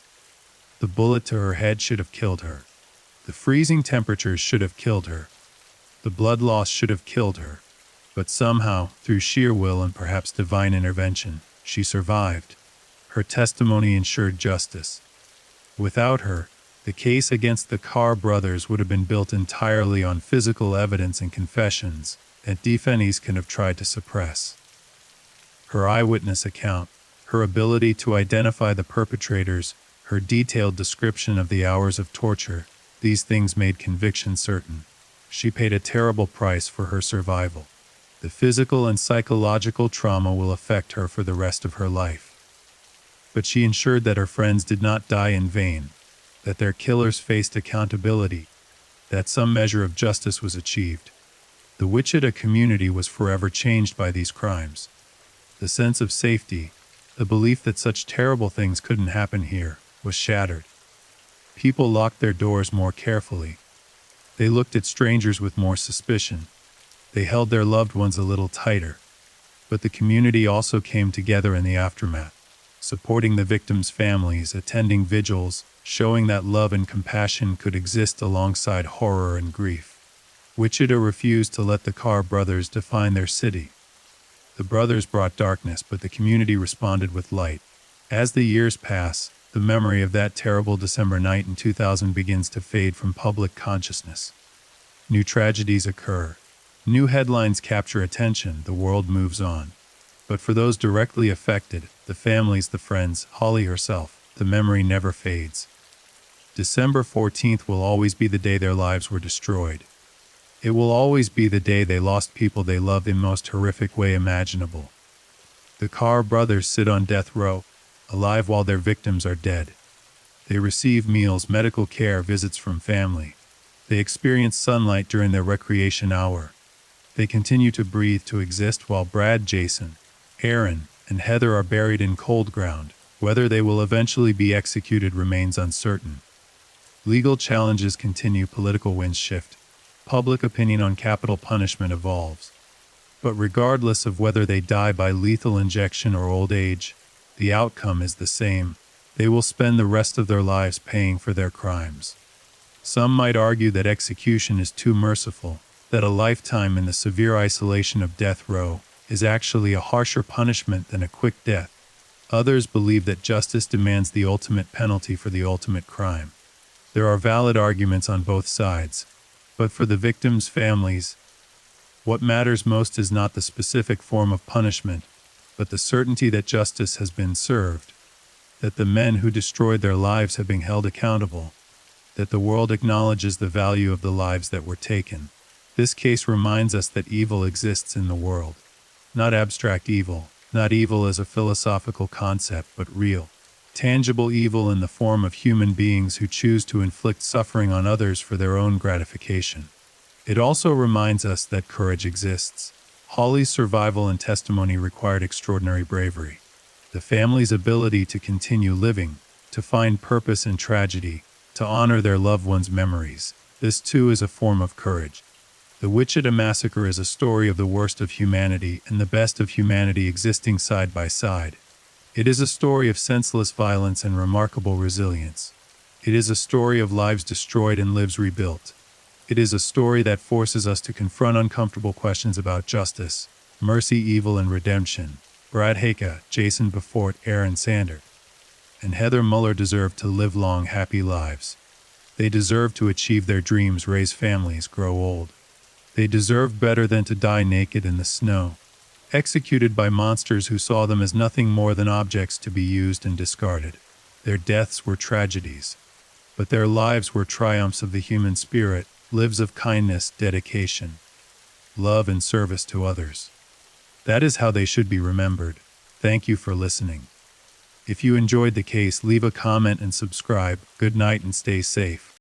The bullet to her head should have killed her. The freezing temperatures should have killed her. The blood loss should have killed her. But somehow, through sheer will and perhaps divine intervention, she survived. Her testimony ensured justice. Without her, the case against the Carr brothers would have been built entirely on physical evidence and confessions that defensees can have tried to suppress. Her eyewitness account, her ability to identify the perpetrators, her detailed description of the hours of torture, these things made conviction certain. She paid a terrible price for her survival. The physical and psychological trauma will affect her for the rest of her life. But she ensured that her friends did not die in vain, that their killers faced accountability, that some measure of justice was achieved. The Wichita community was forever changed by these crimes. The sense of safety, the belief that such terrible things couldn't happen here, was shattered. People locked their doors more carefully. They looked at strangers with more suspicion. They held their loved ones a little tighter. But the community also came together in the aftermath, supporting the victims' families, attending vigils, showing that love and compassion could exist alongside horror and grief. Wichita refused to let the Carr brothers define their city. The brothers brought darkness, but the community responded with light. As the years pass, the memory of that terrible December night in 2000 begins to fade from public consciousness. New tragedies occur. New headlines capture attention, the world moves on. But for those directly affected, the families, the friends, Holly herself, the memory never fades. December 14th will always be the day their lives were destroyed. It will always be the day they lost people they loved in the most horrific way imaginable. The Carr brothers sit on death row, alive while their victims are dead. They receive meals, medical care, visits from family. They experience sunlight during their recreation hour. They continue to breathe, to exist, while Brad, Jason, Aaron, and Heather are buried in cold ground. Whether they will eventually be executed remains uncertain. Legal challenges continue, political winds shift. Public opinion on capital punishment evolves. But regardless of whether they die by lethal injection or old age, the outcome is the same. They will spend the rest of their lives paying for their crimes. Some might argue that execution is too merciful, that a lifetime in the severe isolation of death row is actually a harsher punishment than a quick death. Others believe that justice demands the ultimate penalty for the ultimate crime. There are valid arguments on both sides, but for the victims' families, what matters most is not the specific form of punishment, but the certainty that justice has been served, that the men who destroyed their lives have been held accountable, that the world acknowledges the value of the lives that were taken. This case reminds us that evil exists in the world. Not abstract evil, not evil as a philosophical concept, but real, tangible evil in the form of human beings who choose to inflict suffering on others for their own gratification. It also reminds us that courage exists. Holly's survival and testimony required extraordinary bravery. The family's ability to continue living, to find purpose in tragedy, to honor their loved ones' memories. This too is a form of courage. The Wichita Massacre is a story of the worst of humanity and the best of humanity existing side by side. It is a story of senseless violence and remarkable resilience. It is a story of lives destroyed and lives rebuilt. It is a story that forces us to confront uncomfortable questions about justice, mercy, evil, and redemption. Brad Haka, Jason Beaufort, Aaron Sander, and Heather Muller deserve to live long, happy lives. They deserve to achieve their dreams, raise families, grow old. They deserve better than to die naked in the snow, executed by monsters who saw them as nothing more than objects to be used and discarded. Their deaths were tragedies, but their lives were triumphs of the human spirit, lives of kindness, dedication, love, and service to others. That is how they should be remembered. Thank you for listening. If you enjoyed the case, leave a comment and subscribe. Good night and stay safe.